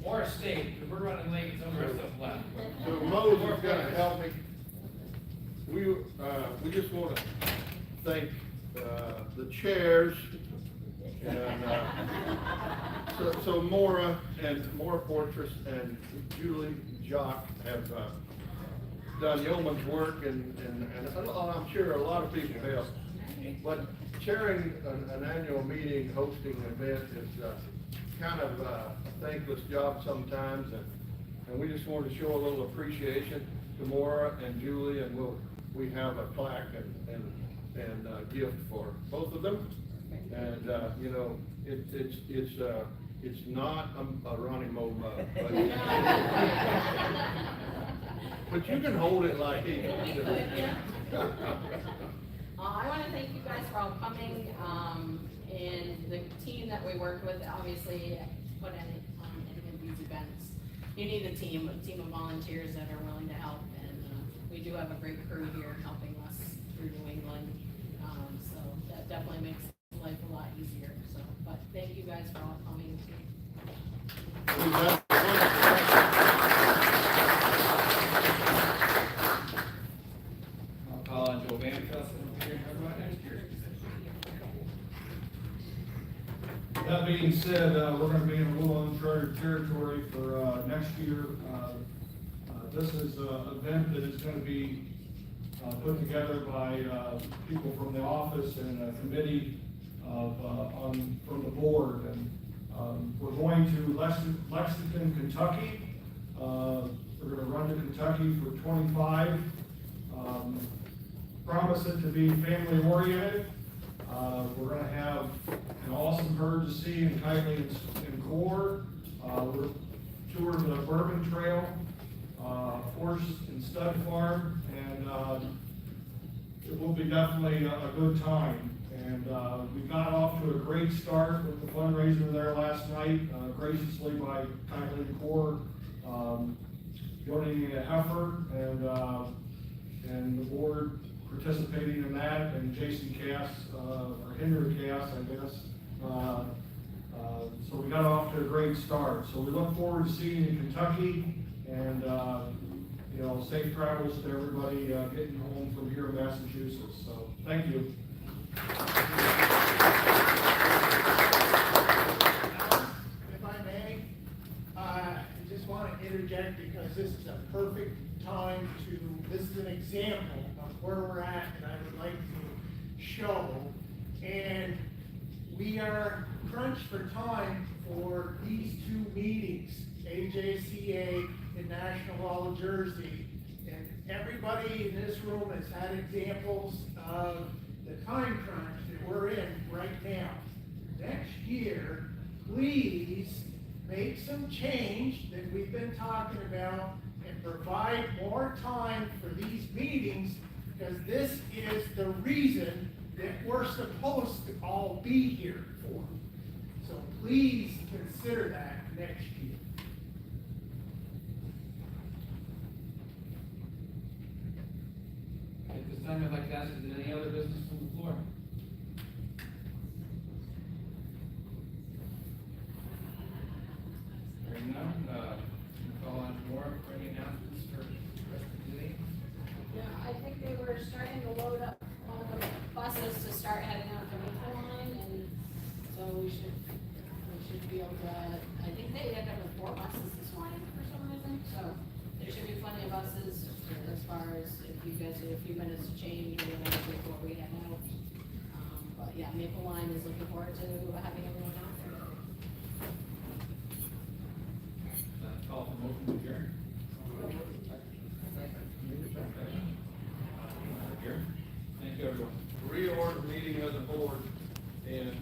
Or a state, because we're running late, some of the rest of us left. So Mose is gonna help me. We just want to thank the chairs and so Maura Fortress and Julie Jock have done yeoman's work and I'm sure a lot of people have. But chairing an annual meeting, hosting an event is kind of a thankless job sometimes, and we just wanted to show a little appreciation to Maura and Julie, and we have a plaque and a gift for both of them. And you know, it's not a Ronnie Mo mug, but you can hold it like he does. I want to thank you guys for all coming, and the team that we work with, obviously, put in these events. You need a team of volunteers that are willing to help, and we do have a great crew here helping us through New England, so that definitely makes life a lot easier. So, but thank you guys for all coming. I'll call on Joe Van Kessel here to talk about next year. That being said, we're going to be in a little uncharted territory for next year. This is an event that is going to be put together by people from the office and a committee from the board. And we're going to Lexington, Kentucky. We're going to run to Kentucky for 25. Promise it to be family oriented. We're going to have an awesome herd to see in Kitely and Core. We're touring the Bourbon Trail, horse and stud farm, and it will be definitely a good time. And, we got off to a great start with the fundraiser there last night, graciously by Kylie Core, donating a heifer and the board participating in that, and Jason Cass, or Henry Cass, I guess. So we got off to a great start. So we look forward to seeing you in Kentucky, and, you know, safe travels to everybody, getting home from here in Massachusetts. So, thank you. If I may, I just want to interject because this is a perfect time this is an example of where we're at and I would like to show. And we are crunched for time for these two meetings, AJCA and National Law of Jersey. And everybody in this room has had examples of the time crunch that we're in right now. Next year, please make some change that we've been talking about and provide more time for these meetings, because this is the reason that we're supposed to all be here for. So please consider that next year. At this time, I'd like to ask, is there any other business from the floor? Hearing none, call on Maura for any announcements for the rest of the day. Yeah, I think they were starting to load up one of the buses to start heading out the Maple line, and so we should be able to, I think they had up with 4 buses this morning for some reason, so there should be plenty of buses as far as if you guys have a few minutes to change or whatever before we head out. But yeah, Maple line is looking forward to having everyone out there. Call for motion to adjourn. Adjourn. Thank you, everyone. Reorder meeting of the board and